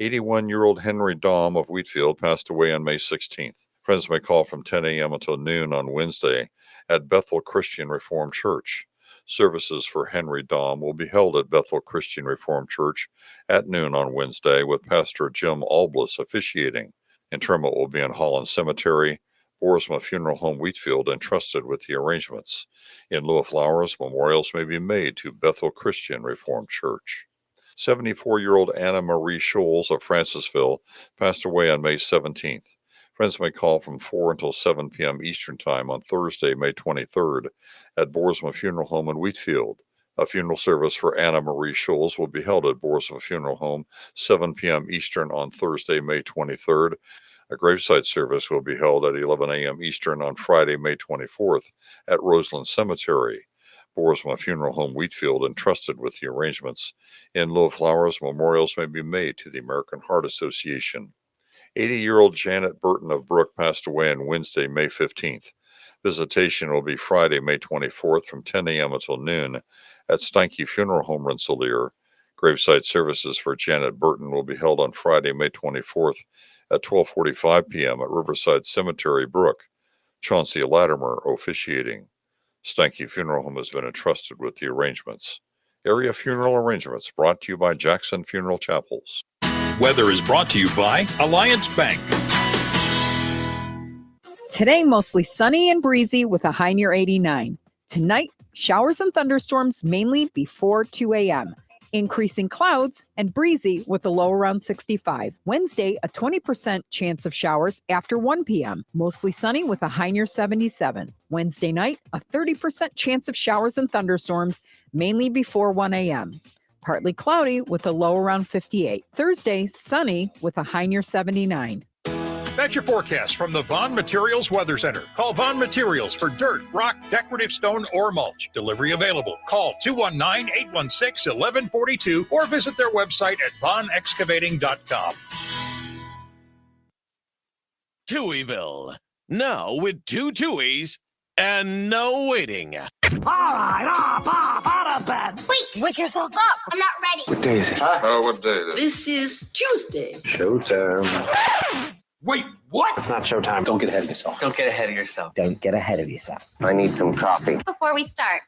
81-year-old Henry Dahm of Wheatfield passed away on May 16th. Friends may call from 10 a.m. until noon on Wednesday at Bethel Christian Reformed Church. Services for Henry Dahm will be held at Bethel Christian Reformed Church at noon on Wednesday, with Pastor Jim Alblas officiating. Interment will be in Holland Cemetery, Boersma Funeral Home, Wheatfield, entrusted with the arrangements. In lieu of flowers, memorials may be made to Bethel Christian Reformed Church. 74-year-old Anna Marie Scholes of Francisville passed away on May 17th. Friends may call from 4 until 7 p.m. Eastern Time on Thursday, May 23rd, at Boersma Funeral Home in Wheatfield. A funeral service for Anna Marie Scholes will be held at Boersma Funeral Home, 7 p.m. Eastern on Thursday, May 23rd. A gravesite service will be held at 11 a.m. Eastern on Friday, May 24th at Roseland Cemetery. Boersma Funeral Home, Wheatfield, entrusted with the arrangements. In lieu of flowers, memorials may be made to the American Heart Association. 80-year-old Janet Burton of Brook passed away on Wednesday, May 15th. Visitation will be Friday, May 24th from 10 a.m. until noon at Steinke Funeral Home, Rensselaer. Graveside services for Janet Burton will be held on Friday, May 24th at 12:45 p.m. at Riverside Cemetery, Brook. Chauncey Latimer officiating. Steinke Funeral Home has been entrusted with the arrangements. Area funeral arrangements brought to you by Jackson Funeral Chapels. Weather is brought to you by Alliance Bank. Today, mostly sunny and breezy with a high near 89. Tonight, showers and thunderstorms mainly before 2 a.m. Increasing clouds and breezy with a low around 65. Wednesday, a 20% chance of showers after 1 p.m. Mostly sunny with a high near 77. Wednesday night, a 30% chance of showers and thunderstorms mainly before 1 a.m. Partly cloudy with a low around 58. Thursday, sunny with a high near 79. That's your forecast from the Vaughn Materials Weather Center. Call Vaughn Materials for dirt, rock, decorative stone, or mulch. Delivery available. Call 219-816-1142 or visit their website at vaughnexcavating.com. Touhyville. Now with 2 Touhies and no waiting. All right, up, out of bed. Wait, wake yourself up. I'm not ready. What day is it? What day is it? This is Tuesday. Showtime. Wait, what? It's not showtime. Don't get ahead of yourself. Don't get ahead of yourself. Don't get ahead of yourself. I need some coffee. Before we start.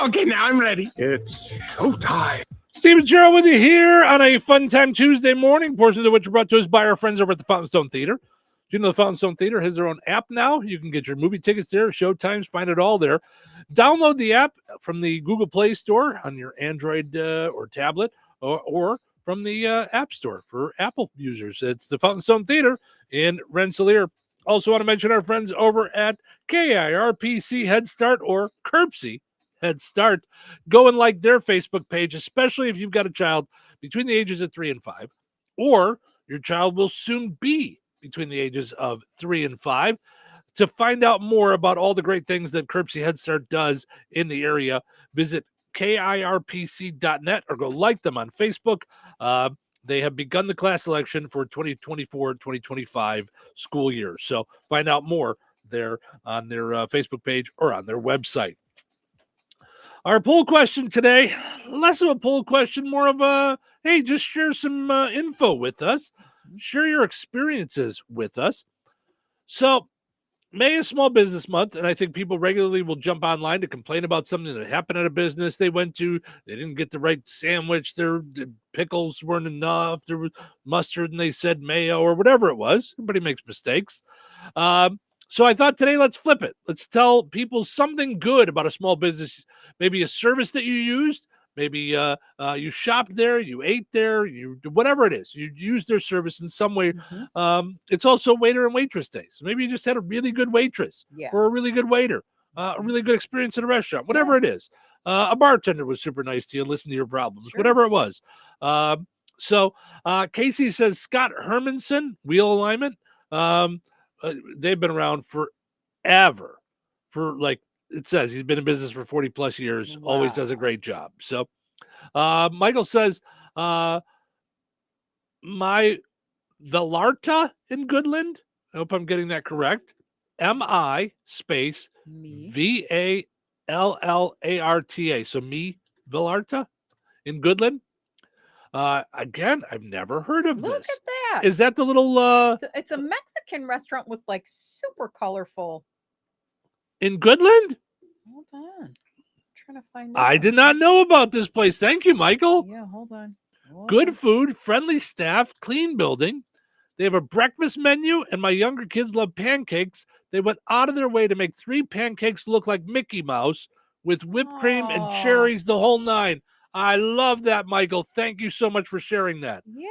Okay, now I'm ready. It's showtime. Steve and Cheryl with you here on a Fun Time Tuesday morning, portions of which are brought to us by our friends over at the Fountain Stone Theater. Do you know the Fountain Stone Theater has their own app now? You can get your movie tickets there, show times, find it all there. Download the app from the Google Play Store on your Android or tablet or from the App Store for Apple users. It's the Fountain Stone Theater in Rensselaer. Also want to mention our friends over at KIRPC Head Start or Curbsy Head Start. Go and like their Facebook page, especially if you've got a child between the ages of 3 and 5, or your child will soon be between the ages of 3 and 5. To find out more about all the great things that Curbsy Head Start does in the area, visit KIRPC.net or go like them on Facebook. They have begun the class selection for 2024-2025 school year. So find out more there on their Facebook page or on their website. Our poll question today, less of a poll question, more of a, hey, just share some info with us. Share your experiences with us. So May is Small Business Month, and I think people regularly will jump online to complain about something that happened at a business they went to. They didn't get the right sandwich. Their pickles weren't enough. There was mustard, and they said mayo or whatever it was. Everybody makes mistakes. So I thought today, let's flip it. Let's tell people something good about a small business, maybe a service that you used. Maybe you shopped there, you ate there, you whatever it is, you use their service in some way. It's also waiter and waitress day. So maybe you just had a really good waitress or a really good waiter, a really good experience at a restaurant, whatever it is. A bartender was super nice to you and listened to your problems, whatever it was. So Casey says Scott Hermanson, wheel alignment. They've been around forever, for like, it says he's been in business for 40 plus years, always does a great job. So Michael says, my Villarta in Goodland. I hope I'm getting that correct. MI space VALLARTA. So me Villarta in Goodland. Again, I've never heard of this. Look at that. Is that the little It's a Mexican restaurant with like super colorful. In Goodland? Hold on. I'm trying to find I did not know about this place. Thank you, Michael. Yeah, hold on. Good food, friendly staff, clean building. They have a breakfast menu, and my younger kids love pancakes. They went out of their way to make 3 pancakes look like Mickey Mouse with whipped cream and cherries, the whole 9. I love that, Michael. Thank you so much for sharing that. Yeah.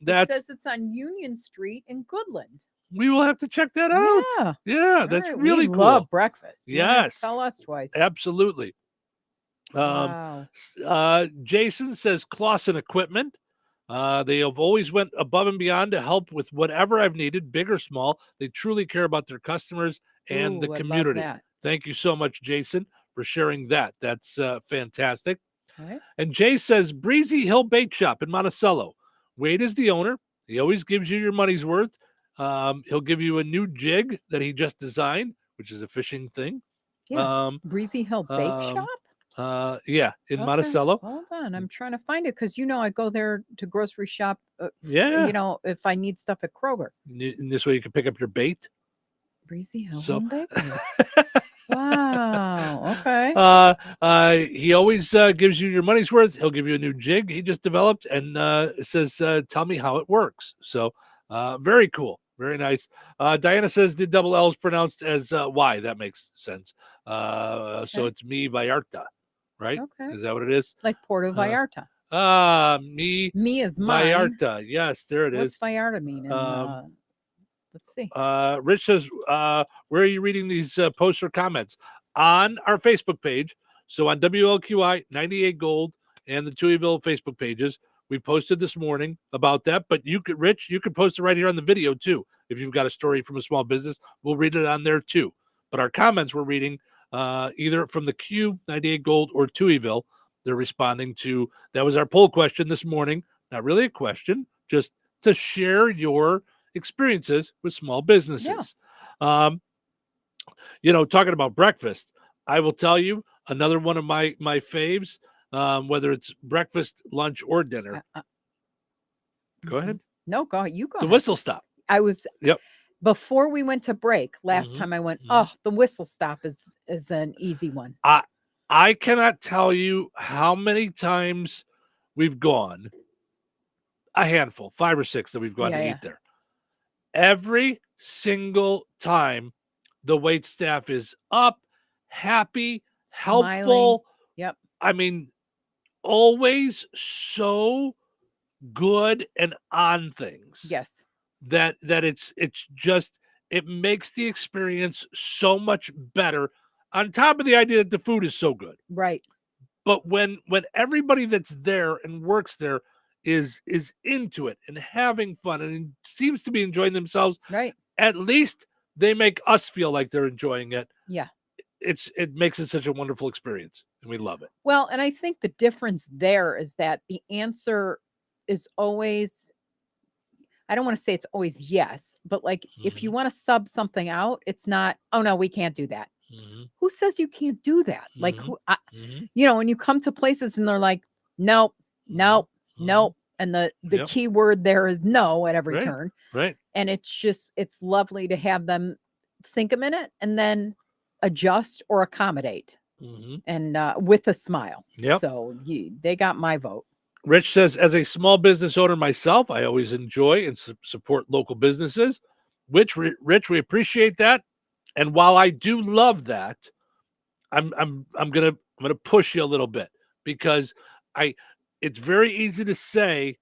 That's, it says it's on Union Street in Goodland. We will have to check that out. Yeah, that's right, really we cool. love breakfast. You don't have to Yes. tell us twice. Absolutely. Wow. Jason says Clausen Equipment. They have always went above and beyond to help with whatever I've needed, big or small. They truly care about their customers and the Ooh, I love community. that. Thank you so much, Jason, for sharing that. That's fantastic. Right. And Jay says Breezy Hill Bait Shop in Monticello. Wade is the owner. He always gives you your money's worth. He'll give you a new jig that he just designed, which is a fishing thing. Yeah. Breezy Hill Bake Shop? Yeah, in Okay, Monticello. hold on. I'm trying to find it because I go there to grocery shop. Yeah. If I need stuff at Kroger. In this way, you can pick up your bait. Breezy Hill So- Bakery. Wow. Okay. He always gives you your money's worth. He'll give you a new jig he just developed and says, "Tell me how it works." So, very cool, very nice. Diana says the double L is pronounced as Y. That makes sense. So it's me Vallarta, right? Okay. Is that what it is? Like Puerto Vallarta. Me is mine. Vallarta. Yes, there it is. What's Vallarta mean? Let's see. Rich says, where are you reading these posts or comments? On our Facebook page. So on WLQI 98 Gold and the Touhyville Facebook pages, we posted this morning about that. But you could, Rich, you could post it right here on the video too. If you've got a story from a small business, we'll read it on there too. But our comments we're reading either from the Q 98 Gold or Touhyville. They're responding to, that was our poll question this morning. Not really a question, just to share your experiences with small businesses. Talking about breakfast, I will tell you another one of my faves, whether it's breakfast, lunch, or dinner. Go ahead. No, go. You go. The ahead. whistle stop. I was. Yep. Before we went to break last time, I went. Oh, the whistle stop is an easy one. I cannot tell you how many times we've gone. A handful, 5 or 6 that we've gone to eat there. Every single time, the wait staff is up, happy, helpful. Yep. I mean, always so good and on things. Yes. That it's just, it makes the experience so much better. On top of the idea that the food is so good. Right. But when everybody that's there and works there is into it and having fun and seems to be enjoying themselves, right, at least they make us feel like they're enjoying it. Yeah. It makes it such a wonderful experience and we love it. Well, and I think the difference there is that the answer is always, I don't want to say it's always yes, but like if you want to sub something out, it's not, oh no, we can't do that. Who says you can't do that? Like who, when you come to places and they're like, nope, nope, nope. And the key word there is no at every turn. Right. And it's lovely to have them think a minute and then adjust or accommodate and with a smile. Yep. So they got my vote. Rich says, as a small business owner myself, I always enjoy and support local businesses, which Rich, we appreciate that. And while I do love that, I'm gonna push you a little bit because it's very easy to say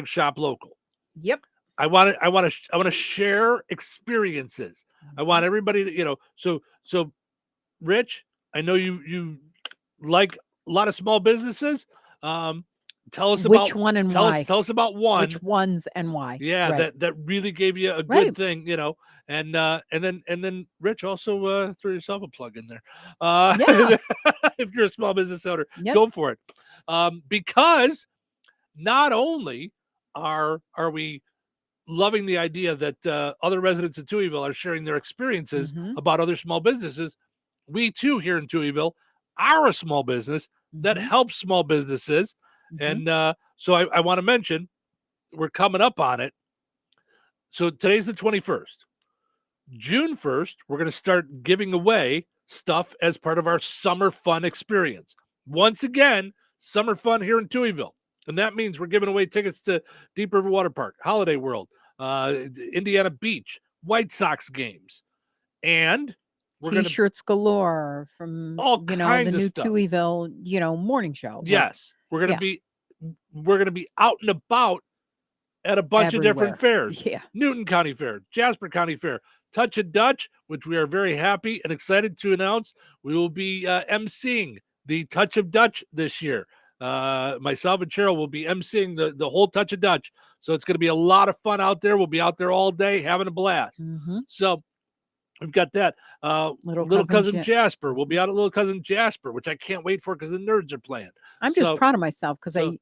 #shop local. Yep. I want to share experiences. I want everybody to, so Rich, I know you like a lot of small businesses. Tell us about which one and why. Tell us about one. Which ones and why. Yeah, right. that really gave you a good thing, and then Rich also throw yourself a plug in there. If you're a small business owner, go for it. Because not only are we loving the idea that other residents of Touhyville are sharing their experiences about other small businesses, we too here in Touhyville are a small business that helps small businesses. And so I want to mention, we're coming up on it. So today's the 21st. June 1st, we're going to start giving away stuff as part of our summer fun experience. Once again, summer fun here in Touhyville. And that means we're giving away tickets to Deep River Water Park, Holiday World, Indiana Beach, White Sox games. And we're T-shirts galore from all the kinds of new stuff. Touhyville, morning show. Yes. We're going to be out and about at a bunch of different fairs. Yeah. Newton County Fair, Jasper County Fair, Touch of Dutch, which we are very happy and excited to announce. We will be emceeing the Touch of Dutch this year. Myself and Cheryl will be emceeing the whole Touch of Dutch. So it's going to be a lot of fun out there. We'll be out there all day having a blast. So we've got that. Little cousin Jasper. We'll be out at Little Cousin Jasper, which I can't wait for because the Nerds are playing. I'm just proud of myself because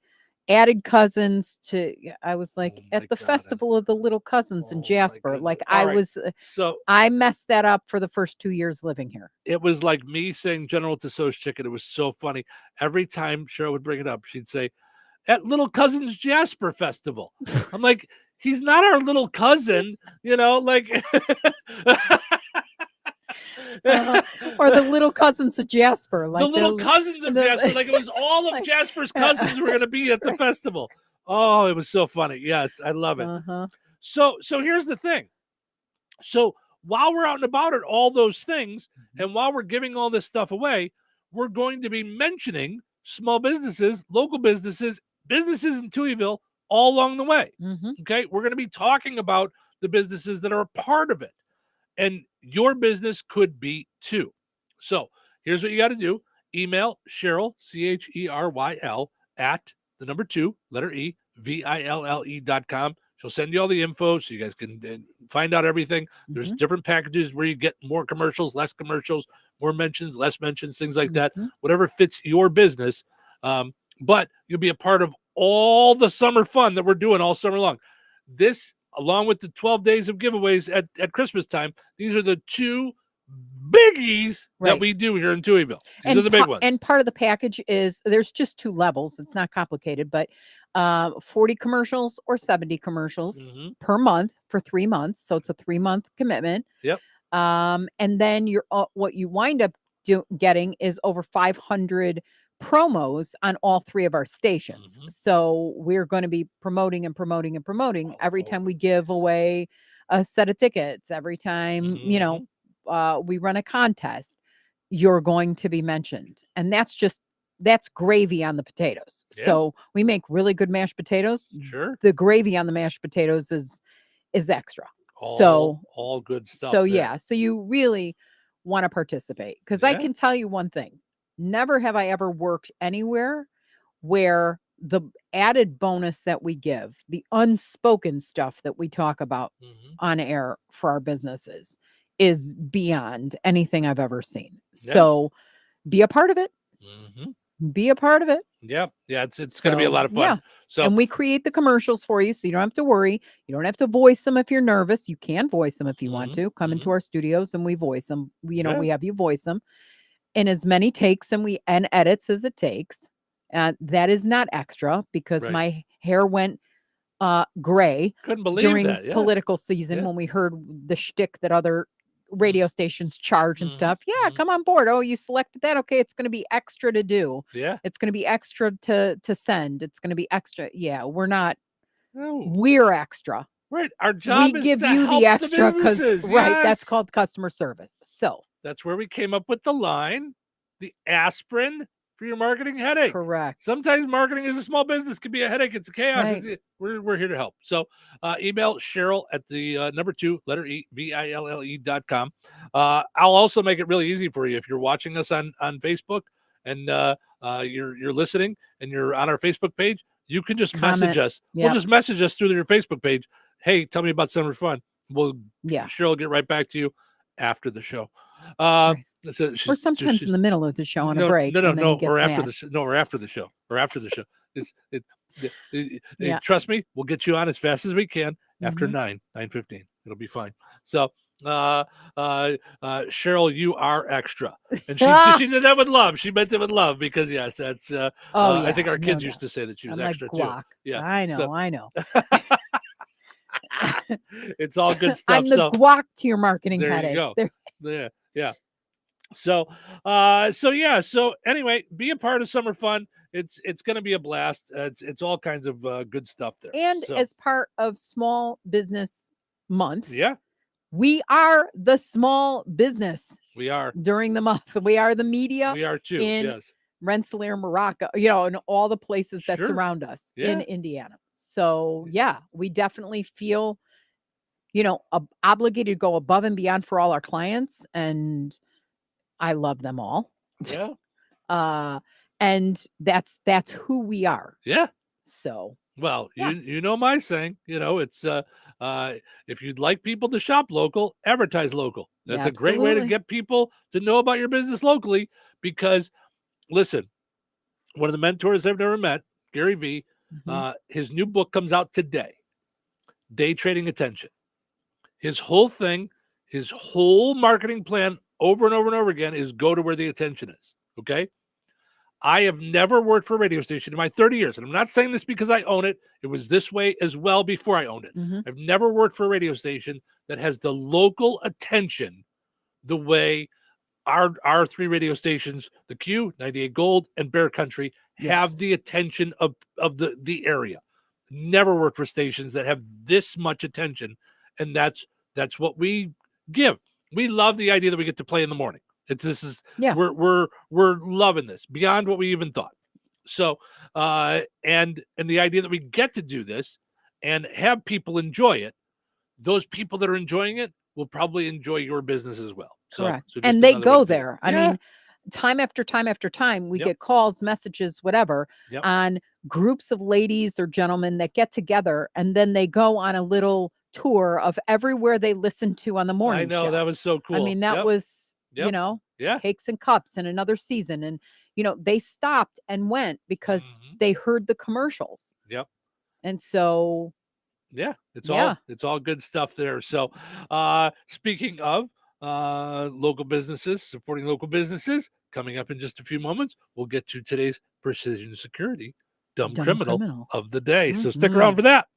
added cousins to. I was like at the Festival of the Little Cousins in Jasper. Like I messed that up for the first 2 years living here. It was like me saying General Tso's chicken. It was so funny. Every time Cheryl would bring it up, she'd say, at Little Cousins Jasper Festival. I'm like, he's not our little cousin, like. Or the Little Cousins of Jasper. Like the Little Cousins of Jasper. Like it was all of Jasper's cousins were going to be at the festival. Oh, it was so funny. Yes, I love it. So here's the thing. So while we're out and about at all those things, and while we're giving all this stuff away, we're going to be mentioning small businesses, local businesses, businesses in Touhyville all along the way. Okay. We're going to be talking about the businesses that are a part of it. And your business could be too. So here's what you got to do. Email Cheryl, CHERYL, at the number 2, letter E, VILLE.com. She'll send you all the info so you guys can find out everything. There's different packages where you get more commercials, less commercials, more mentions, less mentions, things like that, whatever fits your business. But you'll be a part of all the summer fun that we're doing all summer long. This, along with the 12 days of giveaways at Christmas time, these are the 2 biggies that we do here in Touhyville. These are the big ones. And part of the package is there's just 2 levels. It's not complicated, but 40 commercials or 70 commercials per month for 3 months. So it's a 3-month commitment. Yep. And then what you wind up getting is over 500 promos on all 3 of our stations. So we're going to be promoting and promoting and promoting every time we give away a set of tickets, every time, we run a contest, you're going to be mentioned. And that's gravy on the potatoes. Yeah. So we make really good mashed potatoes. Sure. The gravy on the mashed potatoes is extra. All good stuff. So yeah. So you really want to participate, because I can tell you one thing. Never have I ever worked anywhere where the added bonus that we give, the unspoken stuff that we talk about on air for our businesses, is beyond anything I've ever seen. Yeah. So be a part of it. Be a part of it. Yeah. Yeah. It's going to be a lot of fun. Yeah. So, and we create the commercials for you, so you don't have to worry. You don't have to voice them if you're nervous. You can voice them if you want to. Come into our studios and we voice them. We have you voice them in as many takes and edits as it takes. That is not extra, because my hair went gray during political season when we heard the shtick that other radio stations charge and stuff. Yeah, come on board. Oh, you selected that. Okay, it's going to be extra to do. Yeah, it's going to be extra to send. It's going to be extra. Yeah, we're not. No. We're extra. Right. Our job we is give to you help the extra because yes. That's called customer service. So that's where we came up with the line, the aspirin for your marketing headache. Correct. Sometimes marketing as a small business can be a headache. It's a chaos. Right. We're here to help. So email Cheryl at the number 2, letter E, VILLE.com. I'll also make it really easy for you. If you're watching us on Facebook and you're listening and you're on our Facebook page, you can just message us. Yep. We'll just message us through your Facebook page. Hey, tell me about summer fun. Cheryl will get right back to you after the show. Right. Or sometimes in the middle of the show on a break. Or after the show. Or after the show. Or after the show. Trust me, we'll get you on as fast as we can after 9:15. It'll be fine. So Cheryl, you are extra. And she did that with love. She meant it with love, because yes, that's I think our kids used to say that she was extra too. Yeah. I know. It's all good stuff. I'm the guac to your marketing headache. There you go. Yeah. So anyway, be a part of summer fun. It's going to be a blast. It's all kinds of good stuff there. And as part of Small Business Month, we are the small business. We are during the month. We are the media. We are too. In Rensselaer, Morocco, and all the places that surround us in Indiana. So we definitely feel, obligated to go above and beyond for all our clients, and I love them all. Yeah. And that's who we are. Yeah. So, well, you know my saying, it's if you'd like people to shop local, advertise local. That's a great way to get people to know about your business locally, because listen, one of the mentors I've never met, Gary V, His new book comes out today, Day Trading Attention. His whole thing, his whole marketing plan over and over and over again is go to where the attention is, okay? I have never worked for a radio station in my 30 years, and I'm not saying this because I own it. It was this way as well before I owned it. I've never worked for a radio station that has the local attention the way our three radio stations, the Q, 98 Gold, and Bear Country, have the attention of the area. Never worked for stations that have this much attention, and that's what we give. We love the idea that we get to play in the morning. We're loving this beyond what we even thought. So and the idea that we get to do this and have people enjoy it, those people that are enjoying it will probably enjoy your business as well. Correct. So and they go there. I mean, time after time after time, we get calls, messages, whatever, on groups of ladies or gentlemen that get together, and then they go on a little tour of everywhere they listen to on the morning I know, show. that was so cool. I mean, that was, you know, Cakes and Cups in another season. And, you know, they stopped and went because they heard the commercials. Yep. And so, it's all good stuff there. So speaking of local businesses, supporting local businesses, coming up in just a few moments, we'll get to today's Precision Security Dumb criminal of the day. So stick around for that.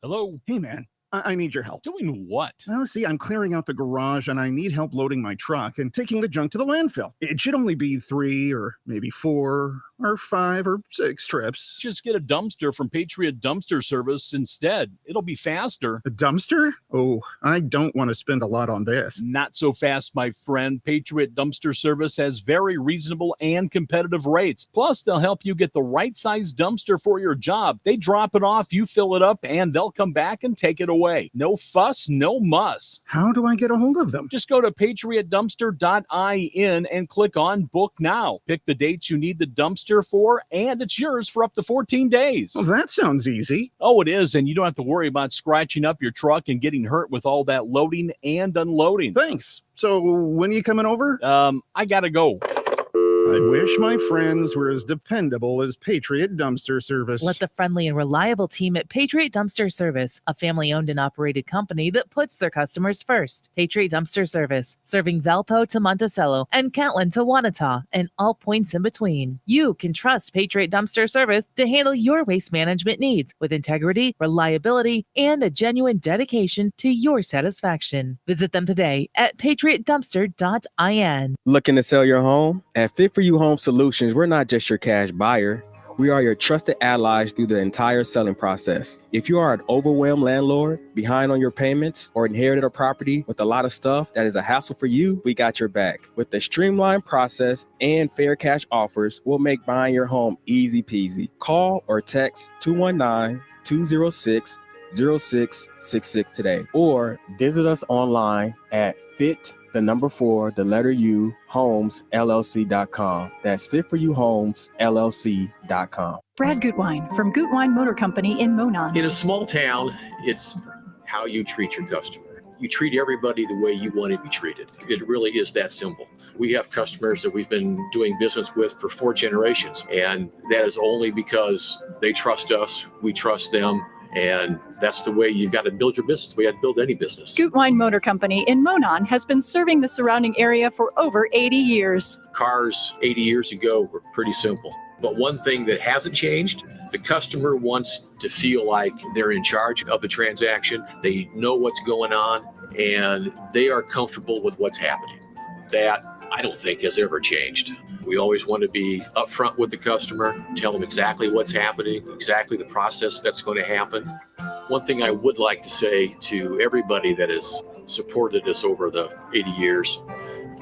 Hello. Hey, man. I need your help. Doing what? Well, see, I'm clearing out the garage and I need help loading my truck and taking the junk to the landfill. It should only be 3 or maybe 4 or 5 or 6 trips. Just get a dumpster from Patriot Dumpster Service instead. It'll be faster. A dumpster? Oh, I don't want to spend a lot on this. Not so fast, my friend. Patriot Dumpster Service has very reasonable and competitive rates. Plus, they'll help you get the right size dumpster for your job. They drop it off, you fill it up, and they'll come back and take it away. No fuss, no muss. How do I get a hold of them? Just go to patriotdumpster.in and click on Book Now. Pick the dates you need the dumpster for, and it's yours for up to 14 days. Well, that sounds easy. Oh, it is, and you don't have to worry about scratching up your truck and getting hurt with all that loading and unloading. Thanks. So when are you coming over? I gotta go. I wish my friends were as dependable as Patriot Dumpster Service. Let the friendly and reliable team at Patriot Dumpster Service, a family-owned and operated company that puts their customers first. Patriot Dumpster Service, serving Valpo to Monticello and Catlin to Wanata and all points in between. You can trust Patriot Dumpster Service to handle your waste management needs with integrity, reliability, and a genuine dedication to your satisfaction. Visit them today at patriotdumpster.in. Looking to sell your home? At Fit For You Home Solutions, we're not just your cash buyer. We are your trusted allies through the entire selling process. If you are an overwhelmed landlord, behind on your payments, or inherited a property with a lot of stuff that is a hassle for you, we got your back. With the streamlined process and fair cash offers, we'll make buying your home easy peasy. Call or text 219-206-0666 today, or visit us online at Homes LLC.com. That's FitForYouHomesLLC.com. Brad Gutwein from Gutwein Motor Company in Monon. In a small town, it's how you treat your customer. You treat everybody the way you want to be treated. It really is that simple. We have customers that we've been doing business with for 4 generations, and that is only because they trust us, we trust them, and that's the way you've got to build your business. We had to build any business. Gutwein Motor Company in Monon has been serving the surrounding area for over 80 years. Cars 80 years ago were pretty simple. But one thing that hasn't changed, the customer wants to feel like they're in charge of the transaction. They know what's going on, and they are comfortable with what's happening. That, I don't think, has ever changed. We always want to be upfront with the customer, tell them exactly what's happening, exactly the process that's going to happen. One thing I would like to say to everybody that has supported us over the 80 years,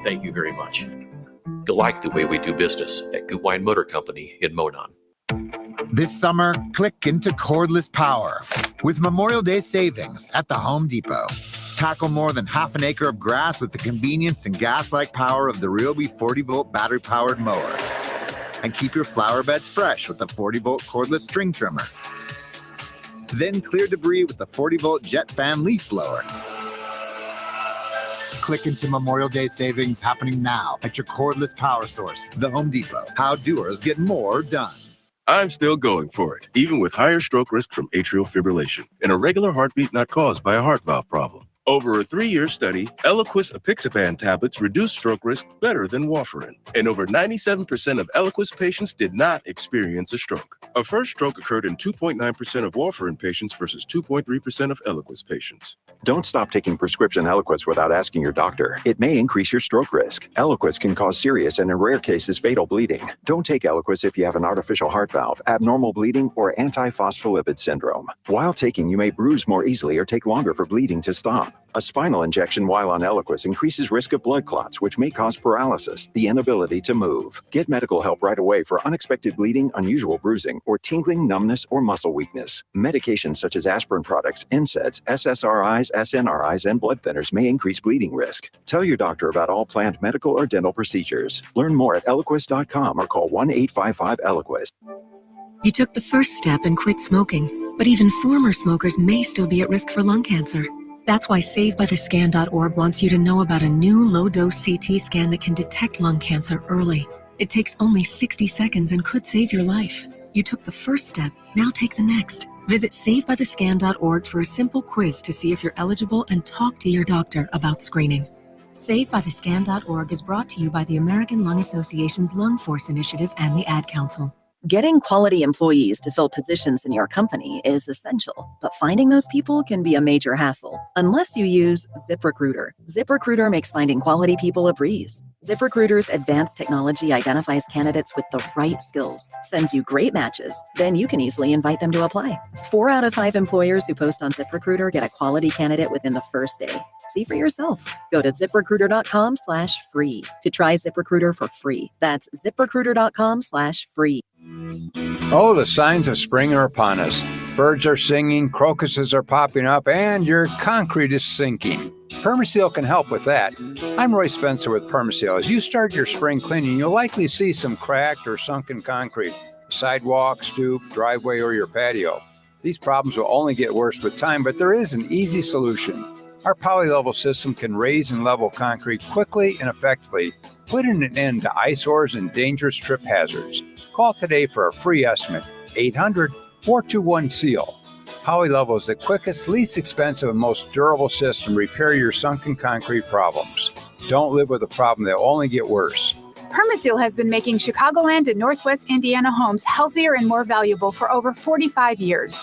thank you very much. You'll like the way we do business at Gutwein Motor Company in Monon. This summer, click into cordless power with Memorial Day savings at the Home Depot. Tackle more than half an acre of grass with the convenience and gas-like power of the Ryobi 40-volt battery-powered mower. And keep your flower beds fresh with the 40-volt cordless string trimmer. Then clear debris with the 40-volt jet fan leaf blower. Click into Memorial Day savings happening now at your cordless power source, the Home Depot. How doers get more done. I'm still going for it, even with higher stroke risk from atrial fibrillation and a regular heartbeat not caused by a heart valve problem. Over a 3-year study, Eliquis apixaban tablets reduce stroke risk better than warfarin, and over 97% of Eliquis patients did not experience a stroke. A first stroke occurred in 2.9% of warfarin patients versus 2.3% of Eliquis patients. Don't stop taking prescription Eliquis without asking your doctor. It may increase your stroke risk. Eliquis can cause serious and in rare cases fatal bleeding. Don't take Eliquis if you have an artificial heart valve, abnormal bleeding, or antiphospholipid syndrome. While taking, you may bruise more easily or take longer for bleeding to stop. A spinal injection while on Eliquis increases risk of blood clots, which may cause paralysis, the inability to move. Get medical help right away for unexpected bleeding, unusual bruising, or tingling, numbness, or muscle weakness. Medications such as aspirin products, NSAIDs, SSRIs, SNRIs, and blood thinners may increase bleeding risk. Tell your doctor about all planned medical or dental procedures. Learn more at Eliquis.com or call 1-855-ELIQUIS. You took the first step and quit smoking, but even former smokers may still be at risk for lung cancer. That's why SaveByTheScan.org wants you to know about a new low-dose CT scan that can detect lung cancer early. It takes only 60 seconds and could save your life. You took the first step, now take the next. Visit SaveByTheScan.org for a simple quiz to see if you're eligible and talk to your doctor about screening. SaveByTheScan.org is brought to you by the American Lung Association's Lung Force Initiative and the Ad Council. Getting quality employees to fill positions in your company is essential, but finding those people can be a major hassle unless you use ZipRecruiter. ZipRecruiter makes finding quality people a breeze. ZipRecruiter's advanced technology identifies candidates with the right skills, sends you great matches, then you can easily invite them to apply. 4 out of 5 employers who post on ZipRecruiter get a quality candidate within the first day. See for yourself. Go to ZipRecruiter.com/free to try ZipRecruiter for free. That's ZipRecruiter.com/free. Oh, the signs of spring are upon us. Birds are singing, crocuses are popping up, and your concrete is sinking. Permaseal can help with that. I'm Roy Spencer with Permaseal. As you start your spring cleaning, you'll likely see some cracked or sunken concrete, sidewalk, stoop, driveway, or your patio. These problems will only get worse with time, but there is an easy solution. Our poly-level system can raise and level concrete quickly and effectively, putting an end to eyesores and dangerous trip hazards. Call today for a free estimate, 800-421-SEAL. Poly-level is the quickest, least expensive, and most durable system to repair your sunken concrete problems. Don't live with a problem that will only get worse. Permaseal has been making Chicagoland and Northwest Indiana homes healthier and more valuable for over 45 years.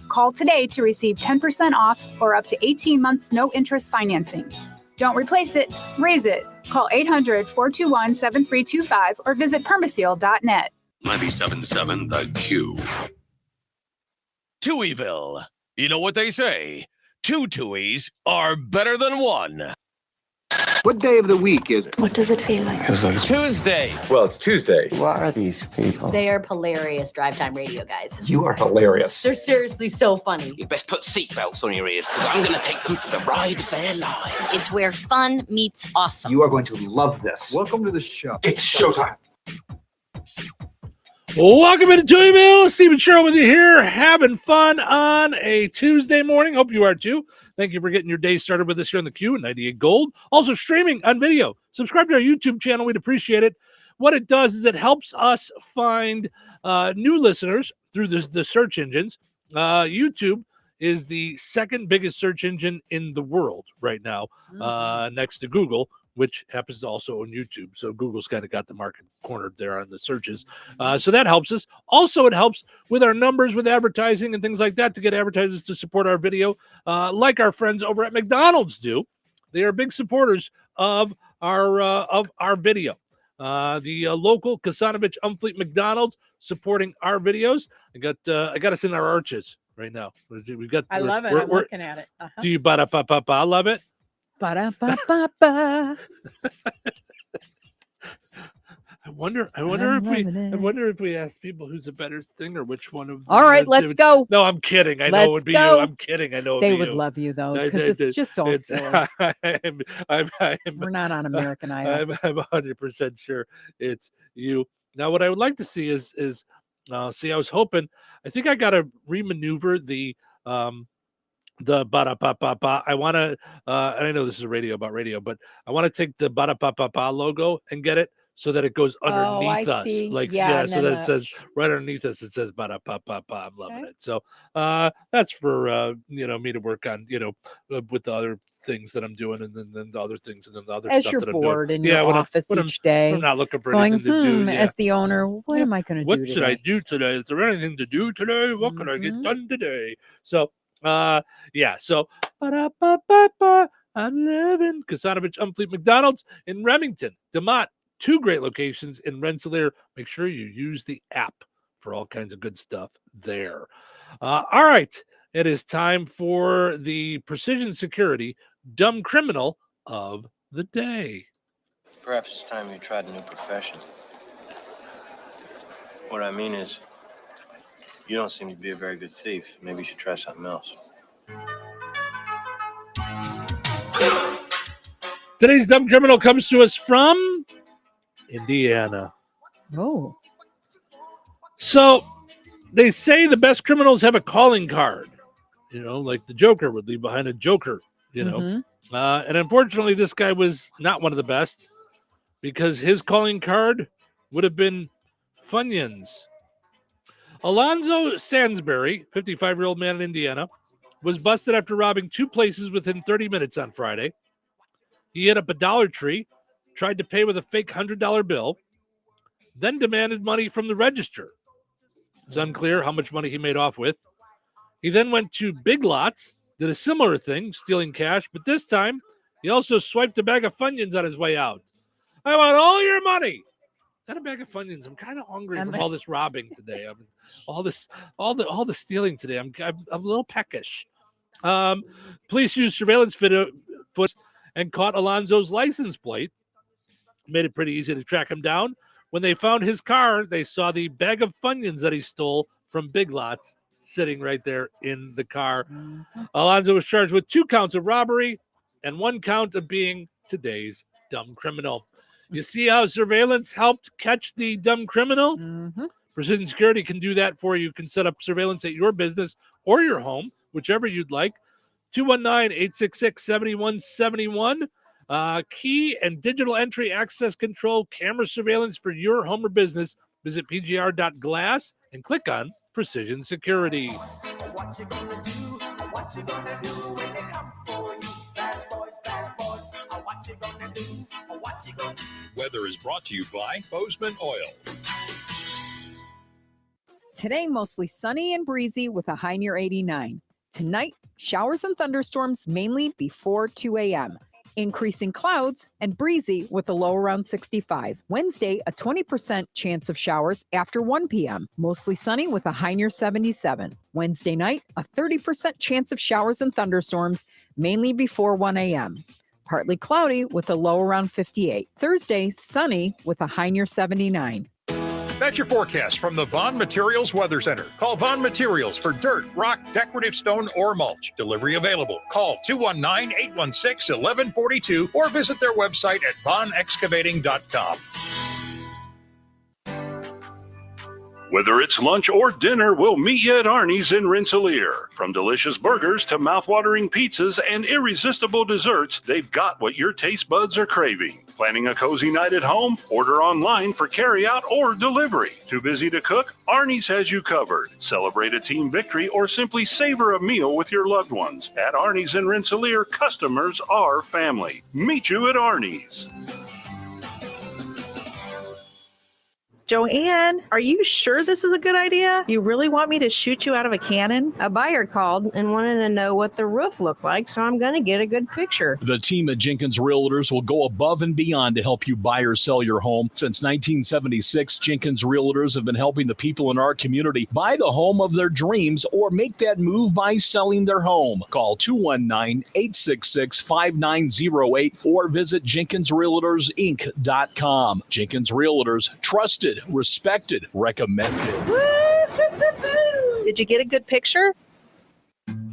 Call today to receive 10% off or up to 18 months no-interest financing. Don't replace it, raise it. Call 800-421-7325 or visit permaseal.net. 97.7 The Q. Touhyville. You know what they say? 2 Touhies are better than 1. What day of the week is it? What does it feel like? Tuesday. Well, it's Tuesday. Who are these people? They are hilarious drive time radio guys. You are hilarious. They're seriously so funny. You best put seatbelts on your ears because I'm going to take them for the ride of their lives. It's where fun meets awesome. You are going to love this. Welcome to the show. It's showtime. Welcome into Touhyville. Steve and Cheryl with you here, having fun on a Tuesday morning. Hope you are too. Thank you for getting your day started with us here on the Q at 98 Gold. Also streaming on video. Subscribe to our YouTube channel. We'd appreciate it. What it does is it helps us find new listeners through the search engines. YouTube is the second biggest search engine in the world right now, next to Google, which happens to also on YouTube. So Google's kind of got the market cornered there on the searches. So that helps us. Also, it helps with our numbers, with advertising and things like that, to get advertisers to support our video, like our friends over at McDonald's do. They are big supporters of our video. The local Kasanovich Umfleet McDonald's supporting our videos. I got us in our arches right now. We got. I love it. I'm looking at it. Do you ba-da-pa-pa-pa? I love it. Ba-da-ba-ba-ba. I wonder if we ask people who's a better singer, which one of them. All right, let's go. No, I'm kidding. I know it would be you. I'm kidding. I know they would love you though, because it's just so silly. We're not on American Idol. I'm 100% sure it's you. Now, what I would like to see is I was hoping. I think I got to remaneuver the the ba-da-pa-pa-pa. I want to, and I know this is a radio about radio, but I want to take the ba-da-pa-pa-pa logo and get it so that it goes underneath us. See. Like, Yeah, so that it says right underneath us, it says ba-da-pa-pa-pa. I'm loving it. So that's for, me to work on, with the other things that I'm doing, and then the other things, and then the other As stuff you're that I'm bored doing. in your office each day, I'm not looking for going, anything to do. Yeah. As the owner, what am I going to do What today? should I do today? Is there anything to do today? What can I get done today? So, so ba-da-ba-ba-ba, I'm living Kasanovich, Umfleet, McDonald's in Remington, DeMott, 2 great locations in Rensselaer. Make sure you use the app for all kinds of good stuff there. All right, it is time for the Precision Security Dumb Criminal of the Day. Perhaps it's time you tried a new profession. What I mean is, you don't seem to be a very good thief. Maybe you should try something else. Today's dumb criminal comes to us from Indiana. Oh. So they say the best criminals have a calling card, like the Joker would leave behind a Joker, and unfortunately this guy was not one of the best because his calling card would have been Funyuns. Alonzo Sansbury, 55-year-old man in Indiana, was busted after robbing 2 places within 30 minutes on Friday. He hit up a Dollar Tree, tried to pay with a fake $100 bill, then demanded money from the register. It's unclear how much money he made off with. He then went to Big Lots, did a similar thing, stealing cash, but this time he also swiped a bag of Funyuns on his way out. I want all your money. Not a bag of Funyuns. I'm kind of hungry from all this robbing today. All the stealing today. I'm a little peckish. Police used surveillance footage and caught Alonzo's license plate. Made it pretty easy to track him down. When they found his car, they saw the bag of Funyuns that he stole from Big Lots sitting right there in the car. Alonzo was charged with 2 counts of robbery and 1 count of being today's dumb criminal. You see how surveillance helped catch the dumb criminal? Precision Security can do that for you. You can set up surveillance at your business or your home, whichever you'd like. 219-866-7171. Key and digital entry access control camera surveillance for your home or business. Visit pgr.glass and click on Precision Security. What you gonna do? What you gonna do when they come for you? Bad boys, bad boys. What you gonna do? What you gonna do? Weather is brought to you by Bozeman Oil. Today, mostly sunny and breezy with a high near 89. Tonight, showers and thunderstorms mainly before 2 a.m. Increasing clouds and breezy with a low around 65. Wednesday, a 20% chance of showers after 1 p.m. Mostly sunny with a high near 77. Wednesday night, a 30% chance of showers and thunderstorms mainly before 1 a.m. Partly cloudy with a low around 58. Thursday, sunny with a high near 79. That's your forecast from the Vaughn Materials Weather Center. Call Vaughn Materials for dirt, rock, decorative stone, or mulch. Delivery available. Call 219-816-1142 or visit their website at vaughnexcavating.com. Whether it's lunch or dinner, we'll meet you at Arnie's in Rensselaer. From delicious burgers to mouth-watering pizzas and irresistible desserts, they've got what your taste buds are craving. Planning a cozy night at home? Order online for carryout or delivery. Too busy to cook? Arnie's has you covered. Celebrate a team victory or simply savor a meal with your loved ones. At Arnie's in Rensselaer, customers are family. Meet you at Arnie's. Joanne, are you sure this is a good idea? You really want me to shoot you out of a cannon? A buyer called and wanted to know what the roof looked like, so I'm going to get a good picture. The team at Jenkins Realtors will go above and beyond to help you buy or sell your home. Since 1976, Jenkins Realtors have been helping the people in our community buy the home of their dreams or make that move by selling their home. Call 219-866-5908 or visit JenkinsRealtorsInc.com. Jenkins Realtors, trusted, respected, recommended. Did you get a good picture?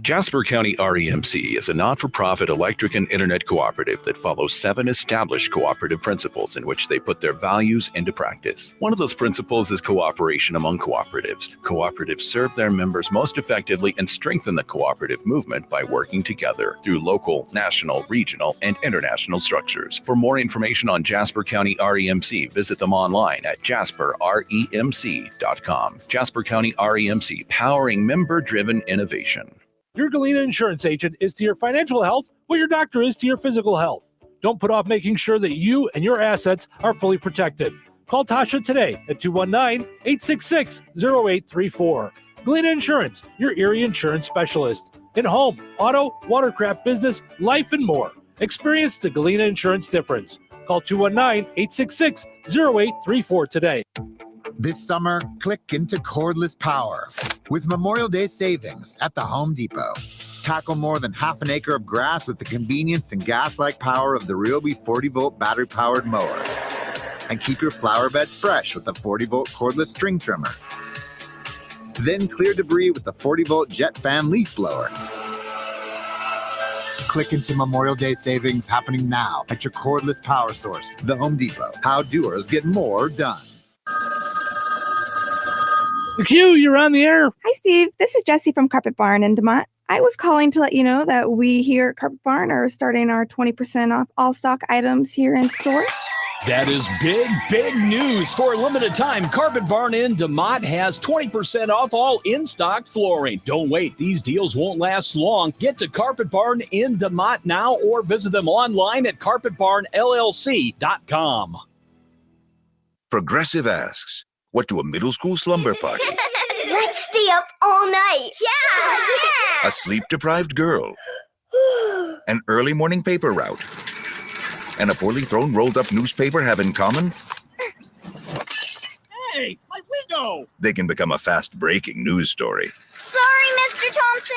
Jasper County REMC is a not-for-profit electric and internet cooperative that follows 7 established cooperative principles in which they put their values into practice. One of those principles is cooperation among cooperatives. Cooperatives serve their members most effectively and strengthen the cooperative movement by working together through local, national, regional, and international structures. For more information on Jasper County REMC, visit them online at jasperremc.com. Jasper County REMC, powering member-driven innovation. Your Galena insurance agent is to your financial health what your doctor is to your physical health. Don't put off making sure that you and your assets are fully protected. Call Tasha today at 219-866-0834. Galena Insurance, your Erie insurance specialist. In home, auto, watercraft business, life, and more. Experience the Galena Insurance difference. Call 219-866-0834 today. This summer, click into cordless power with Memorial Day savings at the Home Depot. Tackle more than half an acre of grass with the convenience and gas-like power of the Ryobi 40-volt battery-powered mower. And keep your flower beds fresh with the 40-volt cordless string trimmer. Then clear debris with the 40-volt jet fan leaf blower. Click into Memorial Day savings happening now at your cordless power source, the Home Depot. How doers get more done. The Q, you're on the air. Hi, Steve. This is Jessie from Carpet Barn in DeMont. I was calling to let you know that we here at Carpet Barn are starting our 20% off all stock items here in store. That is big news. For a limited time, Carpet Barn in DeMont has 20% off all in-stock flooring. Don't wait. These deals won't last long. Get to Carpet Barn in DeMont now or visit them online at carpetbarnllc.com. Progressive asks, what do a middle school slumber party, Let's stay up all night. Yeah! a sleep-deprived girl, an early morning paper route, and a poorly thrown rolled-up newspaper have in common? Hey, my window! They can become a fast-breaking news story. Sorry, Mr. Thompson.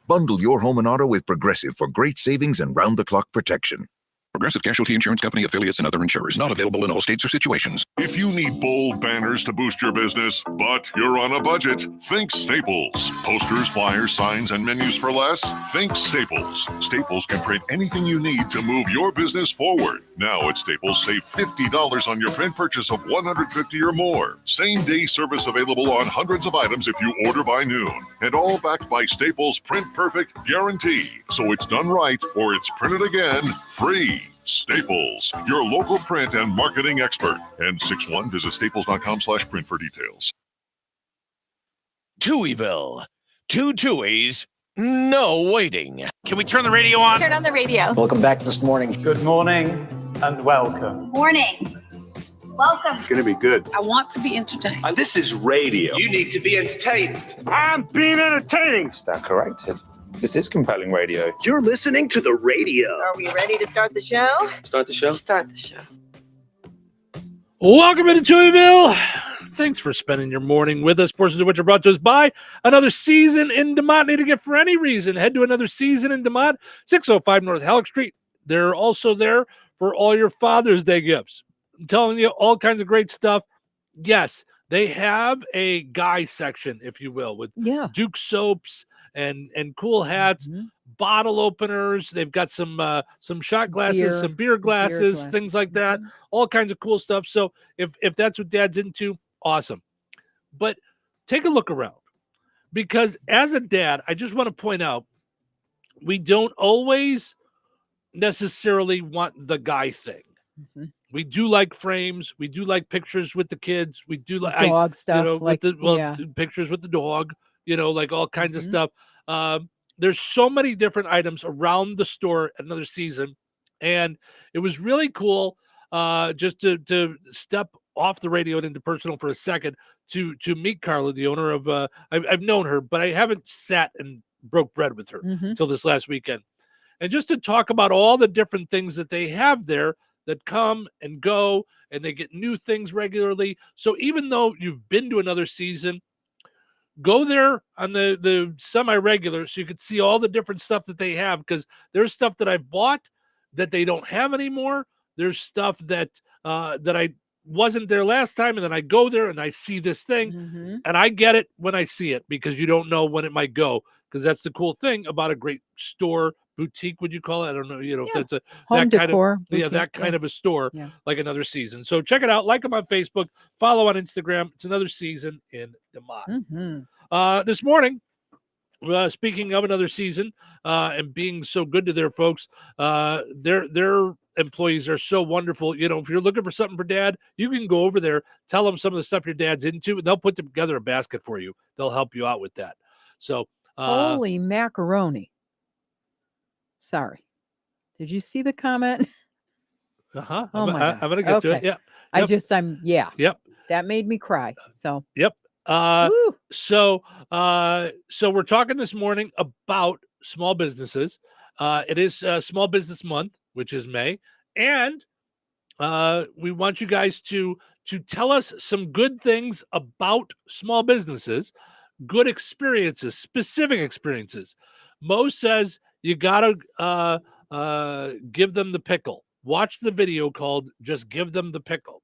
Bundle your home and auto with Progressive for great savings and round-the-clock protection. Progressive Casualty Insurance Company, affiliates, and other insurers. Not available in all states or situations. If you need bold banners to boost your business, but you're on a budget, think Staples. Posters, flyers, signs, and menus for less? Think Staples. Staples can print anything you need to move your business forward. Now at Staples, save $50 on your print purchase of $150 or more. Same-day service available on hundreds of items if you order by noon. And all backed by Staples' Print Perfect guarantee. So it's done right or it's printed again free. Staples, your local print and marketing expert. N61, visit staples.com/print for details. Touhyville. 2 Touhies, no waiting. Can we turn the radio on? Turn on the radio. Welcome back this morning. Good morning and welcome. Morning. Welcome. It's going to be good. I want to be entertained. This is radio. You need to be entertained. I'm being entertaining. Stand corrected. This is compelling radio. You're listening to the radio. Are we ready to start the show? Start the show? Start the show. Welcome into Touhyville. Thanks for spending your morning with us. Portions of which are brought to us by Another Season in DeMont. Need to get for any reason, head to Another Season in DeMont, 605 North Halleck Street. They're also there for all your Father's Day gifts. I'm telling you, all kinds of great stuff. Yes, they have a guy section, if you will, with Duke soaps and cool hats, bottle openers. They've got some shot glasses, some beer glasses, things like that. All kinds of cool stuff. So if that's what Dad's into, awesome. But take a look around, because as a dad, I just want to point out, we don't always necessarily want the guy thing. We do like frames. We do like pictures with the kids. We do like dog stuff, pictures with the dog. Like all kinds of stuff. There's so many different items around the store at Another Season, and it was really cool just to step off the radio and into personal for a second to meet Carla, the owner of. I've known her, but I haven't sat and broke bread with her until this last weekend, and just to talk about all the different things that they have there that come and go, and they get new things regularly. So even though you've been to Another Season, go there on the semi-regular so you can see all the different stuff that they have, because there's stuff that I bought that they don't have anymore. There's stuff that I wasn't there last time, and then I go there and I see this thing, and I get it when I see it, because you don't know when it might go. because that's the cool thing about a great store, boutique, would you call it? I don't know, if that's a Home that decor, kind of boutique, that kind of a store, Yeah. like Another Season. So check it out, like them on Facebook, follow on Instagram. It's Another Season in DeMont. This morning, speaking of Another Season and being so good to their folks, their employees are so wonderful. If you're looking for something for dad, you can go over there, tell them some of the stuff your dad's into, and they'll put together a basket for you. They'll help you out with that. So holy macaroni. Sorry. Did you see the comment? Uh-huh. Oh I'm my God. going to get to it. Okay. Yeah. Yep. That made me cry. So Yep. So we're talking this morning about small businesses. It is Small Business Month, which is May, and we want you guys to tell us some good things about small businesses, good experiences, specific experiences. Mo says you gotta give them the pickle. Watch the video called "Just Give Them the Pickle."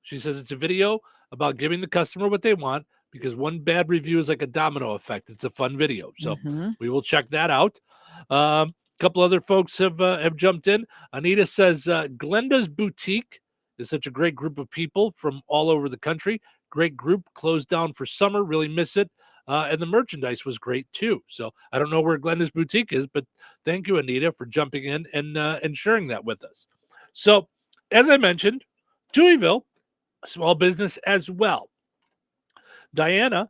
She says it's a video about giving the customer what they want, because one bad review is like a domino effect. It's a fun video. So we will check that out. A couple other folks have jumped in. Anita says Glenda's Boutique is such a great group of people from all over the country. Great group, closed down for summer. Really miss it. And the merchandise was great too. So I don't know where Glenda's Boutique is, but thank you, Anita, for jumping in and sharing that with us. So as I mentioned, Touhyville, a small business as well. Diana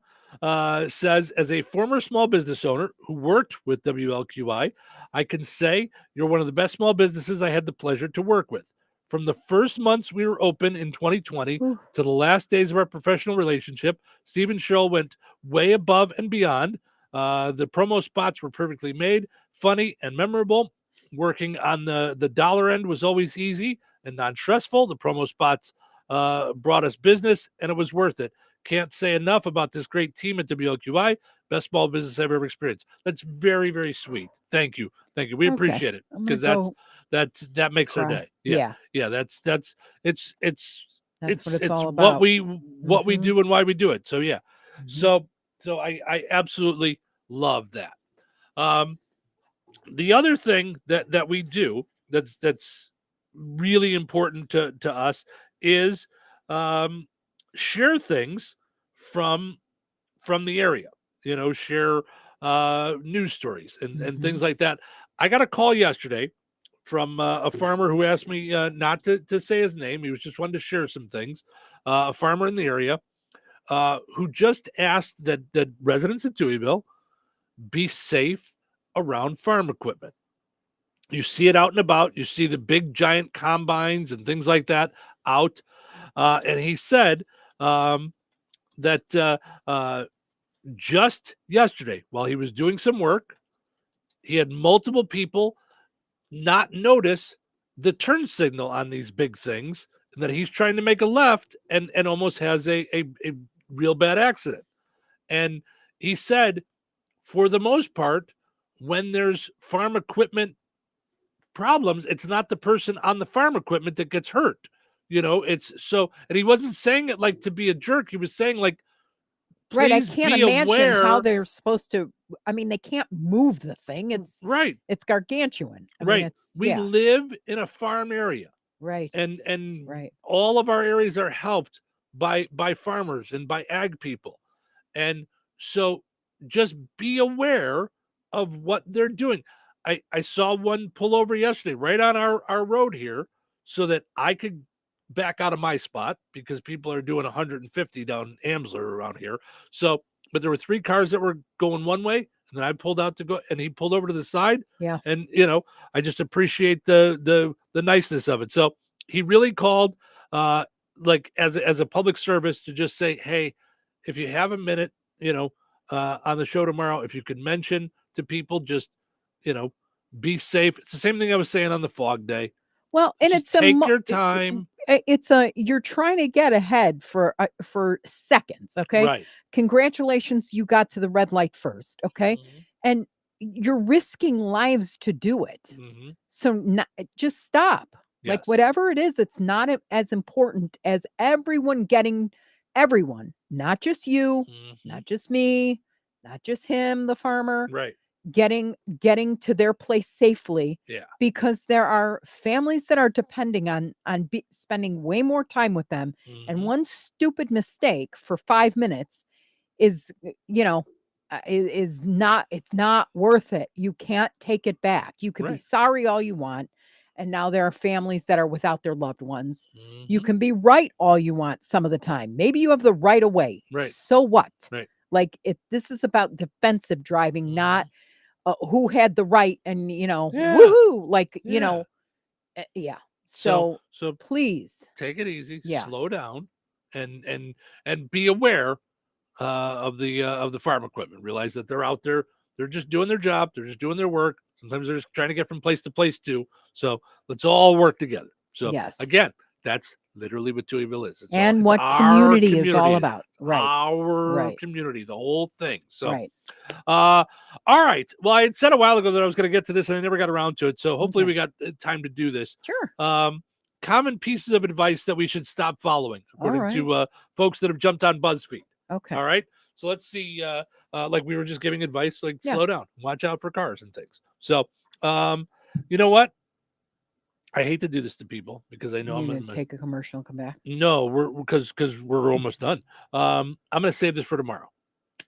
says, as a former small business owner who worked with WLQI, I can say you're one of the best small businesses I had the pleasure to work with. From the first months we were open in 2020 to the last days of our professional relationship, Steve and Cheryl went way above and beyond. The promo spots were perfectly made, funny, and memorable. Working on the dollar end was always easy and non-stressful. The promo spots brought us business, and it was worth it. Can't say enough about this great team at WLQI. Best small business I've ever experienced. That's very, very sweet. Thank you. We appreciate it, because that makes our day. Yeah. That's it's what it's all about. What we do and why we do it. So yeah. So I absolutely love that. The other thing that we do that's really important to us is share things from the area, share news stories and things like that. I got a call yesterday from a farmer who asked me not to say his name. He was just wanting to share some things. A farmer in the area who just asked that residents of Touhyville be safe around farm equipment. You see it out and about. You see the big giant combines and things like that out. And he said that just yesterday, while he was doing some work, he had multiple people not notice the turn signal on these big things, and that he's trying to make a left and almost has a real bad accident. And he said, for the most part, when there's farm equipment problems, it's not the person on the farm equipment that gets hurt. It's so, and he wasn't saying it like to be a jerk. He was saying like, right. I can't imagine how aware. they're supposed to. I mean, they can't move the thing. It's right. It's gargantuan. I Right. mean, We live in a farm area. Right. And right. all of our areas are helped by farmers and by ag people. And so just be aware of what they're doing. I saw one pull over yesterday right on our road here so that I could back out of my spot, because people are doing 150 down Amsler around here. So, but there were 3 cars that were going one way, and then I pulled out to go, and he pulled over to the side. Yeah. And I just appreciate the niceness of it. So he really called like as a public service to just say, hey, if you have a minute, on the show tomorrow, if you could mention to people, just be safe. It's the same thing I was saying on the fog day. Well, and Just it's take your time. You're trying to get ahead for seconds. Okay. Right. Congratulations. You got to the red light first. Okay. And you're risking lives to do it. So just stop. Like Yes. whatever it is, it's not as important as everyone, not just you, not just me, not just him, the farmer. Right. getting to their place safely. Yeah. Because there are families that are depending on spending way more time with them, and one stupid mistake for 5 minutes is is not, it's not worth it. You can't take it back. You could be sorry all you want, and now there are families that are without their loved ones. You can be right all you want some of the time. Maybe you have the right of way. Right. So what? Right. Like this is about defensive driving, not who had the right and woohoo, like yeah. So please take it easy, Yeah. slow down, and be aware of the farm equipment. Realize that they're out there, they're just doing their job, they're just doing their work. Sometimes they're just trying to get from place to place too. So let's all work together. So Yes. again, that's literally what Touhyville is. It's and it's what our community is all about. Right. Our Right. community, the whole thing. So Right. all right. Well, I had said a while ago that I was going to get to this and I never got around to it. So hopefully we got time to do this. Sure. Common pieces of advice that we should stop following, according right. to folks that have jumped on BuzzFeed. Okay. All right. So let's see. Like we were just giving advice, like Yeah. slow down, watch out for cars and things. So, you know what? I hate to do this to people because I know You I'm gonna going to take a commercial and come back. No, because we're almost done. I'm going to save this for tomorrow,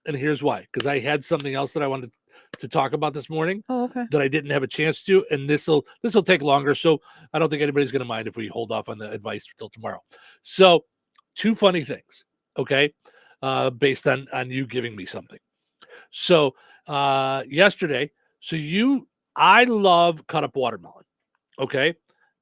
and here's why. Because I had something else that I wanted to talk about this morning. Oh, okay. That I didn't have a chance to, and this will take longer. So I don't think anybody's going to mind if we hold off on the advice till tomorrow. So, two funny things, okay, based on you giving me something. So yesterday, I love cut up watermelon, okay,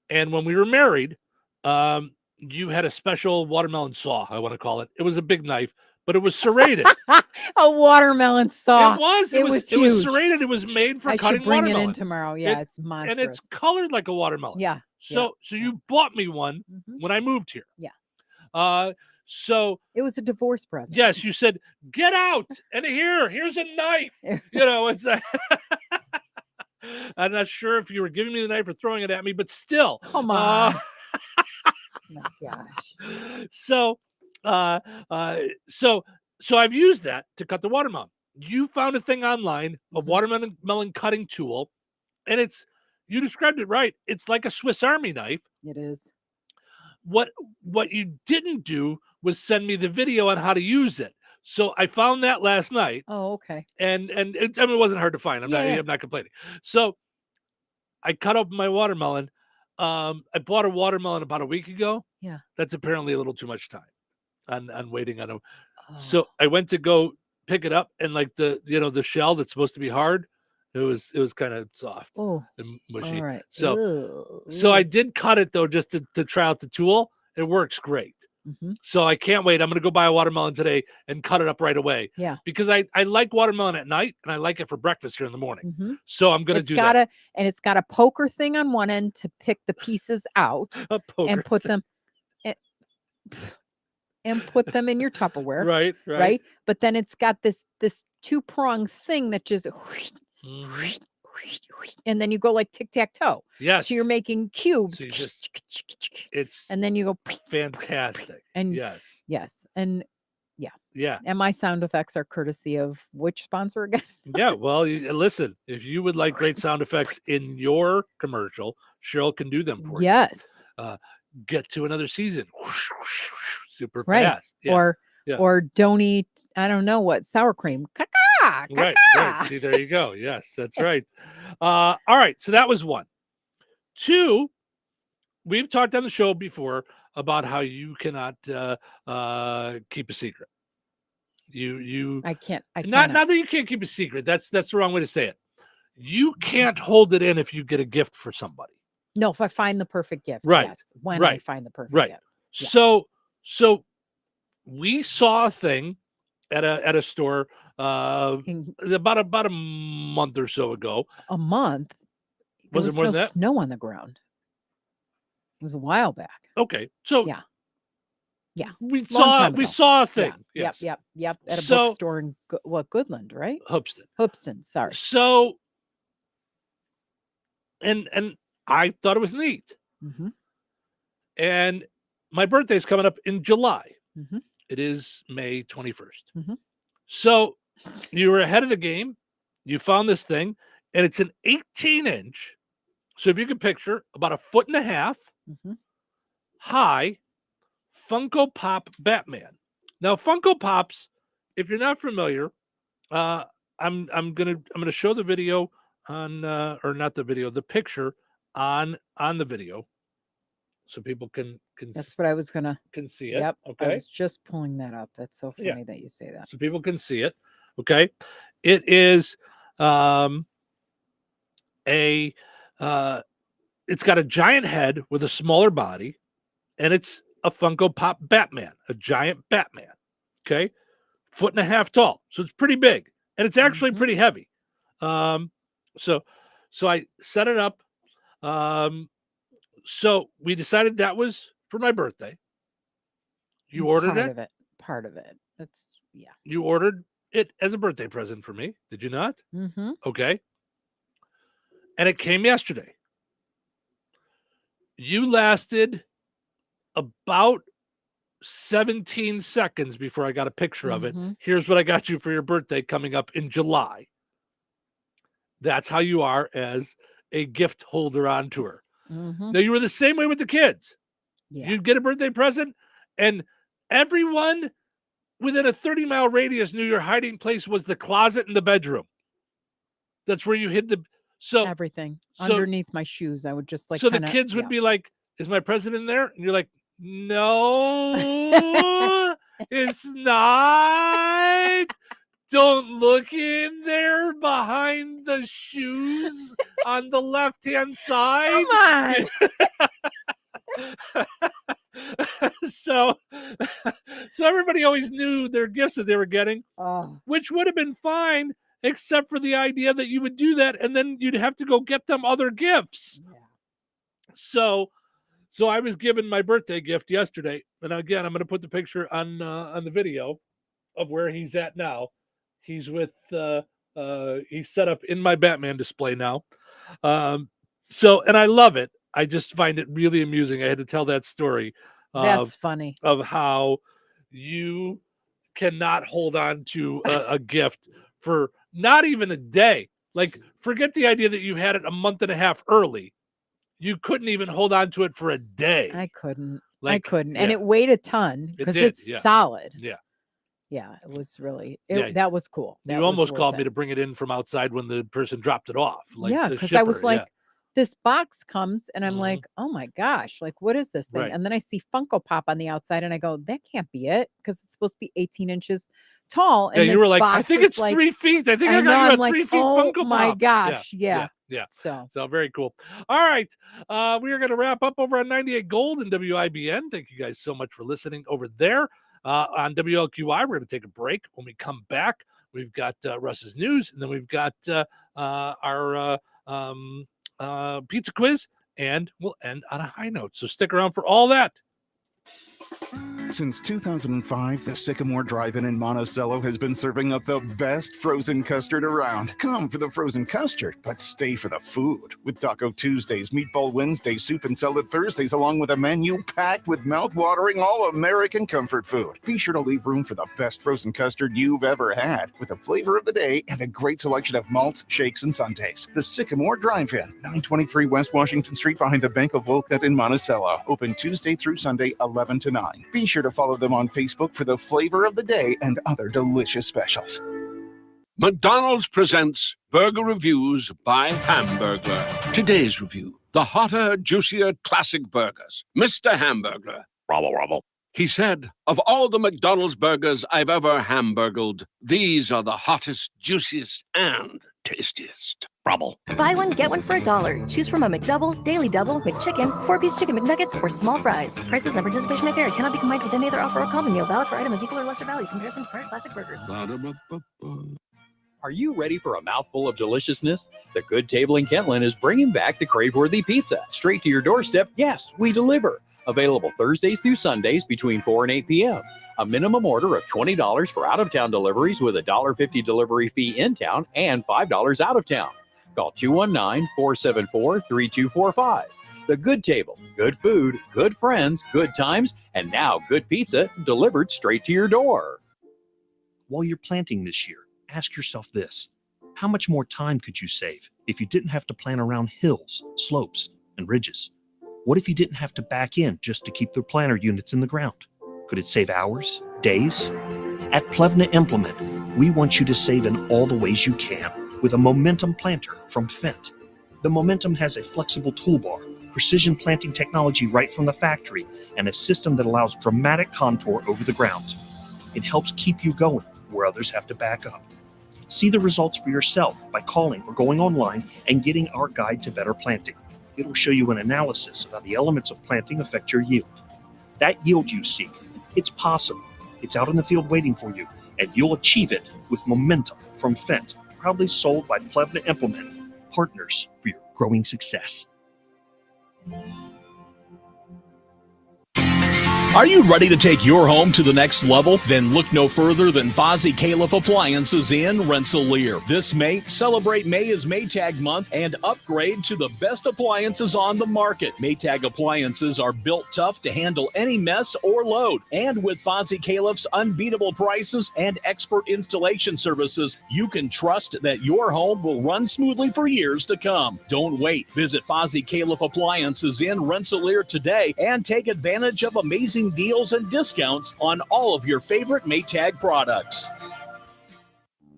and when we were married, you had a special watermelon saw, I want to call it. It was a big knife, but it was serrated. A watermelon saw. It was huge. serrated. It was made for I cutting should bring watermelon. it in tomorrow. Yeah, it's monstrous. And it's colored like a watermelon. Yeah. So you bought me one when I moved here. Yeah. So it was a divorce present. Yes, you said, get out, and here's a knife. It's I'm not sure if you were giving me the knife or throwing it at me, but still. Come on. Oh my gosh. So I've used that to cut the watermelon. You found a thing online, a watermelon cutting tool, and you described it right. It's like a Swiss Army knife. It is. What you didn't do was send me the video on how to use it. So I found that last night. Oh, okay. And it wasn't hard to find. I'm not complaining. So I cut up my watermelon. I bought a watermelon about a week ago. Yeah. That's apparently a little too much time on waiting on them. So I went to go pick it up, and like the shell that's supposed to be hard, it was kind of soft and mushy. All right. So I did cut it though, just to try out the tool. It works great. So I can't wait. I'm going to go buy a watermelon today and cut it up right away. Yeah. Because I like watermelon at night, and I like it for breakfast here in the morning. So I'm going to do that. And it's got a poker thing on one end to pick the pieces out and put them and put them in your Tupperware. Right. But then it's got this two-prong thing that just and then you go like tic-tac-toe. Yes. So you're making cubes. So it's and then you go fantastic. And yes. And yeah. And my sound effects are courtesy of which sponsor again? Yeah. Well, listen, if you would like great sound effects in your commercial, Cheryl can do them for you. Yes. Get to another season. Super fast. Yeah. Or don't eat, I don't know what, sour cream. Right. See, there you go. Yes, that's right. All right. So that was one. Two, we've talked on the show before about how you cannot keep a secret. I can't. Not that you can't keep a secret. That's the wrong way to say it. You can't hold it in if you get a gift for somebody. No, if I find the perfect gift. Right. Yes, when I find the perfect gift. Yeah. So we saw a thing at a store about a month or so ago. A month? Was it more than that? Snow on the ground. It was a while back. Okay. So yeah. We saw a thing. Yeah. Yes. Yep. At a bookstore in Goodland, right? Hoopston. Sorry. So and I thought it was neat. And my birthday's coming up in July. It is May 21st. So you were ahead of the game. You found this thing, and it's an 18-inch. So if you can picture, about 1.5 feet high Funko Pop Batman. Now, Funko Pops, if you're not familiar, I'm gonna show the video on or not the video, the picture on the video, so people can. That's what I was gonna. Can see it. Yep. Okay. I was just pulling that up. That's so funny Yeah. that you say that. So people can see it. Okay. It is it's got a giant head with a smaller body, and it's a Funko Pop Batman, a giant Batman. Okay. 1.5 feet tall. So it's pretty big, and it's actually pretty heavy. So I set it up. So we decided that was for my birthday. You ordered it? Part of it. That's You ordered it as a birthday present for me, did you not? Mm-hmm. Okay. And it came yesterday. You lasted about 17 seconds before I got a picture of it. Here's what I got you for your birthday coming up in July. That's how you are as a gift holder on tour. Now, you were the same way with the kids. Yeah. You'd get a birthday present, and everyone within a 30-mile radius knew your hiding place was the closet in the bedroom. That's where you hid everything underneath my shoes. I would just So the kids would be like, "Is my present in there?" And you're like, "No, it's not. Don't look in there behind the shoes on the left-hand side." Come on. So everybody always knew their gifts that they were getting, which would have been fine, except for the idea that you would do that and then you'd have to go get them other gifts. Yeah. So I was given my birthday gift yesterday, and again, I'm going to put the picture on the video of where he's at now. He's with he's set up in my Batman display now. And I love it. I just find it really amusing. I had to tell that story. That's funny. Of how you cannot hold on to a gift for not even a day. Like, forget the idea that you had it a month and a half early. You couldn't even hold on to it for a day. I couldn't. Like, I couldn't. yeah. And it weighed a ton because it's solid. Yeah. Yeah, it was really, Yeah. that was cool. That You was almost worth called it. me to bring it in from outside when the person dropped it off. Like, Yeah, the because I was shipper, like, this box comes and I'm like, oh my gosh, like, what is this thing? Right. And then I see Funko Pop on the outside and I go, that can't be it because it's supposed to be 18 inches tall. And you were this like, I box think was it's like, 3 feet. I think I know, got you I'm at like, 3 feet oh Funko my Pop. gosh. Yeah. So very cool. All right. We are going to wrap up over on 98 Gold and WIBN. Thank you guys so much for listening over there. On WLQI, we're going to take a break. When we come back, we've got Russ's news, and then we've got our pizza quiz, and we'll end on a high note. So stick around for all that. Since 2005, the Sycamore Drive-In in Monticello has been serving up the best frozen custard around. Come for the frozen custard, but stay for the food. With Taco Tuesdays, Meatball Wednesdays, Soup and Salad Thursdays, along with a menu packed with mouth-watering all-American comfort food. Be sure to leave room for the best frozen custard you've ever had, with a flavor of the day and a great selection of malts, shakes, and sundaes. The Sycamore Drive-In, 923 West Washington Street behind the Bank of Wolcott in Monticello. Open Tuesday through Sunday, 11 to 9. Be sure to follow them on Facebook for the flavor of the day and other delicious specials. McDonald's presents Burger Reviews by Hamburglar. Today's review, the hotter, juicier classic burgers. Mr. Hamburglar. Robble, robble. He said, of all the McDonald's burgers I've ever hamburgled, these are the hottest, juiciest, and tastiest. Robble. Buy one, get one for $1. Choose from a McDouble, Daily Double, McChicken, 4-piece chicken McNuggets, or small fries. Prices and participation may vary. Cannot be combined with any other offer or combo meal. Valid for item of equal or lesser value. Comparison to prior classic burgers. Are you ready for a mouthful of deliciousness? The Good Table in Kentland is bringing back the crave-worthy pizza. Straight to your doorstep, yes, we deliver. Available Thursdays through Sundays between 4 and 8 p.m. A minimum order of $20 for out-of-town deliveries with a $1.50 delivery fee in town and $5 out of town. Call 219-474-3245. The Good Table. Good food, good friends, good times, and now good pizza delivered straight to your door. While you're planting this year, ask yourself this. How much more time could you save if you didn't have to plan around hills, slopes, and ridges? What if you didn't have to back in just to keep the planter units in the ground? Could it save hours, days? At Plevna Implement, we want you to save in all the ways you can with a Momentum planter from Fendt. The Momentum has a flexible toolbar, precision planting technology right from the factory, and a system that allows dramatic contour over the ground. It helps keep you going where others have to back up. See the results for yourself by calling or going online and getting our guide to better planting. It'll show you an analysis of how the elements of planting affect your yield. That yield you seek, it's possible. It's out in the field waiting for you, and you'll achieve it with Momentum from Fendt, proudly sold by Plevna Implement, partners for your growing success. Are you ready to take your home to the next level? Then look no further than Fozzie Califf Appliances in Rensselaer. This May, celebrate May as Maytag Month and upgrade to the best appliances on the market. Maytag appliances are built tough to handle any mess or load. And with Fozzie Califf's unbeatable prices and expert installation services, you can trust that your home will run smoothly for years to come. Don't wait. Visit Fozzie Califf Appliances in Rensselaer today and take advantage of amazing deals and discounts on all of your favorite Maytag products.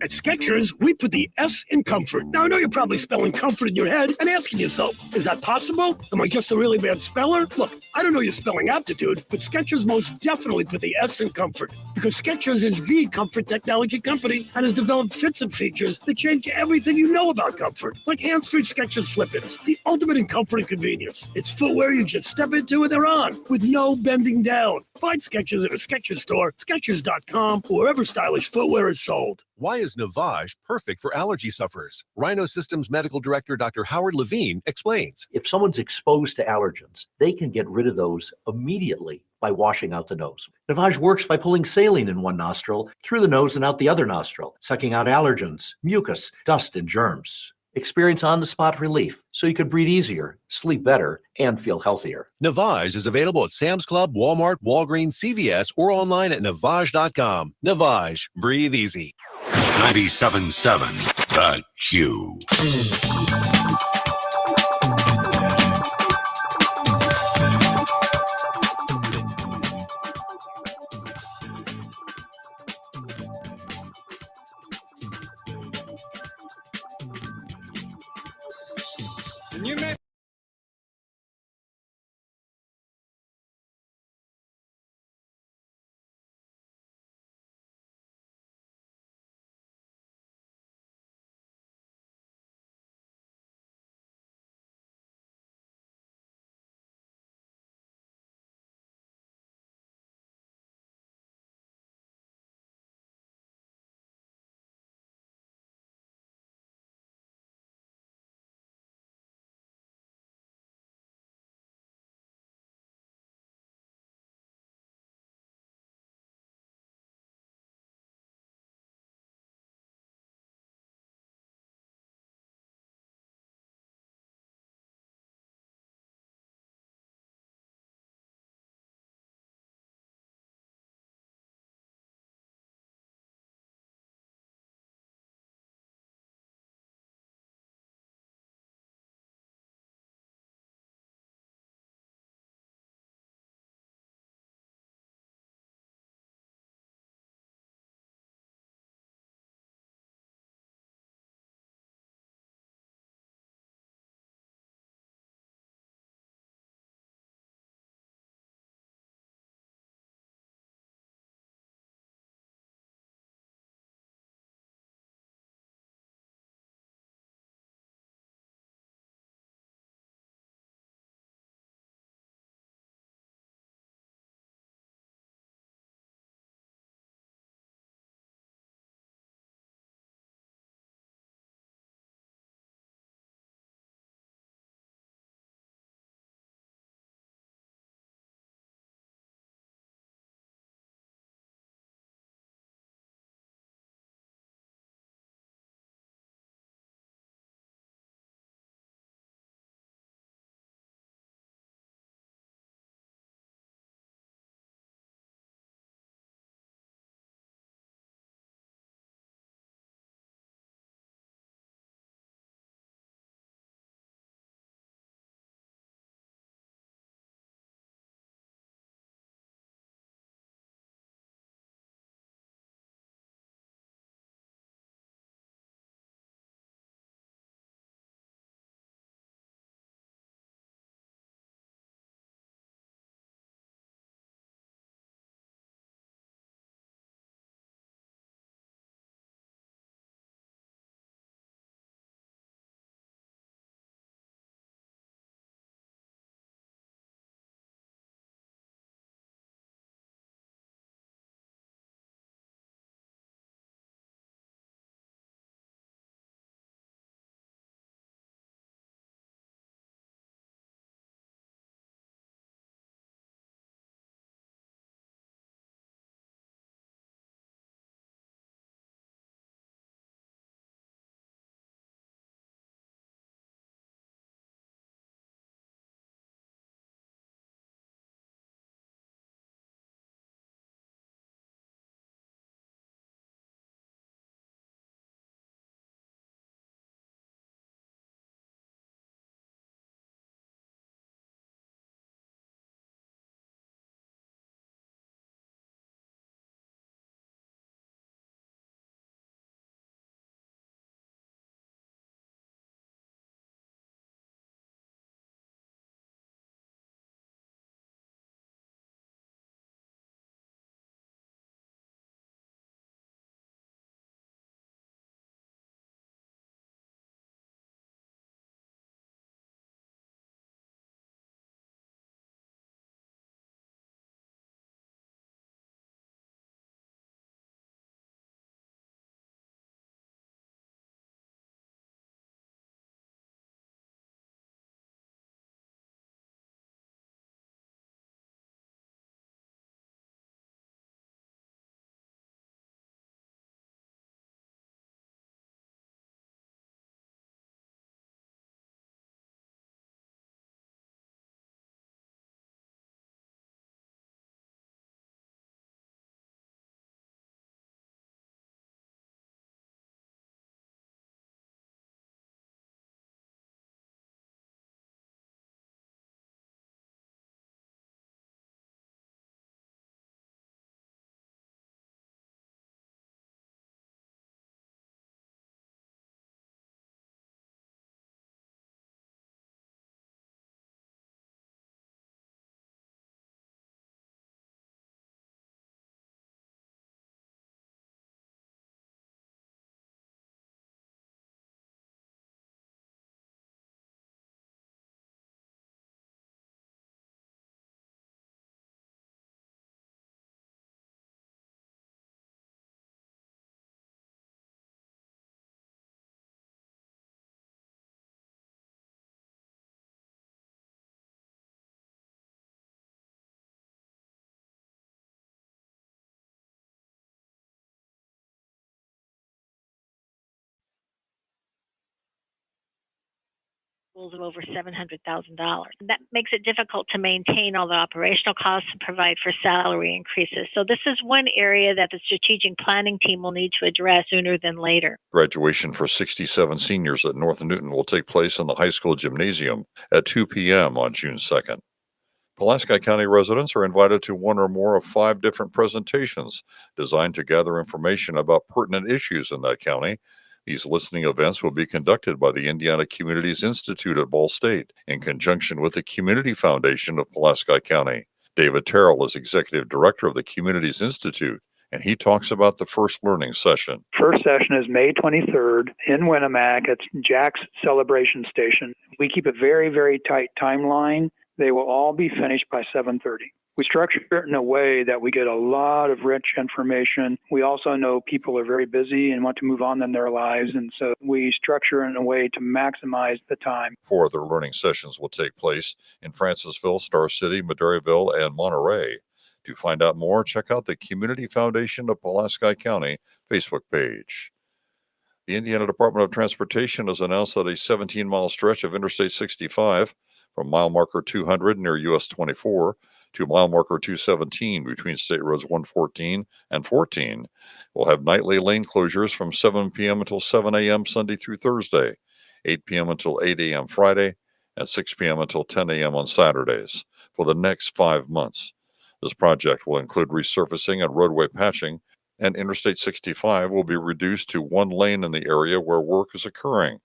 At Skechers, we put the S in comfort. Now, I know you're probably spelling comfort in your head and asking yourself, is that possible? Am I just a really bad speller? Look, I don't know your spelling aptitude, but Skechers most definitely put the S in comfort because Skechers is the comfort technology company and has developed fits and features that change everything you know about comfort, like hands-free Skechers slip-ins, the ultimate in comfort and convenience. It's footwear you just step into and they're on with no bending down. Find Skechers at a Skechers store, Skechers.com, or wherever stylish footwear is sold. Why is Navage perfect for allergy sufferers? Rhino Systems Medical Director Dr. Howard Levine explains. If someone's exposed to allergens, they can get rid of those immediately by washing out the nose. Navage works by pulling saline in one nostril, through the nose and out the other nostril, sucking out allergens, mucus, dust, and germs. Experience on-the-spot relief so you can breathe easier, sleep better, and feel healthier. Navage is available at Sam's Club, Walmart, Walgreens, CVS, or online at Navage.com. Navage, breathe easy. 97.7 The Q. You may of over $700,000. That makes it difficult to maintain all the operational costs and provide for salary increases. So this is one area that the strategic planning team will need to address sooner than later. Graduation for 67 seniors at North Newton will take place in the high school gymnasium at 2 p.m. on June 2nd. Pulaski County residents are invited to one or more of 5 different presentations designed to gather information about pertinent issues in that county. These listening events will be conducted by the Indiana Communities Institute at Ball State in conjunction with the Community Foundation of Pulaski County. David Terrell is Executive Director of the Communities Institute, and he talks about the first learning session. First session is May 23rd in Winnemac at Jack's Celebration Station. We keep a very, very tight timeline. They will all be finished by 7:30. We structure it in a way that we get a lot of rich information. We also know people are very busy and want to move on in their lives, and so we structure it in a way to maximize the time. 4 other learning sessions will take place in Francisville, Star City, Maderaville, and Monterey. To find out more, check out the Community Foundation of Pulaski County Facebook page. The Indiana Department of Transportation has announced that a 17-mile stretch of Interstate 65 from mile marker 200 near US 24 to mile marker 217 between State Roads 114 and 14 will have nightly lane closures from 7 p.m. until 7 a.m. Sunday through Thursday, 8 p.m. until 8 a.m. Friday, and 6 p.m. until 10 a.m. on Saturdays for the next 5 months. This project will include resurfacing and roadway patching, and Interstate 65 will be reduced to 1 lane in the area where work is occurring.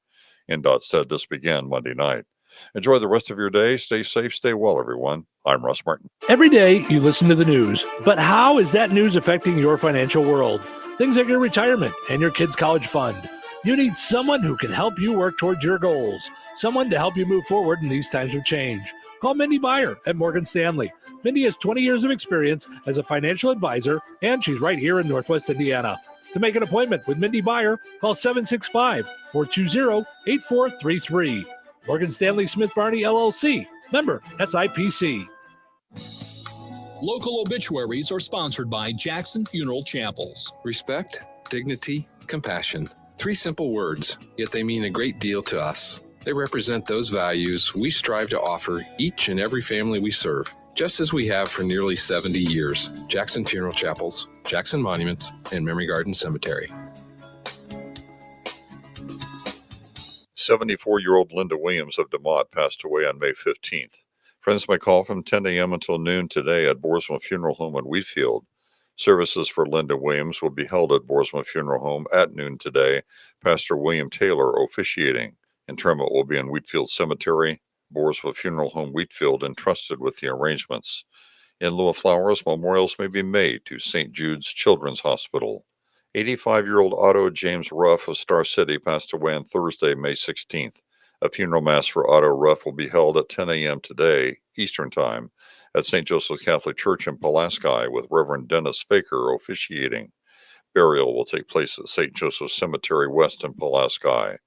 INDOT said this began Monday night. Enjoy the rest of your day. Stay safe, stay well, everyone. I'm Russ Martin. Every day you listen to the news, but how is that news affecting your financial world? Things like your retirement and your kids' college fund. You need someone who can help you work towards your goals, someone to help you move forward in these times of change. Call Mindy Meyer at Morgan Stanley. Mindy has 20 years of experience as a financial advisor, and she's right here in Northwest Indiana. To make an appointment with Mindy Meyer, call 765-420-8433. Morgan Stanley Smith Barney, LLC. Member SIPC. Local obituaries are sponsored by Jackson Funeral Chapels. Respect, dignity, compassion. 3 simple words, yet they mean a great deal to us. They represent those values we strive to offer each and every family we serve, just as we have for nearly 70 years. Jackson Funeral Chapels, Jackson Monuments, and Memory Garden Cemetery. 74-year-old Linda Williams of DeMott passed away on May 15th. Friends may call from 10 a.m. until noon today at Boersma Funeral Home in Wheatfield. Services for Linda Williams will be held at Boersma Funeral Home at noon today. Pastor William Taylor officiating. Interment will be in Wheatfield Cemetery, Boersma Funeral Home, Wheatfield, entrusted with the arrangements. In lieu of flowers, memorials may be made to St. Jude's Children's Hospital. 85-year-old Otto James Ruff of Star City passed away on Thursday, May 16th. A funeral mass for Otto Ruff will be held at 10 a.m. today, Eastern Time, at St. Joseph's Catholic Church in Pulaski, with Reverend Dennis Faker officiating. Burial will take place at St. Joseph's Cemetery West in Pulaski.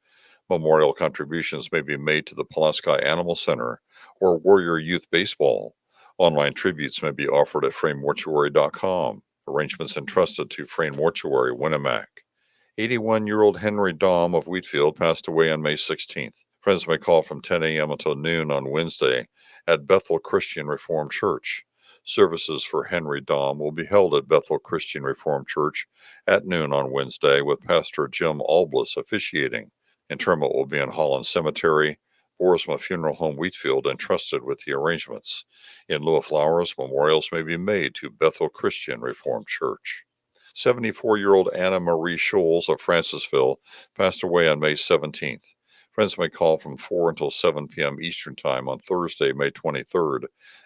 Memorial contributions may be made to the Pulaski Animal Center or Warrior Youth Baseball. Online tributes may be offered at FrameMortuary.com. Arrangements entrusted to Frame Mortuary, Winnemac. 81-year-old Henry Dahm of Wheatfield passed away on May 16th. Friends may call from 10 a.m. until noon on Wednesday at Bethel Christian Reformed Church. Services for Henry Dahm will be held at Bethel Christian Reformed Church at noon on Wednesday, with Pastor Jim Alblas officiating. Interment will be in Holland Cemetery, Boersma Funeral Home, Wheatfield, entrusted with the arrangements. In lieu of flowers, memorials may be made to Bethel Christian Reformed Church. 74-year-old Anna Marie Scholes of Francisville passed away on May 17th. Friends may call from 4 until 7 p.m. Eastern Time on Thursday, May 23rd,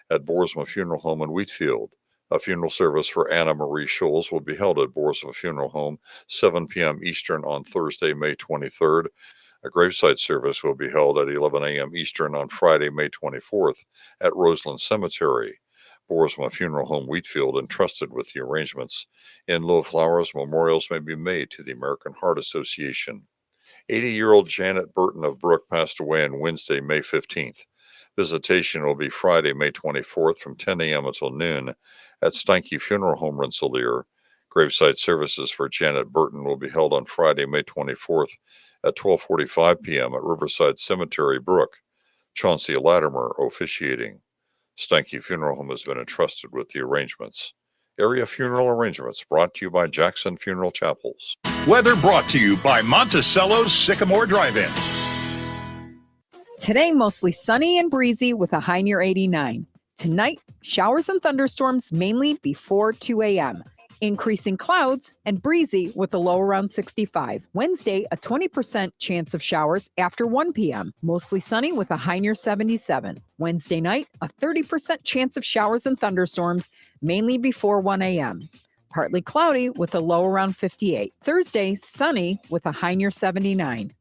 at Boersma Funeral Home in Wheatfield. A funeral service for Anna Marie Scholes will be held at Boersma Funeral Home, 7 p.m. Eastern on Thursday, May 23rd. A gravesite service will be held at 11 a.m. Eastern on Friday, May 24th, at Roseland Cemetery. Boersma Funeral Home, Wheatfield, entrusted with the arrangements. In lieu of flowers, memorials may be made to the American Heart Association. 80-year-old Janet Burton of Brook passed away on Wednesday, May 15th. Visitation will be Friday, May 24th from 10 a.m. until noon at Steinke Funeral Home, Rensselaer. Gravesite services for Janet Burton will be held on Friday, May 24th at 12:45 p.m. at Riverside Cemetery, Brook. Chauncey Latimer officiating. Stanky Funeral Home has been entrusted with the arrangements. Area funeral arrangements brought to you by Jackson Funeral Chapels. Weather brought to you by Monticello's Sycamore Drive-In. Today, mostly sunny and breezy with a high near 89. Tonight, showers and thunderstorms mainly before 2 a.m. Increasing clouds and breezy with a low around 65. Wednesday, a 20% chance of showers after 1 p.m. Mostly sunny with a high near 77. Wednesday night, a 30% chance of showers and thunderstorms, mainly before 1 a.m. Partly cloudy with a low around 58. Thursday, sunny with a high near 79.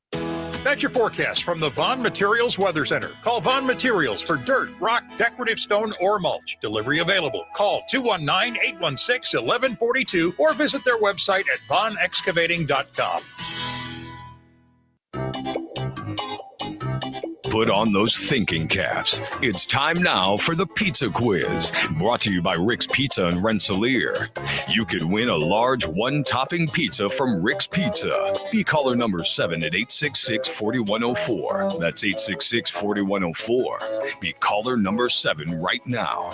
That's your forecast from the Vaughn Materials Weather Center. Call Vaughn Materials for dirt, rock, decorative stone, or mulch. Delivery available. Call 219-816-1142 or visit their website at vaughnexcavating.com. Put on those thinking caps. It's time now for the Pizza Quiz, brought to you by Rick's Pizza in Rensselaer. You could win a large one-topping pizza from Rick's Pizza. Be caller number 7 at 866-4104. That's 866-4104. Be caller number 7 right now.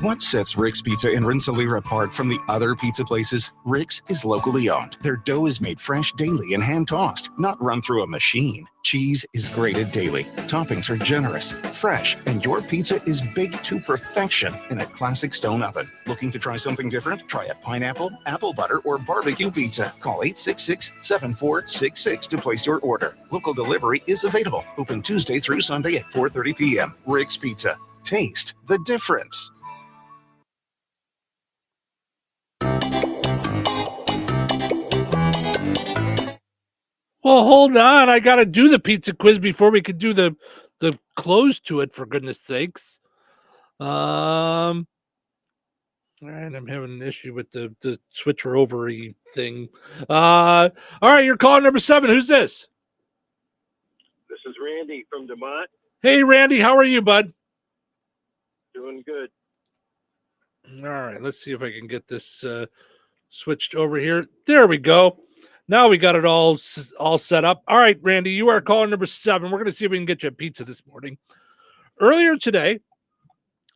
What sets Rick's Pizza in Rensselaer apart from the other pizza places? Rick's is locally owned. Their dough is made fresh daily and hand-tossed, not run through a machine. Cheese is grated daily. Toppings are generous, fresh, and your pizza is baked to perfection in a classic stone oven. Looking to try something different? Try a pineapple, apple butter, or barbecue pizza. Call 866-7466 to place your order. Local delivery is available. Open Tuesday through Sunday at 4:30 p.m. Rick's Pizza. Taste the difference. Well, hold on. I got to do the pizza quiz before we could do the close to it, for goodness sakes. All right, I'm having an issue with the switcher overy thing. All right, you're calling number 7. Who's this? This is Randy from DeMont. Hey, Randy, how are you, bud? Doing good. All right, let's see if I can get this switched over here. There we go. Now we got it all set up. All right, Randy, you are caller number 7. We're going to see if we can get you a pizza this morning. Earlier today,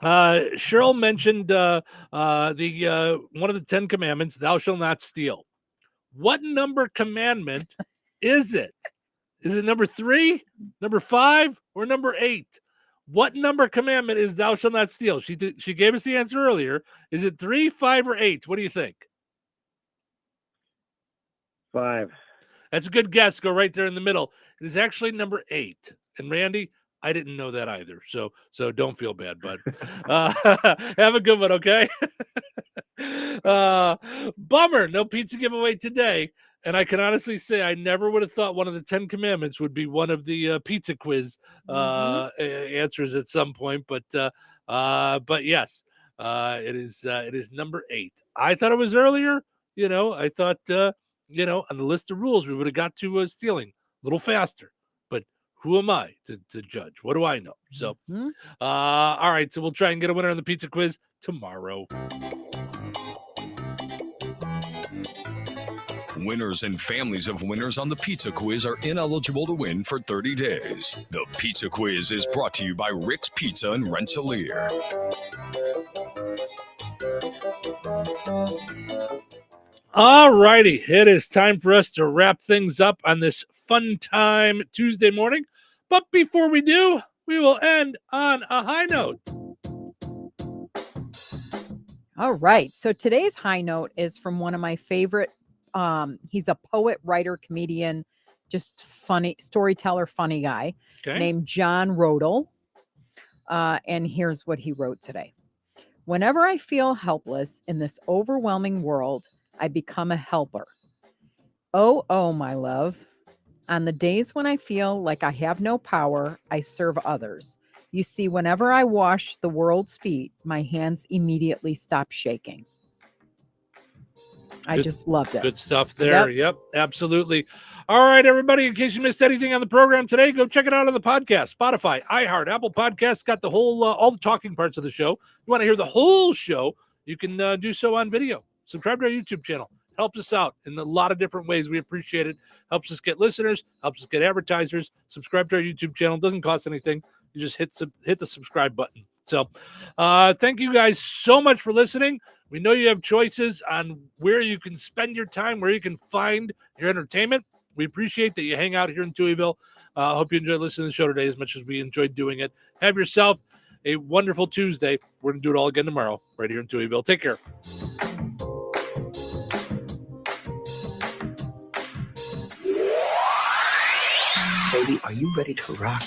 Cheryl mentioned the one of the 10 commandments, thou shalt not steal. What number commandment is it? Is it number 3, number 5, or number 8? What number commandment is thou shalt not steal? She gave us the answer earlier. Is it 3, 5, or 8? What do you think? 5. That's a good guess. Go right there in the middle. It is actually number 8. And Randy, I didn't know that either. So don't feel bad, bud. Have a good one, okay? Bummer. No pizza giveaway today. And I can honestly say I never would have thought one of the 10 commandments would be one of the pizza quiz answers at some point. But yes, it is number 8. I thought it was earlier. I thought on the list of rules we would have got to stealing a little faster. But who am I to judge? What do I know? So, all right. So we'll try and get a winner on the pizza quiz tomorrow. Winners and families of winners on the Pizza Quiz are ineligible to win for 30 days. The Pizza Quiz is brought to you by Rick's Pizza in Rensselaer. All righty. It is time for us to wrap things up on this fun time Tuesday morning. But before we do, we will end on a high note. All right. So today's high note is from one of my favorite. He's a poet, writer, comedian, just funny storyteller, funny guy named John Rodel. And here's what he wrote today. Whenever I feel helpless in this overwhelming world, I become a helper. Oh, my love. On the days when I feel like I have no power, I serve others. You see, whenever I wash the world's feet, my hands immediately stop shaking. I just loved it. Good stuff there. Yep, absolutely. All right, everybody, in case you missed anything on the program today, go check it out on the podcast. Spotify, iHeart, Apple Podcasts, got the whole, all the talking parts of the show. You want to hear the whole show, you can do so on video. Subscribe to our YouTube channel. helps us out in a lot of different ways. We appreciate it. Helps us get listeners, helps us get advertisers. Subscribe to our YouTube channel. It doesn't cost anything. You just hit the subscribe button. So thank you guys so much for listening. We know you have choices on where you can spend your time, where you can find your entertainment. We appreciate that you hang out here in Touhyville. Hope you enjoyed listening to the show today as much as we enjoyed doing it. Have yourself a wonderful Tuesday. We're going to do it all again tomorrow right here in Touhyville. Take care. Baby, are you ready to rock?